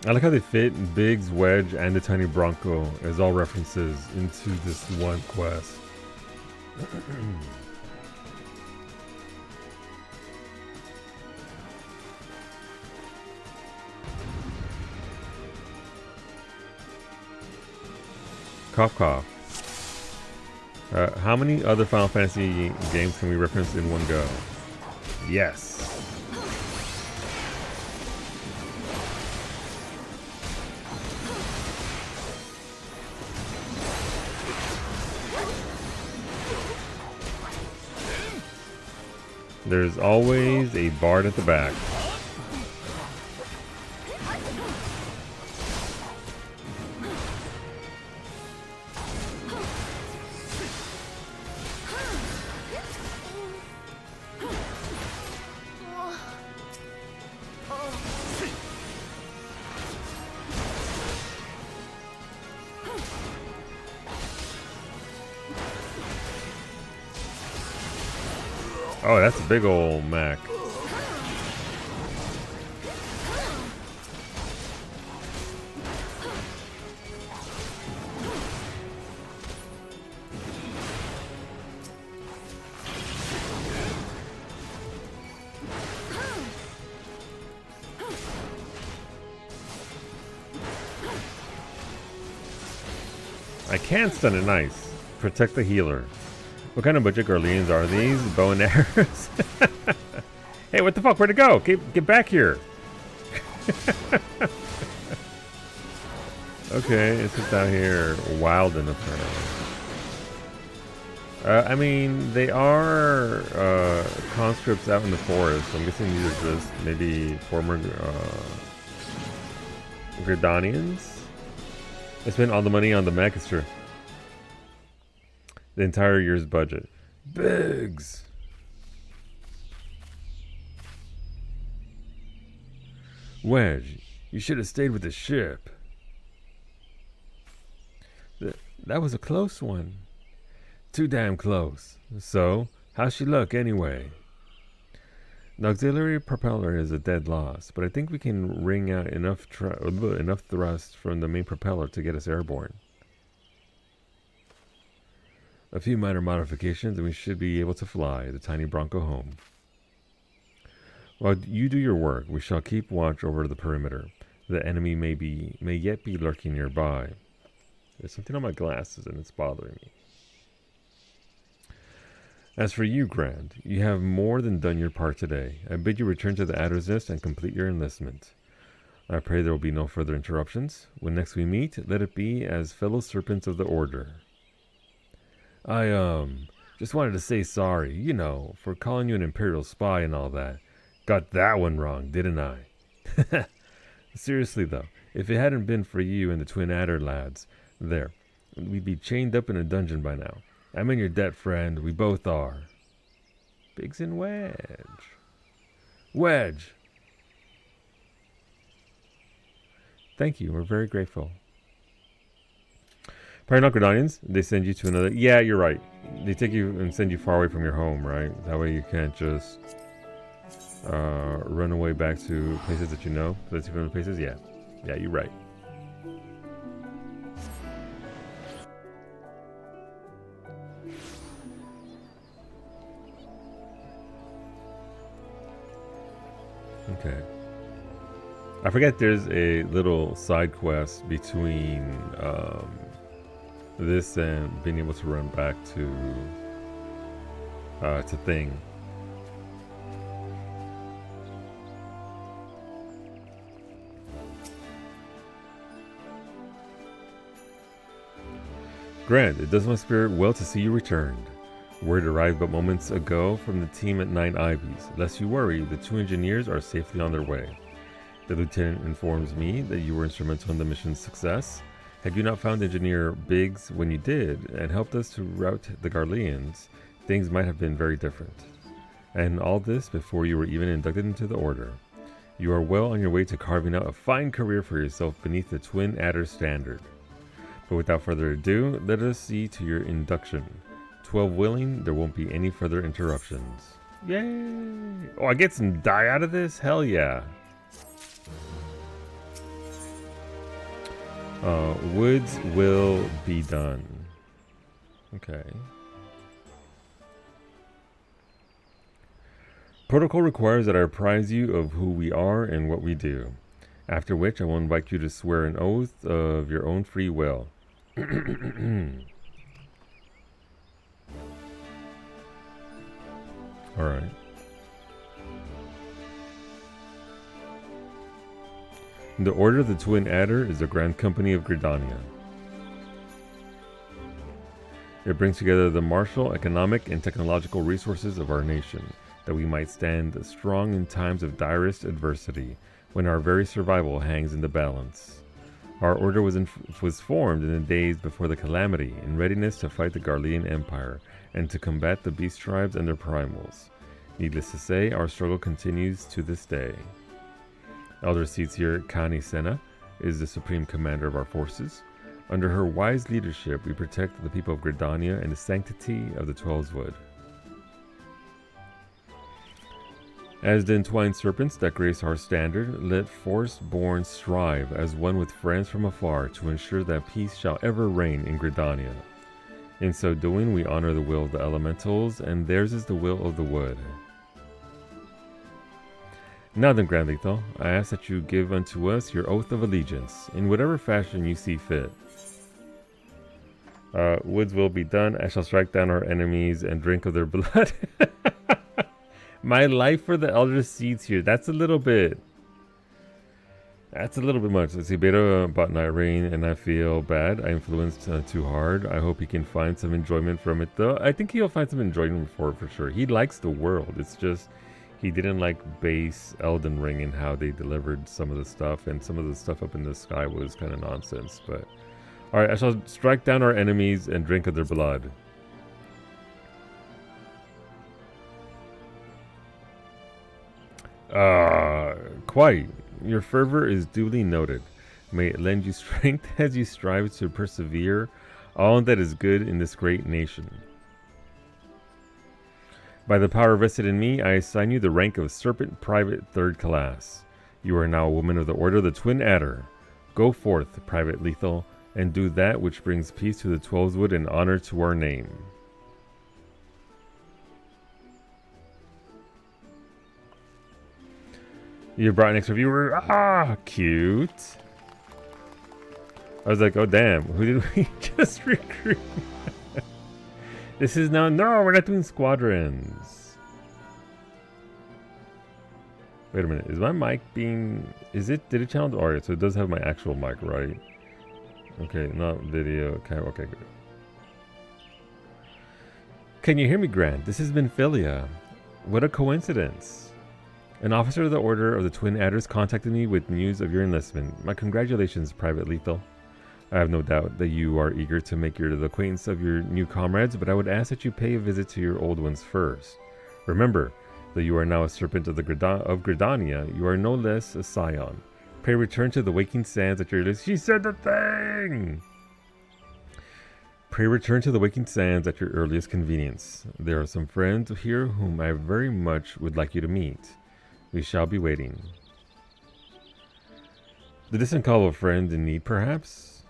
I like how they fit Biggs, Wedge, and the tiny Bronco as all references into this one quest. Cough cough. How many other Final Fantasy games can we reference in one go? Yes. There's always a bard at the back. Oh, that's a big old Mac. I can stun it, nice. Protect the healer. What kind of budget Garleans are these? Bow and arrows? Hey, what the fuck? Where'd it go? Get back here. Okay, it's just out here wild in the front. I mean, they are conscripts out in the forest. So I'm guessing these are just maybe former Gridanians. I spent all the money on the mech, it's true. The entire year's budget. Biggs! Wedge, you should have stayed with the ship. That was a close one. Too damn close. So, how's she look anyway? The auxiliary propeller is a dead loss, but I think we can wring out enough thrust from the main propeller to get us airborne. A few minor modifications and we should be able to fly the tiny Bronco home. While you do your work, we shall keep watch over the perimeter. The enemy may yet be lurking nearby. There's something on my glasses and it's bothering me. As for you, Grand, you have more than done your part today. I bid you return to the Adder's Nest and complete your enlistment. I pray there will be no further interruptions. When next we meet, let it be as fellow serpents of the Order. I, just wanted to say sorry, you know, for calling you an Imperial spy and all that. Got that one wrong, didn't I? Seriously, though, if it hadn't been for you and the Twin Adder lads, we'd be chained up in a dungeon by now. I'm in your debt, friend. We both are. Biggs and Wedge. Wedge! Thank you. We're very grateful. Paranoid Gridanians, they send you to another... Yeah, you're right. They take you and send you far away from your home, right? That way you can't just run away back to places that you know. That's your familiar places? Yeah. Yeah, you're right. Okay. I forget there's a little side quest between this and being able to run back to Thing. Grand, it does my spirit well to see you returned. Word arrived but moments ago from the team at 9 Ivies. Lest you worry, the 2 engineers are safely on their way. The lieutenant informs me that you were instrumental in the mission's success. Had you not found Engineer Biggs when you did, and helped us to rout the Garleans, things might have been very different. And all this before you were even inducted into the Order. You are well on your way to carving out a fine career for yourself beneath the Twin Adder standard. But without further ado, let us see to your induction. 12 willing, there won't be any further interruptions. Yay! Oh, I get some dye out of this? Hell yeah. Woods will be done. Okay. Protocol requires that I apprise you of who we are and what we do. After which I will invite you to swear an oath of your own free will. Alright. The Order of the Twin Adder is the Grand Company of Gridania. It brings together the martial, economic, and technological resources of our nation, that we might stand strong in times of direst adversity, when our very survival hangs in the balance. Our order was formed in the days before the calamity, in readiness to fight the Garlean Empire, and to combat the beast tribes and their primals. Needless to say, our struggle continues to this day. Elder Seatsier Kani Sena is the supreme commander of our forces. Under her wise leadership, we protect the people of Gridania and the sanctity of the Twelve's Wood. As the entwined serpents that grace our standard, let force-born strive as one with friends from afar to ensure that peace shall ever reign in Gridania. In so doing, we honor the will of the elementals, and theirs is the will of the wood. Now then, Grand Lethal, I ask that you give unto us your oath of allegiance, in whatever fashion you see fit. Woods will be done. I shall strike down our enemies and drink of their blood. My life for the Elder Seeds here. That's a little bit much. Let's see. Beta bought Night Rain, and I feel bad. I influenced too hard. I hope he can find some enjoyment from it, though. I think he'll find some enjoyment for sure. He likes the world. It's just he didn't like base Elden Ring and how they delivered some of the stuff, and some of the stuff up in the sky was kind of nonsense. But all right, I shall strike down our enemies and drink of their blood. Quite. Your fervor is duly noted. May it lend you strength as you strive to persevere all that is good in this great nation. By the power vested in me, I assign you the rank of Serpent Private 3rd Class. You are now a woman of the Order of the Twin Adder. Go forth, Private Lethal, and do that which brings peace to the Twelveswood and honor to our name. You brought an extra viewer. Ah, cute. I was like, oh damn, who did we just recruit? This is now, no, we're not doing squadrons. Wait a minute, is my mic being, did it channel? Alright, so it does have my actual mic, right? Okay, not video, okay, good. Can you hear me, Grant? This has been Philia. What a coincidence. An officer of the Order of the Twin Adders contacted me with news of your enlistment. My congratulations, Private Lethal. I have no doubt that you are eager to make the acquaintance of your new comrades, but I would ask that you pay a visit to your old ones first. Remember that you are now a serpent of Gridania. You are no less a scion. Pray return to the waking sands at your earliest. She said the thing! Pray return to the waking sands at your earliest convenience. There are some friends here whom I very much would like you to meet. We shall be waiting. The distant call of a friend in need, perhaps?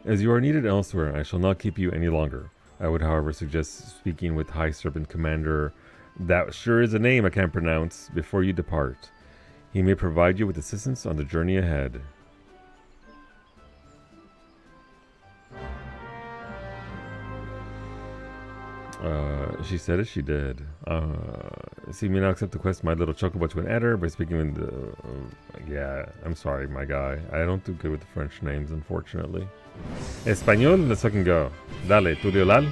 As you are needed elsewhere, I shall not keep you any longer. I would, however, suggest speaking with High Serpent Commander, that sure is a name I can't pronounce, before you depart. He may provide you with assistance on the journey ahead. She said it, she did. See me now accept the quest, my little chocobo to an adder by speaking with the... yeah, I'm sorry, my guy. I don't do good with the French names, unfortunately. Español, let's fucking go. Dale, Tulio Lal.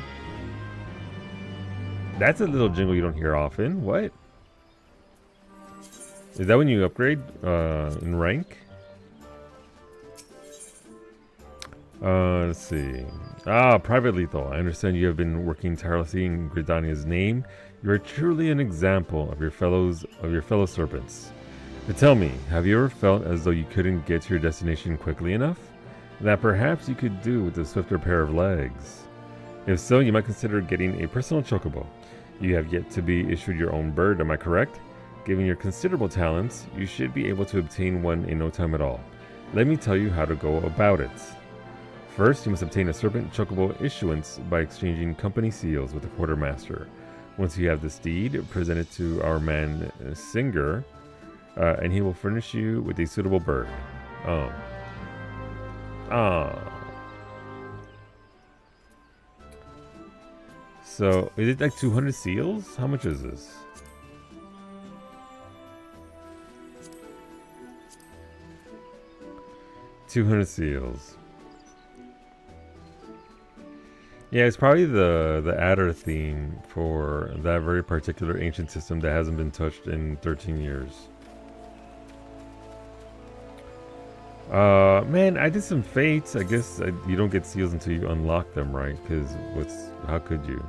That's a little jingle you don't hear often. What? Is that when you upgrade in rank? Let's see. Private Lethal. I understand you have been working tirelessly in Gridania's name. You are truly an example of your fellow serpents. But tell me, have you ever felt as though you couldn't get to your destination quickly enough? That perhaps you could do with a swifter pair of legs. If so, you might consider getting a personal chocobo. You have yet to be issued your own bird, am I correct? Given your considerable talents, you should be able to obtain one in no time at all. Let me tell you how to go about it. First, you must obtain a Serpent Chocobo issuance by exchanging company seals with the quartermaster. Once you have this deed, present it to our man Singer, and he will furnish you with a suitable bird. So, is it like 200 seals? How much is this? $200 seals. Yeah, it's probably the adder theme for that very particular ancient system that hasn't been touched in 13 years. Man, I did some fates. I guess you don't get seals until you unlock them, right? Because how could you?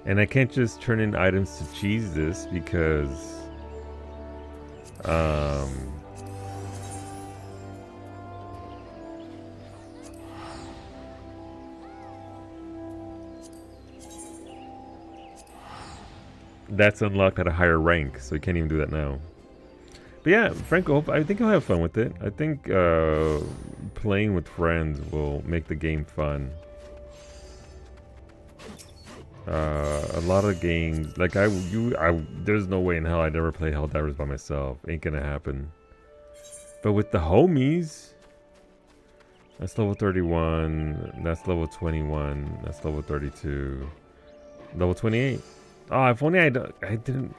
And I can't just turn in items to cheese this because that's unlocked at a higher rank, so you can't even do that now. But yeah, Franco, I think I'll have fun with it. I think playing with friends will make the game fun. A lot of games, like there's no way in hell I'd ever play Helldivers by myself. Ain't gonna happen. But with the homies, that's level 31, that's level 21, that's level 32, level 28. Oh, if only I didn't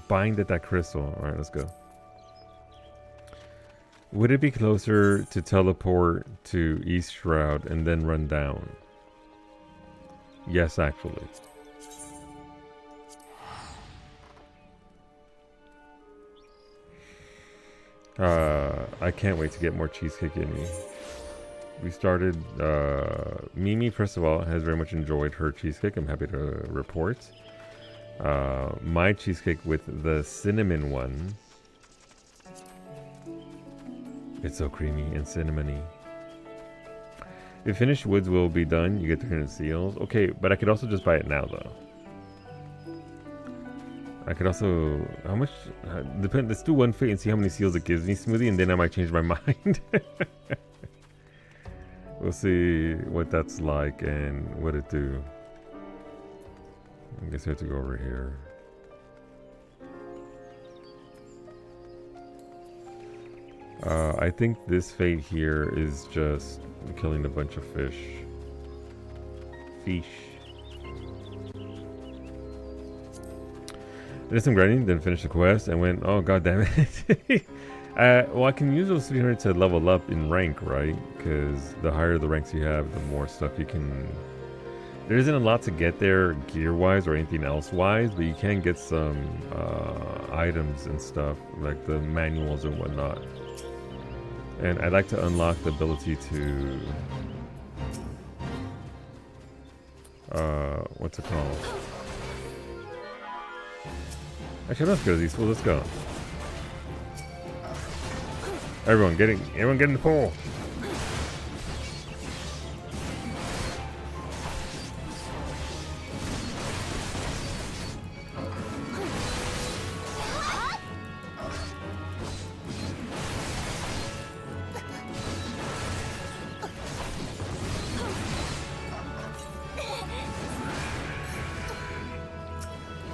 bind at that crystal. All right, let's go. Would it be closer to teleport to East Shroud and then run down? Yes, actually. I can't wait to get more cheesecake in me. We started, Mimi, first of all, has very much enjoyed her cheesecake. I'm happy to report. My cheesecake with the cinnamon one. It's so creamy and cinnamony. If finished woods will be done, you get 300 seals. Okay, but I could also just buy it now, though. I could also... How much... let's do one fate and see how many seals it gives me, Smoothie, and then I might change my mind. We'll see what that's like and what it do. I guess I have to go over here. I think this fate here is just killing a bunch of fish. Fish. Did some grinding, then finished the quest, and went, oh god damn it. Well, I can use those 300 to level up in rank, right? Because the higher the ranks you have, the more stuff you can... There isn't a lot to get there gear-wise or anything else-wise, but you can get some items and stuff, like the manuals and whatnot. And I'd like to unlock the ability to... what's it called? Actually, let's go to these fools. Let's go. Everyone get in the pool.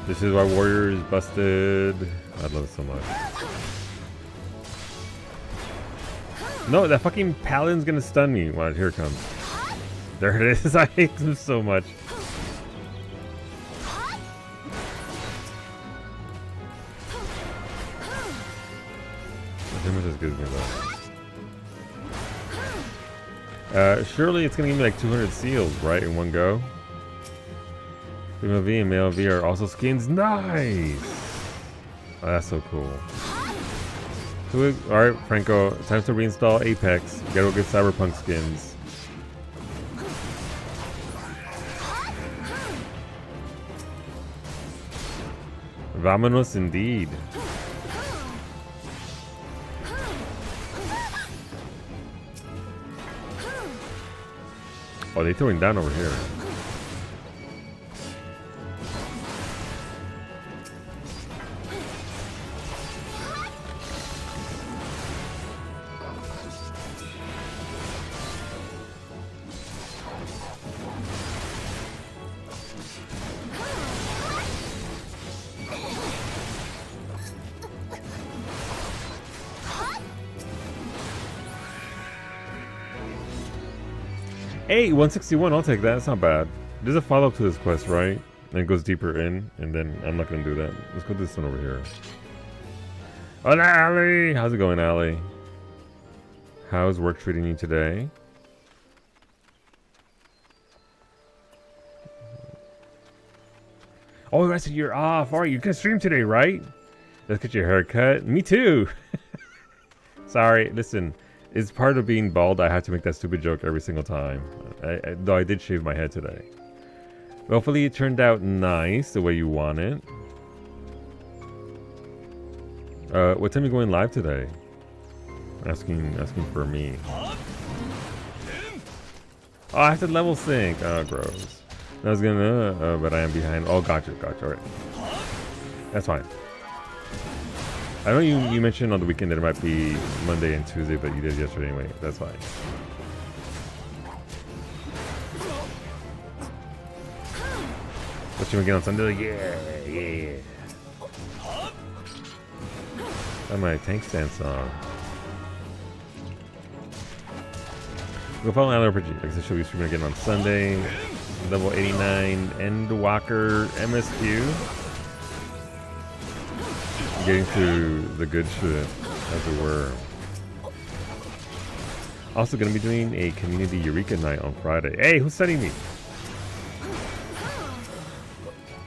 This is why Warrior is busted. I love it so much. No, that fucking paladin's gonna stun me. Watch, here it comes. There it is. I hate him so much. How much this gives me though? Surely it's gonna give me like 200 seals, right, in one go? Female V and male V are also skins. Nice! Oh, that's so cool. So alright, Franco, time to reinstall Apex. You gotta go get Cyberpunk skins. Vamonos indeed. Oh, they're throwing down over here. Hey, 161, I'll take that. That's not bad. There's a follow-up to this quest, right? And it goes deeper in, and then I'm not going to do that. Let's go do this one over here. Hola, Ali! How's it going, Ali? How's work treating you today? Oh, the rest of you're off. Alright, you can stream today, right? Let's get your hair cut. Me too! Sorry, listen. It's part of being bald. I have to make that stupid joke every single time. Though I did shave my head today. Hopefully it turned out nice the way you want it. What time are you going live today? Asking for me. Oh, I have to level sync. Oh, gross. I was gonna, but I am behind. Oh, gotcha. Alright. That's fine. I know you mentioned on the weekend that it might be Monday and Tuesday, but you did yesterday anyway. That's fine. What you gonna get on Sunday? Yeah. Got my tank stance on. Go follow Alan RPG. Like I said, she'll be streaming again on Sunday. Level 89 Endwalker MSQ. Getting to the good shit, as it were. Also gonna be doing a community Eureka night on Friday. Hey, who's studying me?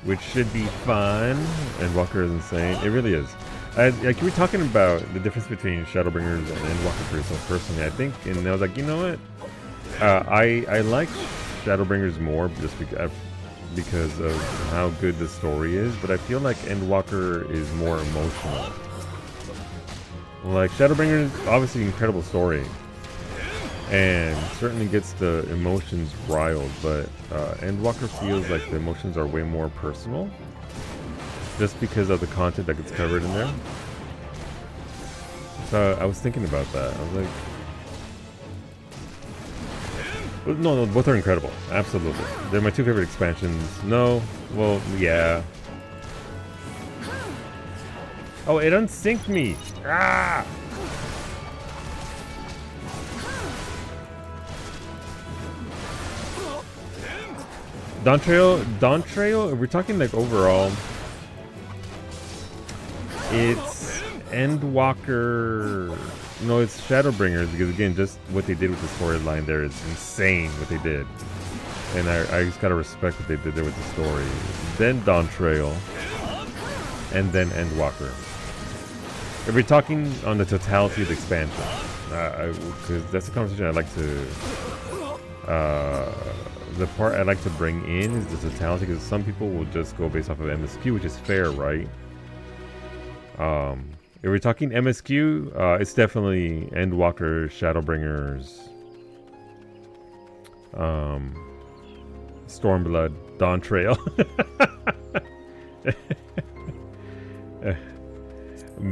Which should be fun. Endwalker is insane. It really is. Like you were talking about the difference between Shadowbringers and Endwalker for yourself personally, I think, and I was like, you know what? I like Shadowbringers more just because of how good the story is, but I feel like Endwalker is more emotional. Like Shadowbringers, obviously incredible story, and certainly gets the emotions riled, but Endwalker feels like the emotions are way more personal, just because of the content that gets covered in there. So I was thinking about that. I was like, no, both are incredible. Absolutely. They're my two favorite expansions. No, well, yeah. Oh, it unsynced me. Ah! Dawntrail, if we're talking like overall, it's Endwalker. No, it's Shadowbringers, because again, just what they did with the storyline there is insane what they did. And I just gotta respect what they did there with the story. Then Dawntrail, and then Endwalker. If we're talking on the totality of the expansion, because that's the conversation I like to, the part I like to bring in is the totality, because some people will just go based off of MSQ, which is fair, right? If we're talking MSQ, it's definitely Endwalker, Shadowbringers, Stormblood, Dawntrail.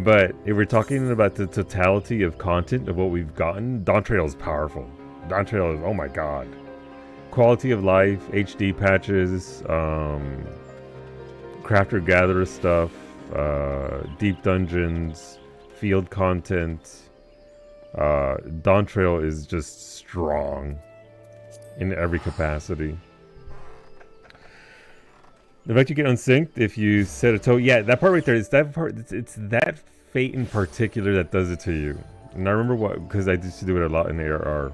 But if we're talking about the totality of content of what we've gotten, Dawntrail is powerful. Dawntrail is, oh my god. Quality of life, HD patches, crafter-gatherer stuff, deep dungeons, field content. Dawntrail is just strong in every capacity. The fact you get unsynced if you set a toe, yeah, that part right there is that part. It's that fate in particular that does it to you. And I remember what, because I used to do it a lot in ARR.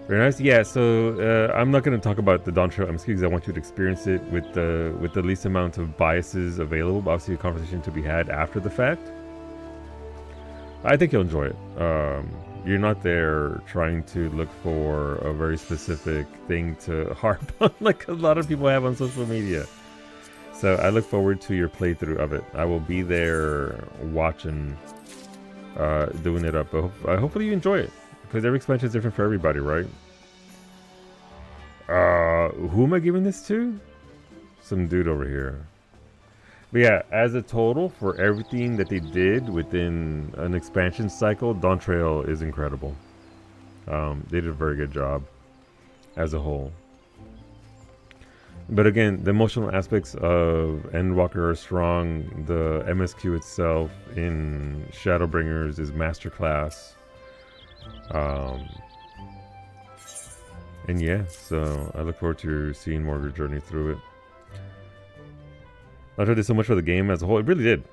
Very nice. Yeah, so I'm not going to talk about the Dawntrail MSQ because I want you to experience it with the least amount of biases available. But obviously, a conversation to be had after the fact. I think you'll enjoy it. You're not there trying to look for a very specific thing to harp on like a lot of people have on social media. So I look forward to your playthrough of it. I will be there watching, doing it up. But hopefully you enjoy it. Because every expansion is different for everybody, right? Who am I giving this to? Some dude over here. But yeah, as a total, for everything that they did within an expansion cycle, Dawntrail is incredible. They did a very good job as a whole. But again, the emotional aspects of Endwalker are strong. The MSQ itself in Shadowbringers is masterclass. And yeah, so I look forward to seeing more of your journey through it. I did so much for the game as a whole. It really did.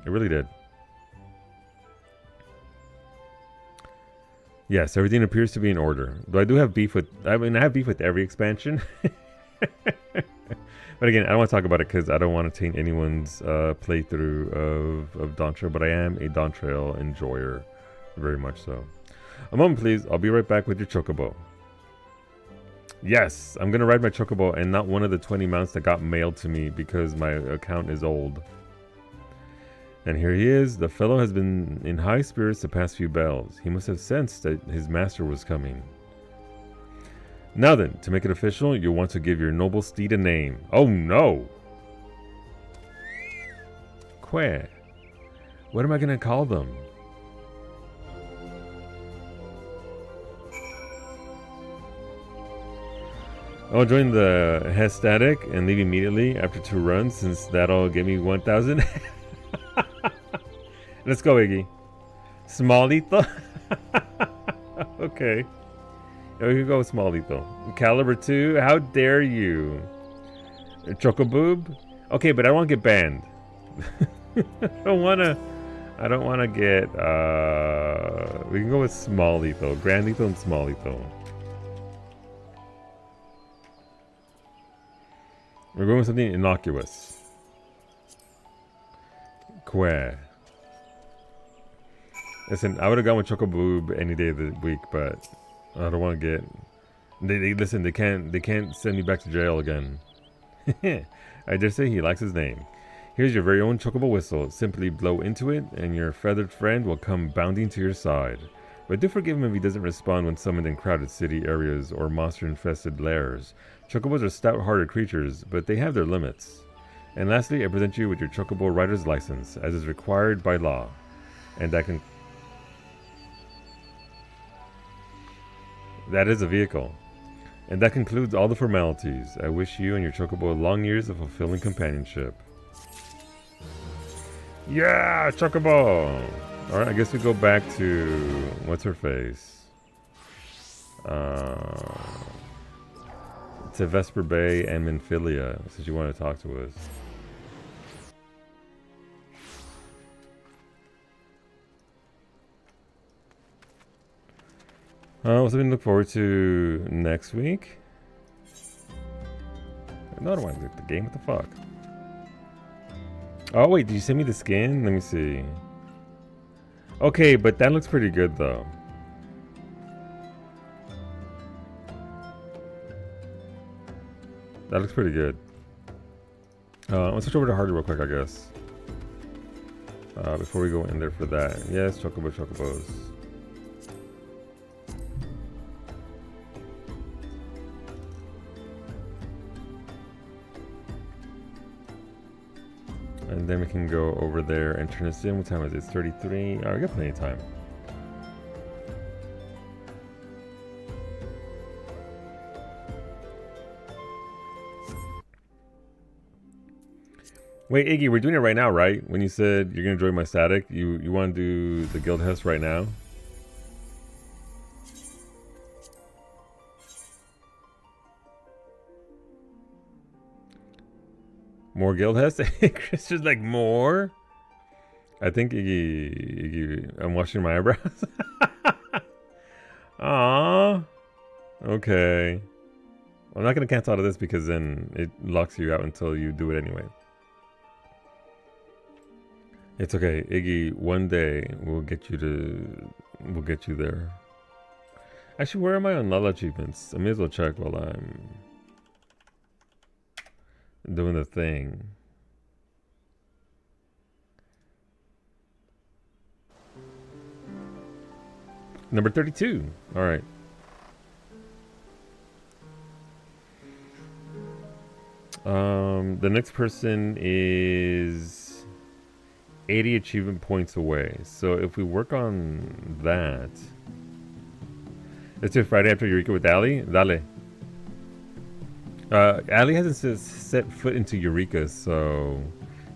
It really did. Yes, everything appears to be in order. Though I do have beef with... I mean, I have beef with every expansion. But again, I don't want to talk about it because I don't want to taint anyone's playthrough of Dawntrail. But I am a Dawntrail enjoyer. Very much so. A moment, please. I'll be right back with your Chocobo. Yes, I'm going to ride my Chocobo and not one of the 20 mounts that got mailed to me because my account is old. And here he is. The fellow has been in high spirits the past few bells. He must have sensed that his master was coming. Now then, to make it official, you'll want to give your noble steed a name. Oh no! Que. What am I gonna call them? I'll join the Hest static and leave immediately after 2 runs, since that'll give me 1,000. Let's go, Iggy. Smallito. Okay. Yeah, we can go with Smallito. Caliber 2. How dare you? Chocoboob. Okay, but I don't want to get banned. I don't wanna get we can go with small lethal. Grand lethal and small lethal. We're going with something innocuous. Que. Listen, I would have gone with Chocoboob any day of the week, but I don't want to get listen, they can't send me back to jail again. I dare say he likes his name. Here's your very own chocobo whistle. Simply blow into it, and your feathered friend will come bounding to your side. But do forgive him if he doesn't respond when summoned in crowded city areas or monster-infested lairs. Chocobos are stout-hearted creatures, but they have their limits. And lastly, I present you with your chocobo rider's license, as is required by law. And that is a vehicle. And that concludes all the formalities. I wish you and your chocobo long years of fulfilling companionship. Yeah, chocobo! Alright, I guess we go back to... what's her face? To Vesper Bay and Minfilia, since you want to talk to us. Something to look forward to next week. No, I don't want to get the game. What the fuck? Oh wait, did you send me the skin? Let me see. Okay, but that looks pretty good though. That looks pretty good. Let's switch over to Hardy real quick, I guess. Before we go in there for that. Yes, chocobos. And then we can go over there and turn this in. What time is it? It's 33. Oh, we got plenty of time. Wait, Iggy, we're doing it right now, right? When you said you're gonna join my static, you want to do the Guildhest right now? More Guildhest? Chris is like, more? I think Iggy, I'm washing my eyebrows. Aww. Okay. I'm not going to cancel out of this because then it locks you out until you do it anyway. It's okay, Iggy, one day we'll get you there. Actually, where am I on Lala achievements? I may as well check while I'm doing the thing. Number 32. All right. The next person is 80 achievement points away. So if we work on that, let's do it Friday after Eureka with Ali. Dale. Ali hasn't set foot into Eureka, so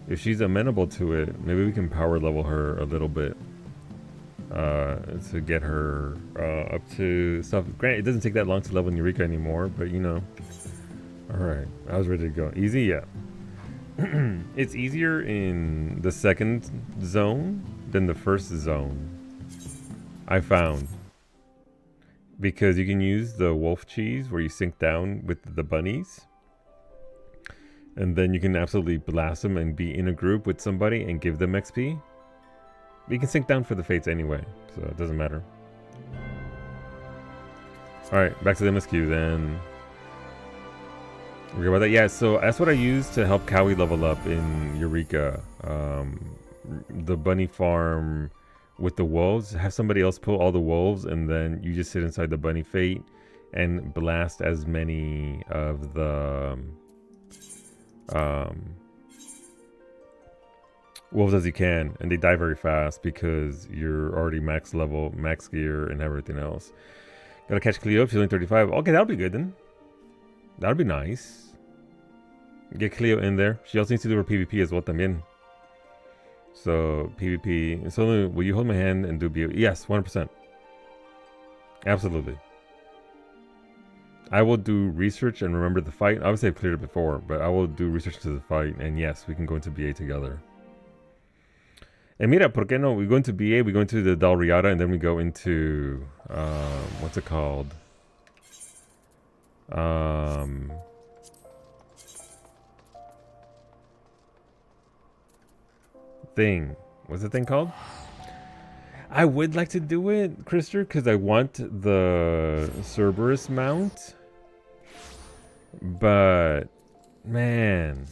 if she's amenable to it, maybe we can power level her a little bit to get her up to stuff. Granted, it doesn't take that long to level in Eureka anymore, but you know. Alright, I was ready to go. Easy, yeah. It's easier in the second zone than the first zone, I found. Because you can use the wolf cheese where you sink down with the bunnies. And then you can absolutely blast them and be in a group with somebody and give them XP. But you can sink down for the fates anyway, so it doesn't matter. Alright, back to the MSQ then. Okay, about that. Yeah, so that's what I use to help Cowie level up in Eureka. The bunny farm with the wolves. Have somebody else pull all the wolves, and then you just sit inside the bunny fate and blast as many of the wolves as you can, and they die very fast because you're already max level, max gear, and everything else. Gotta catch Cleo. She's only 35. Okay, that'll be good then. That'll be nice. Get Cleo in there. She also needs to do her PvP as well también. So PvP. So will you hold my hand and do BO? Yes, 100%. Absolutely. I will do research and remember the fight. Obviously, I've cleared it before, but I will do research to the fight. And yes, we can go into BA together. And mira, ¿por qué no? We go into BA, we go into the Dalriada, and then we go into... what's it called? Thing. What's the thing called? I would like to do it, Krister, because I want the Cerberus mount. But, man...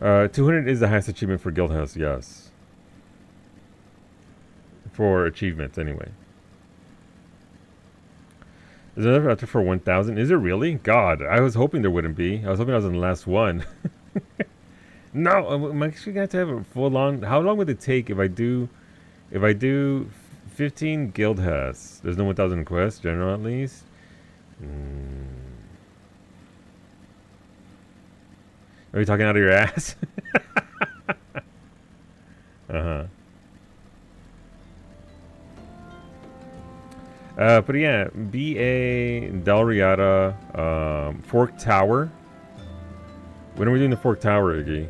200 is the highest achievement for Guildhest, yes. For achievements, anyway. Is there another after for 1,000? Is it really? God, I was hoping there wouldn't be. I was hoping I was in the last one. No, I'm actually going to have a full-on... How long would it take if I do 15 Guildhests? There's no 1,000 quests, general at least. Are you talking out of your ass? But yeah, BA, Dalriada, Fork Tower. When are we doing the Fork Tower, Iggy?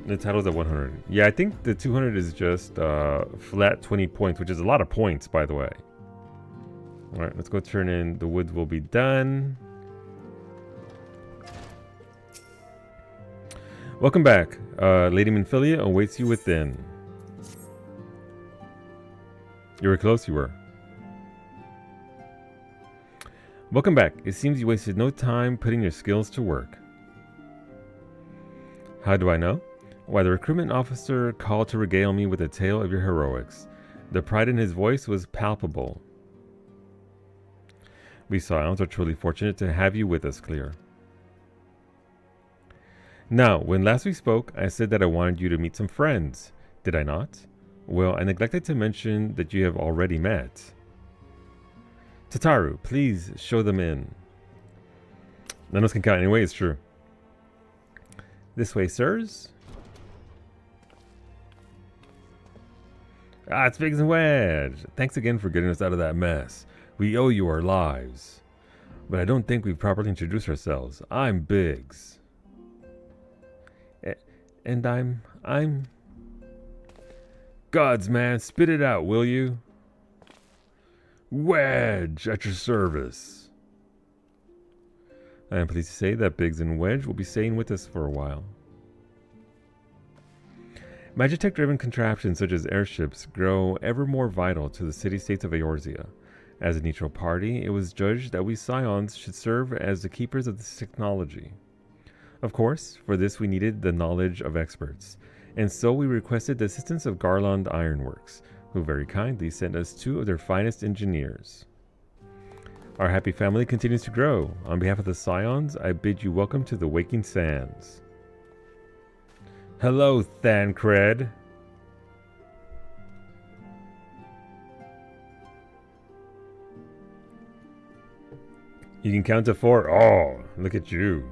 The title's at 100. Yeah, I think the 200 is just flat 20 points, which is a lot of points, by the way. Alright, let's go turn in. The woods will be done. Welcome back. Lady Minfilia awaits you within. You were close, you were. Welcome back. It seems you wasted no time putting your skills to work. How do I know? Why, the recruitment officer called to regale me with a tale of your heroics. The pride in his voice was palpable. We Scions are truly fortunate to have you with us, Clear. Now, when last we spoke, I said that I wanted you to meet some friends. Did I not? Well, I neglected to mention that you have already met. Tataru, please show them in. None of us can count anyway, it's true. This way, sirs. Ah, it's Biggs and Wedge. Thanks again for getting us out of that mess. We owe you our lives. But I don't think we've properly introduced ourselves. I'm Biggs. And I'm... Gods, man, spit it out, will you? Wedge, at your service. I am pleased to say that Biggs and Wedge will be staying with us for a while. Magitech-driven contraptions such as airships grow ever more vital to the city-states of Eorzea. As a neutral party, it was judged that we Scions should serve as the keepers of this technology. Of course, for this we needed the knowledge of experts, and so we requested the assistance of Garland Ironworks, who very kindly sent us 2 of their finest engineers. Our happy family continues to grow. On behalf of the Scions, I bid you welcome to the Waking Sands. Hello, Thancred. You can count to 4. Oh, look at you.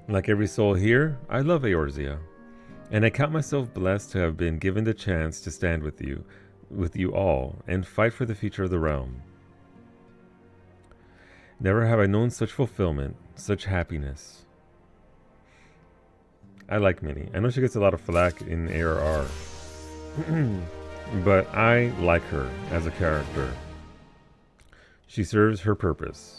Like every soul here, I love Eorzea, and I count myself blessed to have been given the chance to stand with you all, and fight for the future of the realm. Never have I known such fulfillment, such happiness. I like Minnie. I know she gets a lot of flack in ARR, but I like her as a character. She serves her purpose.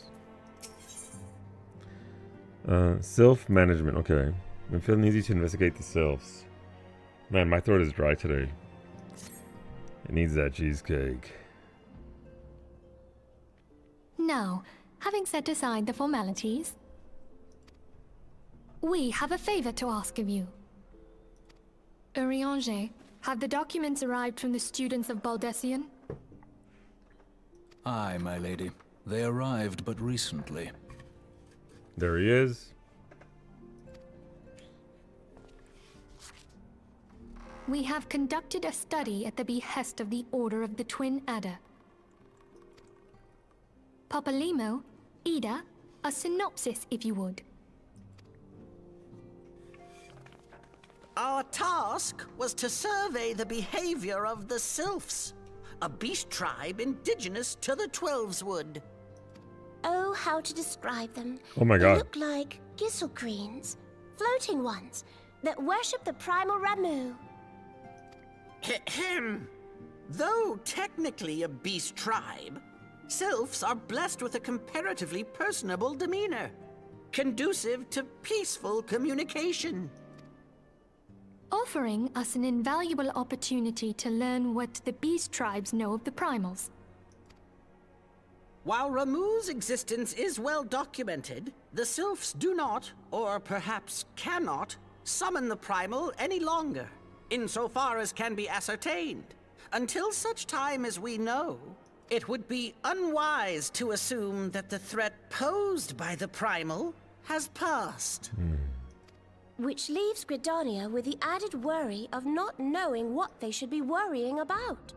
Sylph management. Okay. I'm feeling easy to investigate the sylphs. Man, my throat is dry today. It needs that cheesecake. Now, having set aside the formalities, we have a favor to ask of you. Urianger, Have the documents arrived from the students of Baldessian? Aye, my lady. They arrived but recently. There he is. We have conducted a study at the behest of the Order of the Twin Adder. Papalimo, Ida, a synopsis if you would. Our task was to survey the behavior of the Sylphs, a beast tribe indigenous to the Twelveswood. Oh, how to describe them. Oh my They god. look like gisselcreens, floating ones, that worship the primal Ramu. Ahem. Though technically a beast tribe, Sylphs are blessed with a comparatively personable demeanor, conducive to peaceful communication. Offering us an invaluable opportunity to learn what the beast tribes know of the primals. While Ramu's existence is well documented, the Sylphs do not, or perhaps cannot, summon the primal any longer, insofar as can be ascertained. Until such time as we know, it would be unwise to assume that the threat posed by the primal has passed. Which leaves Gridania with the added worry of not knowing what they should be worrying about.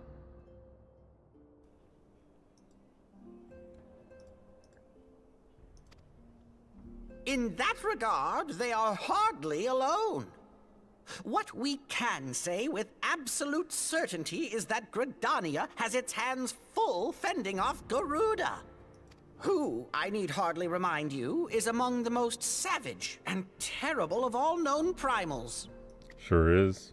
In that regard, they are hardly alone. What we can say with absolute certainty is that Gridania has its hands full fending off Garuda, who, I need hardly remind you, is among the most savage and terrible of all known primals. Sure is.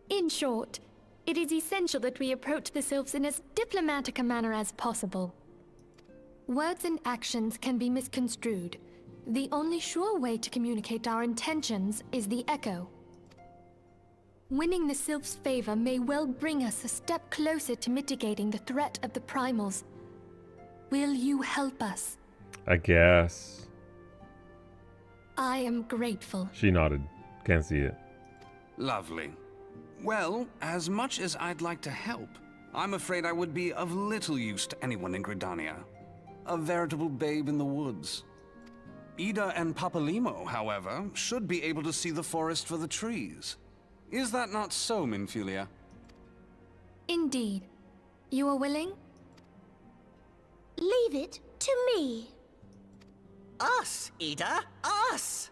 In short, it is essential that we approach the Sylphs in as diplomatic a manner as possible. Words and actions can be misconstrued. The only sure way to communicate our intentions is the echo. Winning the Sylphs' favor may well bring us a step closer to mitigating the threat of the primals. Will you help us? I guess. I am grateful. She nodded. Can't see it. Lovely. Well, as much as I'd like to help, I'm afraid I would be of little use to anyone in Gridania. A veritable babe in the woods. Ida and Papalimo, however, should be able to see the forest for the trees. Is that not so, Minfilia? Indeed. You are willing? Leave it to me. Us, Ida, us!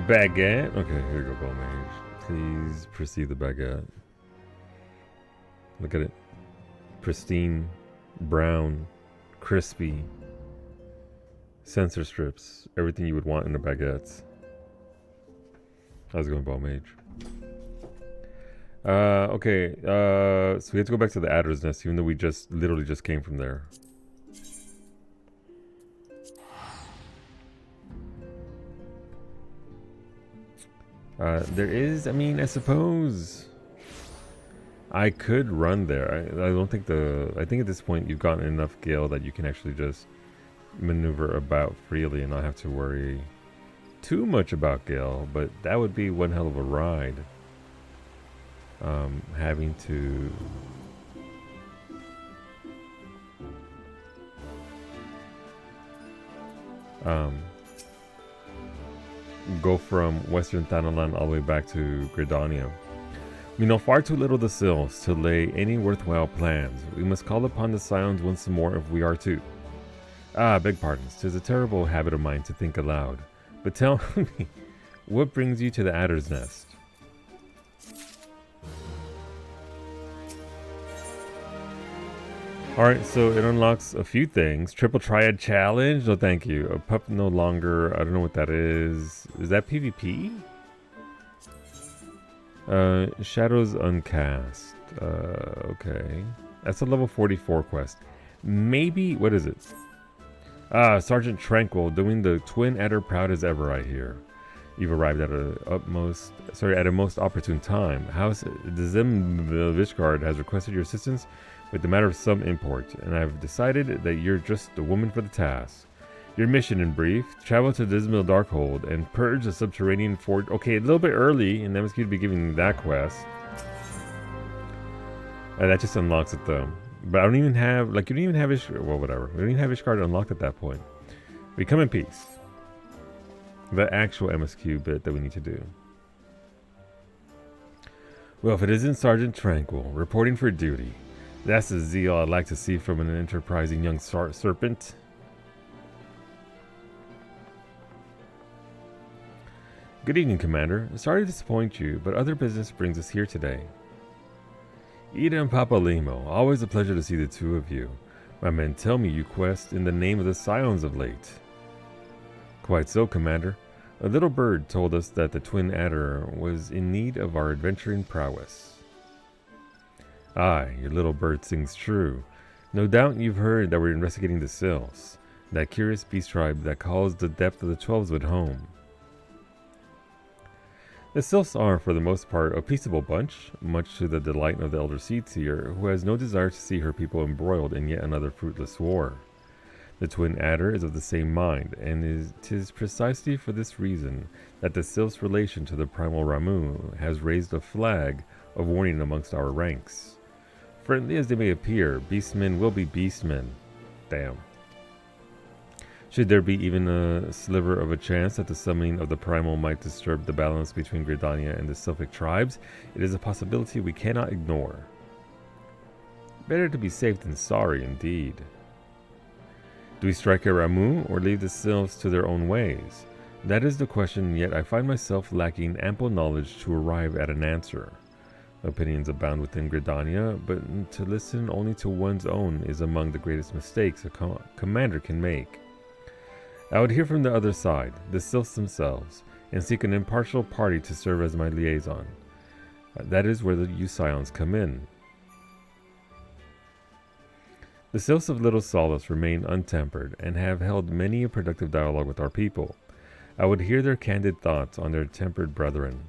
Baguette. Okay, here you go, Bowmage. Please proceed the baguette. Look at it. Pristine, brown, crispy. Sensor strips. Everything you would want in a baguette. How's it going, Bowmage? Okay. So we have to go back to the Adder's Nest, even though we just literally just came from there. There is, I mean, I suppose I could run there. I don't think I think at this point you've gotten enough gil that you can actually just maneuver about freely and not have to worry too much about gil, but that would be one hell of a ride. Having to go from Western Thanalan all the way back to Gridania. We know far too little of the Sylphs to lay any worthwhile plans. We must call upon the Scions once more if we are to. Beg pardons. 'Tis a terrible habit of mine to think aloud. But tell me, what brings you to the Adder's Nest? Alright, so it unlocks a few things. Triple Triad Challenge? No thank you. A pup no longer. I don't know what that is. Is that PvP? Shadows Uncast. Okay. That's a level 44 quest. Maybe, what is it? Sergeant Tranquil, doing the Twin Adder proud as ever, I hear. You've arrived at a most opportune time. House the Zim Vishgard has requested your assistance with a matter of some import, and I've decided that you're just the woman for the task. Your mission, in brief, travel to the Dismal Darkhold and purge the subterranean fort. Okay, a little bit early in MSQ to be giving that quest. That just unlocks it though. But I don't even have, like, you don't even have Ishgard. Well, whatever. We don't even have Ishgard unlocked at that point. We come in peace. The actual MSQ bit that we need to do. Well, if it isn't Sergeant Tranquil, reporting for duty. That's the zeal I'd like to see from an enterprising young serpent. Good evening, Commander. Sorry to disappoint you, but other business brings us here today. Ida and Papa Limo, always a pleasure to see the two of you. My men tell me you quest in the name of the Scions of late. Quite so, Commander. A little bird told us that the Twin Adder was in need of our adventuring prowess. Aye, your little bird sings true. No doubt you've heard that we're investigating the Sylphs, that curious beast tribe that calls the depth of the Twelveswood home. The Sylphs are, for the most part, a peaceable bunch, much to the delight of the Elder Seedseer, who has no desire to see her people embroiled in yet another fruitless war. The Twin Adder is of the same mind, and 'tis precisely for this reason that the Sylphs' relation to the Primal Ramu has raised a flag of warning amongst our ranks. Friendly as they may appear, beastmen will be beastmen. Damn. Should there be even a sliver of a chance that the summoning of the Primal might disturb the balance between Gridania and the Sylphic tribes, it is a possibility we cannot ignore. Better to be safe than sorry, indeed. Do we strike a Ramu, or leave the Sylphs to their own ways? That is the question, yet I find myself lacking ample knowledge to arrive at an answer. Opinions abound within Gridania, but to listen only to one's own is among the greatest mistakes a commander can make. I would hear from the other side, the Sylphs themselves, and seek an impartial party to serve as my liaison. That is where you Scions come in. The Sylphs of Little Solace remain untempered, and have held many a productive dialogue with our people. I would hear their candid thoughts on their tempered brethren.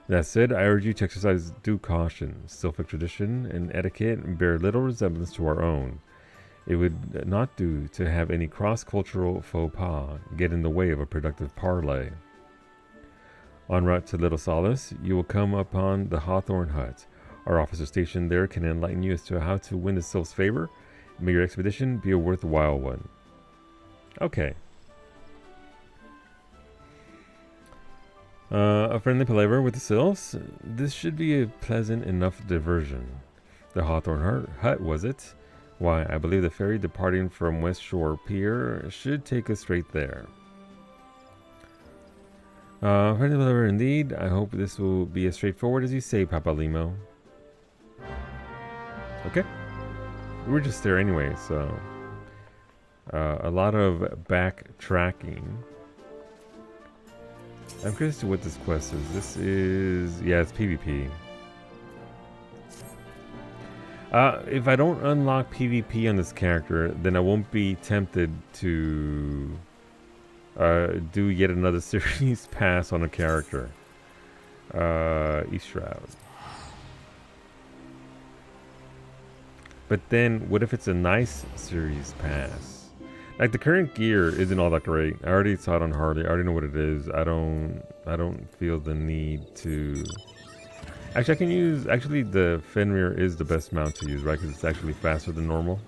That said, I urge you to exercise due caution. Sylphic tradition and etiquette bear little resemblance to our own. It would not do to have any cross-cultural faux pas get in the way of a productive parley. En route to Little Solace, you will come upon the Hawthorne Hut. Our officer stationed there can enlighten you as to how to win the Sylph's favor. May your expedition be a worthwhile one. Okay. A friendly palaver with the Sylphs? This should be a pleasant enough diversion. The Hawthorne Hut, was it? Why, I believe the ferry departing from West Shore Pier should take us straight there. Friendly palaver indeed. I hope this will be as straightforward as you say, Papa Limo. Okay. We were just there anyway, so a lot of backtracking. I'm curious to what this quest is. This is, yeah, it's PvP. If I don't unlock PvP on this character, then I won't be tempted to do yet another series pass on a character. East Shroud. But then, what if it's a nice series pass? Like, the current gear isn't all that great. I already saw it on Harley. I already know what it is. I don't feel the need to... Actually, I can use... Actually, the Fenrir is the best mount to use, right? Because it's actually faster than normal.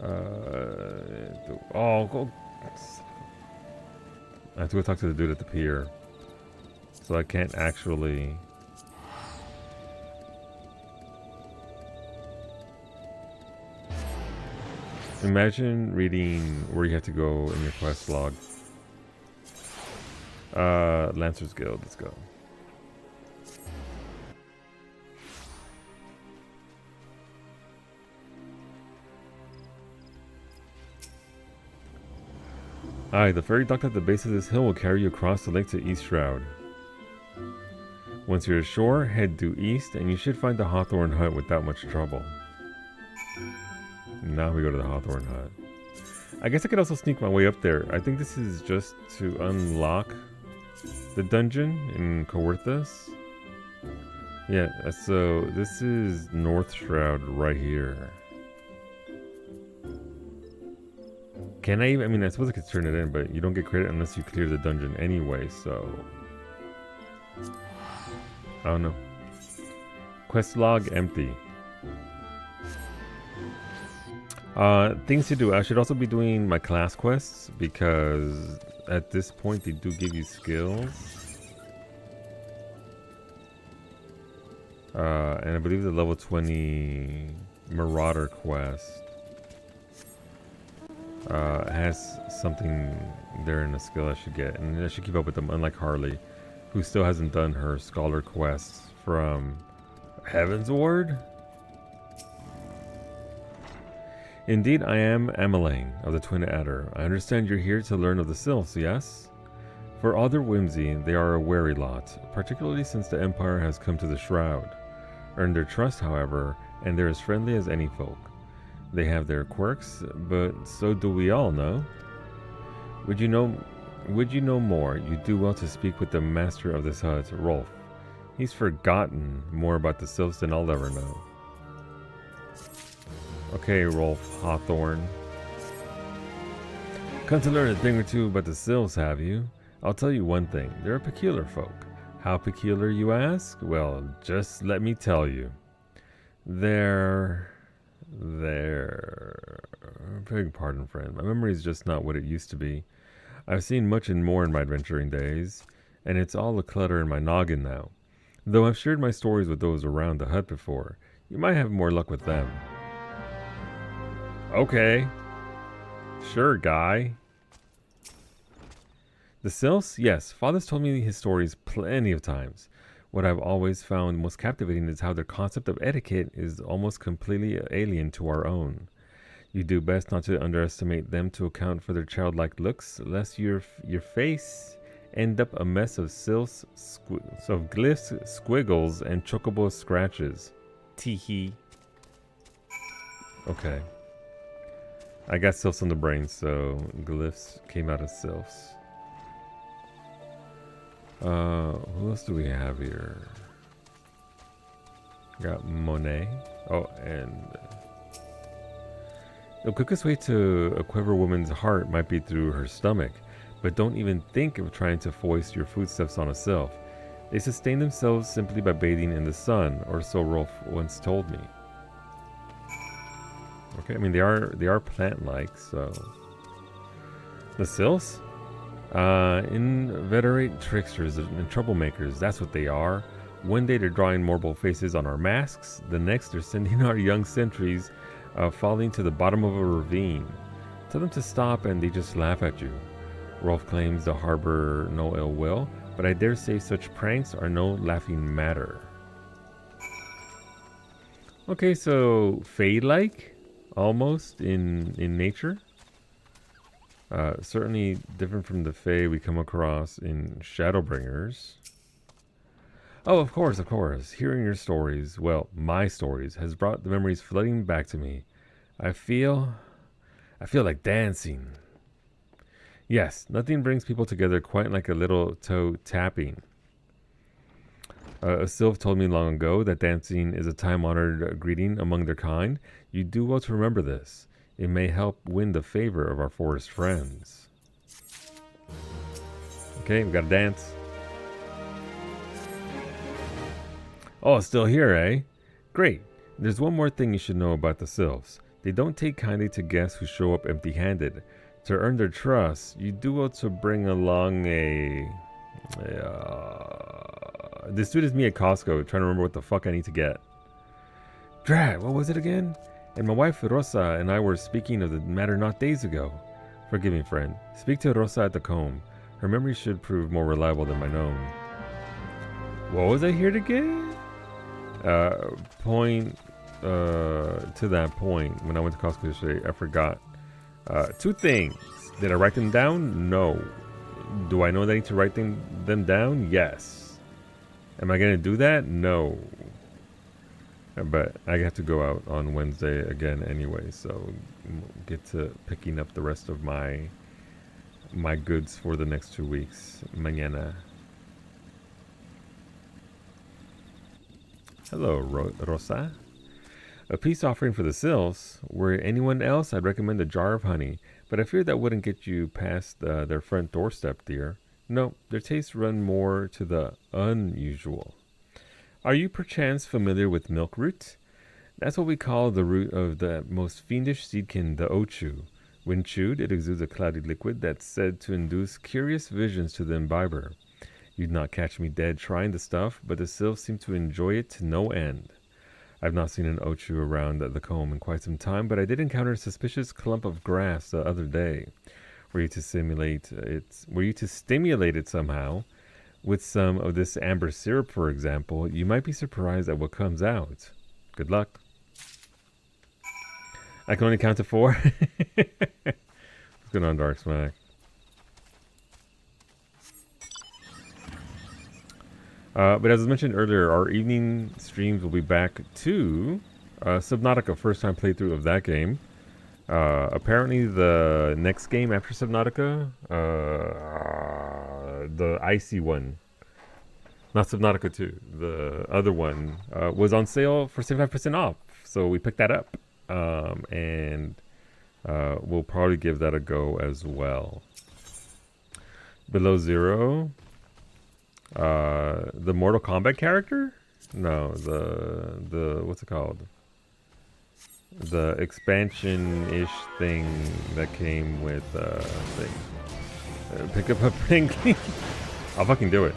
Go... I have to go talk to the dude at the pier. So I can't actually... Imagine reading where you have to go in your quest log. Lancer's Guild, let's go. Aye, the ferry docked at the base of this hill will carry you across the lake to East Shroud. Once you're ashore, head due east and you should find the Hawthorne Hut without much trouble. Now we go to the Hawthorne Hut. I guess I could also sneak my way up there. I think this is just to unlock the dungeon in Coerthas. Yeah, so this is North Shroud right here. Can I even, I mean, I suppose I could turn it in, but you don't get credit unless you clear the dungeon anyway, so. I don't know. Quest log empty. Things to do. I should also be doing my class quests because at this point they do give you skills. And I believe the level 20 Marauder quest has something there in the skill I should get. And I should keep up with them, unlike Harley, who still hasn't done her Scholar quests from Heaven's Ward. Indeed, I am Ameline of the Twin Adder. I understand you're here to learn of the Sylphs, yes? For all their whimsy, they are a wary lot, particularly since the Empire has come to the Shroud. Earn their trust, however, and they're as friendly as any folk. They have their quirks, but so do we all, no? Would you know more, you do well to speak with the master of this hut, Rolf. He's forgotten more about the Sylphs than I'll ever know. Okay, Rolf Hawthorne. Come to learn a thing or two about the Sylphs, have you? I'll tell you one thing, they're a peculiar folk. How peculiar, you ask? Well, just let me tell you. They're... Beg pardon, friend. My memory is just not what it used to be. I've seen much and more in my adventuring days, and it's all a clutter in my noggin now. Though I've shared my stories with those around the hut before, you might have more luck with them. Okay. Sure, guy. The Sylphs? Yes, Father's told me his stories plenty of times. What I've always found most captivating is how their concept of etiquette is almost completely alien to our own. You do best not to underestimate them to account for their childlike looks, lest your face end up a mess of sylphs, of glyphs, squiggles, and chocobo scratches. Teehee. Okay. I got sylphs on the brain, so glyphs came out of sylphs. Who else do we have here? Got Monet. Oh, and the quickest way to a quiver woman's heart might be through her stomach, but don't even think of trying to foist your foodstuffs on a sylph. They sustain themselves simply by bathing in the sun, or so Rolf once told me. Okay, I mean they are plant-like, so the sylphs? Inveterate tricksters and troublemakers, that's what they are. One day they're drawing mortal faces on our masks, the next they're sending our young sentries falling to the bottom of a ravine. Tell them to stop and they just laugh at you. Rolf claims to harbor no ill will, but I dare say such pranks are no laughing matter. Okay, so Fae-like, almost, in nature. Certainly different from the Fae we come across in Shadowbringers. Oh, of course. Hearing your stories, well, my stories, has brought the memories flooding back to me. I feel like dancing. Yes, nothing brings people together quite like a little toe tapping. A sylph told me long ago that dancing is a time-honored greeting among their kind. You do well to remember this. It may help win the favor of our forest friends. Okay, we gotta dance. Oh, it's still here, eh? Great. There's one more thing you should know about the sylphs. They don't take kindly to guests who show up empty-handed. To earn their trust, you do well to bring along a this dude is me at Costco trying to remember what the fuck I need to get. Drat, what was it again? And my wife Rosa and I were speaking of the matter not days ago. Forgive me, friend. Speak to Rosa at the comb. Her memory should prove more reliable than my own. What was I here to get? To that point, when I went to Costco yesterday, I forgot two things. Did I write them down? No. Do I know that I need to write them down? Yes. Am I going to do that? No. But I have to go out on Wednesday again anyway, so get to picking up the rest of my goods for the next 2 weeks. Mañana. Hello, Rosa. A peace offering for the sylphs. Were anyone else, I'd recommend a jar of honey, but I fear that wouldn't get you past their front doorstep, dear. No, their tastes run more to the unusual. Are you perchance familiar with milk root? That's what we call the root of the most fiendish seedkin, the ochu. When chewed, it exudes a cloudy liquid that's said to induce curious visions to the imbiber. You'd not catch me dead trying the stuff, but the sylphs seem to enjoy it to no end. I've not seen an ochu around the comb in quite some time, but I did encounter a suspicious clump of grass the other day. Were you to stimulate it somehow, with some of this amber syrup, for example, you might be surprised at what comes out. Good luck. I can only count to 4. What's going on, Dark Smack? But as I mentioned earlier, our evening streams will be back to Subnautica, first time playthrough of that game. Apparently the next game after Subnautica, the icy one, not Subnautica 2, the other one, was on sale for 75% off. So we picked that up, and we'll probably give that a go as well. Below Zero, the Mortal Kombat character? No, the what's it called? The expansion-ish thing that came with pick up a Pringling. I'll fucking do it.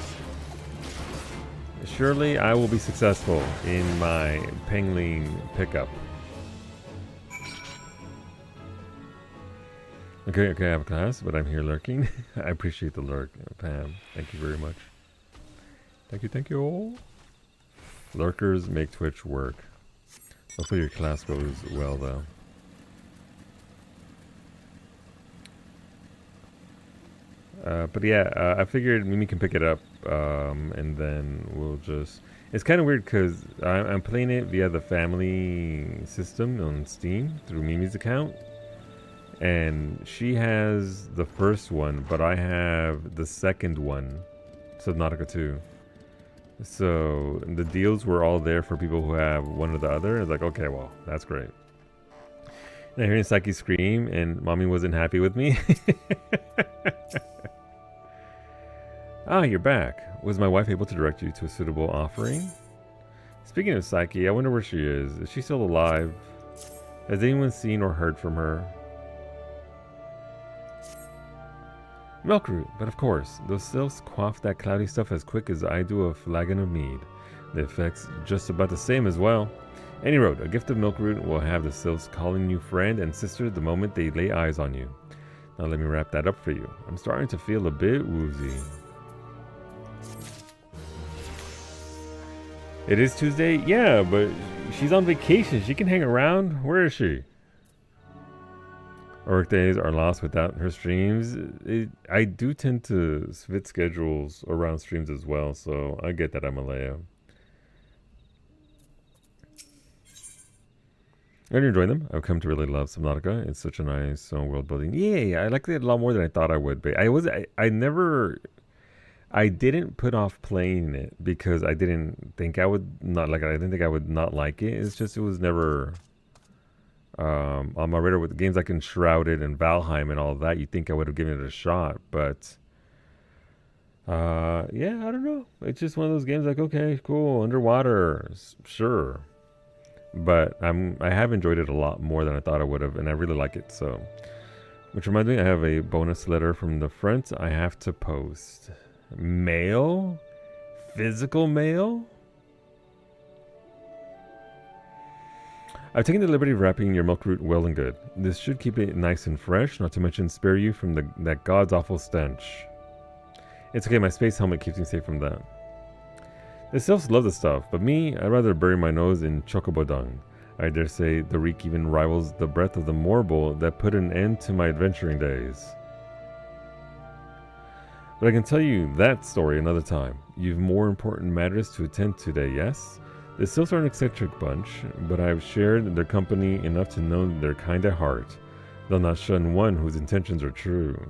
Surely I will be successful in my Pengling pickup. Okay, I have a class, but I'm here lurking. I appreciate the lurk, Pam. Thank you very much. Thank you all. Lurkers make Twitch work. Hopefully your class goes well, though. But yeah, I figured Mimi can pick it up, and then we'll just... It's kind of weird because I'm playing it via the family system on Steam through Mimi's account. And she has the first one, but I have the second one, Subnautica 2. So the deals were all there for people who have one or the other. It's like, okay, well, that's great. And hearing Psyche scream and mommy wasn't happy with me. Ah, you're back. Was my wife able to direct you to a suitable offering? Speaking of Psyche, I wonder where she is. Is she still alive? Has anyone seen or heard from her? Milkroot, but of course, those sylphs quaff that cloudy stuff as quick as I do a flagon of mead. The effect's just about the same as well. Any road, a gift of Milkroot will have the sylphs calling you friend and sister the moment they lay eyes on you. Now let me wrap that up for you. I'm starting to feel a bit woozy. It is Tuesday? Yeah, but she's on vacation. She can hang around. Where is she? Work days are lost without her streams. I do tend to fit schedules around streams as well, so I get that, Amalea. I enjoy them. I've come to really love Subnautica. It's such a nice world building. Yeah, I liked it a lot more than I thought I would. But I didn't put off playing it because I didn't think I would not like it. I didn't think I would not like it. It's just it was never on my radar with games like Enshrouded and Valheim and all of that. You think I would have given it a shot, but yeah, I don't know. It's just one of those games like, okay, cool, underwater, sure. But I have enjoyed it a lot more than I thought I would have, and I really like it. So, which reminds me, I have a bonus letter from the front I have to post. Mail? Physical mail? I've taken the liberty of wrapping your Milkroot well and good. This should keep it nice and fresh, not to mention spare you from that god's awful stench. It's okay, my space helmet keeps me safe from that. The sylphs love the stuff, but me, I'd rather bury my nose in chocobo dung. I dare say the reek even rivals the breath of the morble that put an end to my adventuring days. But I can tell you that story another time. You've more important matters to attend to today, yes? The sylphs are an eccentric bunch, but I've shared their company enough to know they're kind at heart. They'll not shun one whose intentions are true.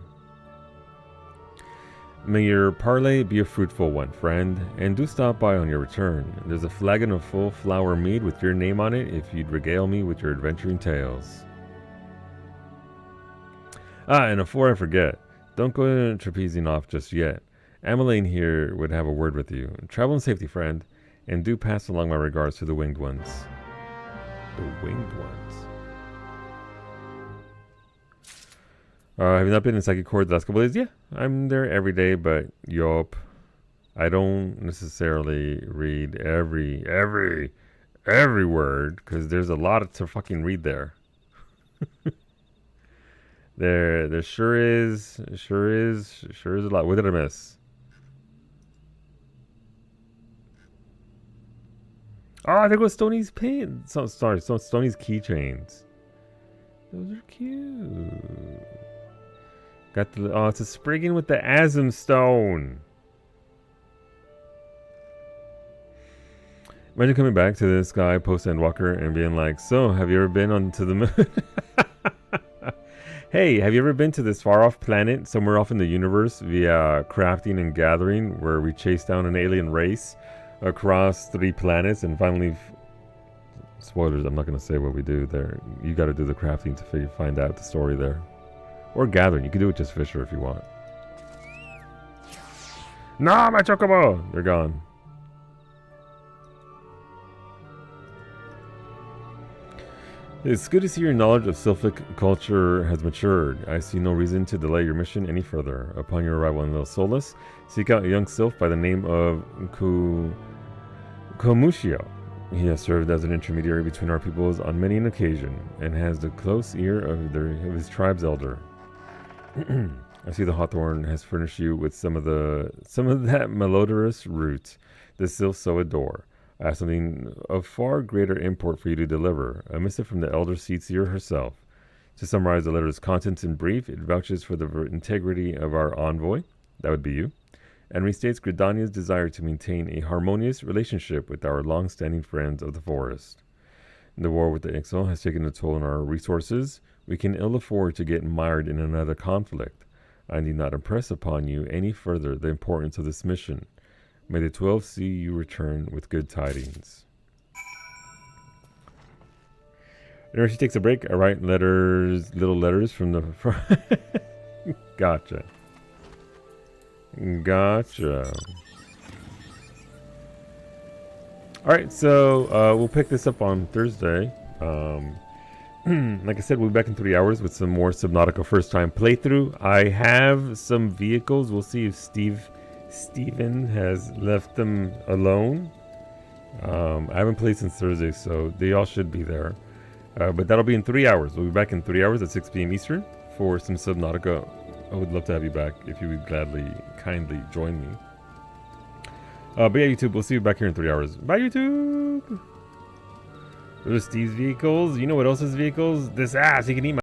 May your parley be a fruitful one, friend, and do stop by on your return. There's a flagon of full flower mead with your name on it if you'd regale me with your adventuring tales. And before I forget, don't go trapezing off just yet. Ameline here would have a word with you. Travel in safety, friend, and do pass along my regards to the winged ones. The winged ones. Have you not been in Psychic Court the last couple days? Yeah, I'm there every day, but yup. I don't necessarily read every word, because there's a lot to fucking read there. There sure is a lot. What did I miss? Oh, there goes Stoney's pin. Sorry, Stoney's keychains. Those are cute. Got the it's a Spriggan with the Asm Stone. Imagine coming back to this guy post Endwalker and being like, "So, have you ever been onto the moon?" Hey, have you ever been to this far-off planet somewhere off in the universe via crafting and gathering, where we chase down an alien race across 3 planets and finally... Spoilers, I'm not going to say what we do there. You got to do the crafting to find out the story there. Or gathering. You can do it just Fisher if you want. No, my chocobo! They're gone. It's good to see your knowledge of Sylphic culture has matured. I see no reason to delay your mission any further. Upon your arrival in Little Solus, seek out a young Sylph by the name of Komushio. He has served as an intermediary between our peoples on many an occasion, and has the close ear of his tribe's elder. I see the Hawthorn has furnished you with some of that malodorous root the Sylphs so adore. I have something of far greater import for you to deliver, a missive from the Elder Seatsier herself. To summarize the letter's contents in brief, it vouches for the integrity of our envoy, that would be you, and restates Gridania's desire to maintain a harmonious relationship with our long-standing friends of the forest. The war with the Ixal has taken a toll on our resources. We can ill afford to get mired in another conflict. I need not impress upon you any further the importance of this mission. May the 12 see you return with good tidings. Whenever she takes a break, I write little letters from the front. Gotcha. Alright, so we'll pick this up on Thursday. Like I said, we'll be back in 3 hours with some more Subnautica first time playthrough. I have some vehicles. We'll see if Steven has left them alone. I haven't played since Thursday, so they all should be there. But that'll be in 3 hours. We'll be back in 3 hours at 6 p.m. Eastern for some Subnautica. I would love to have you back if you would kindly join me. But yeah, YouTube, we'll see you back here in 3 hours. Bye, YouTube! Those are Steve's vehicles. You know what else is vehicles? This ass. He can eat my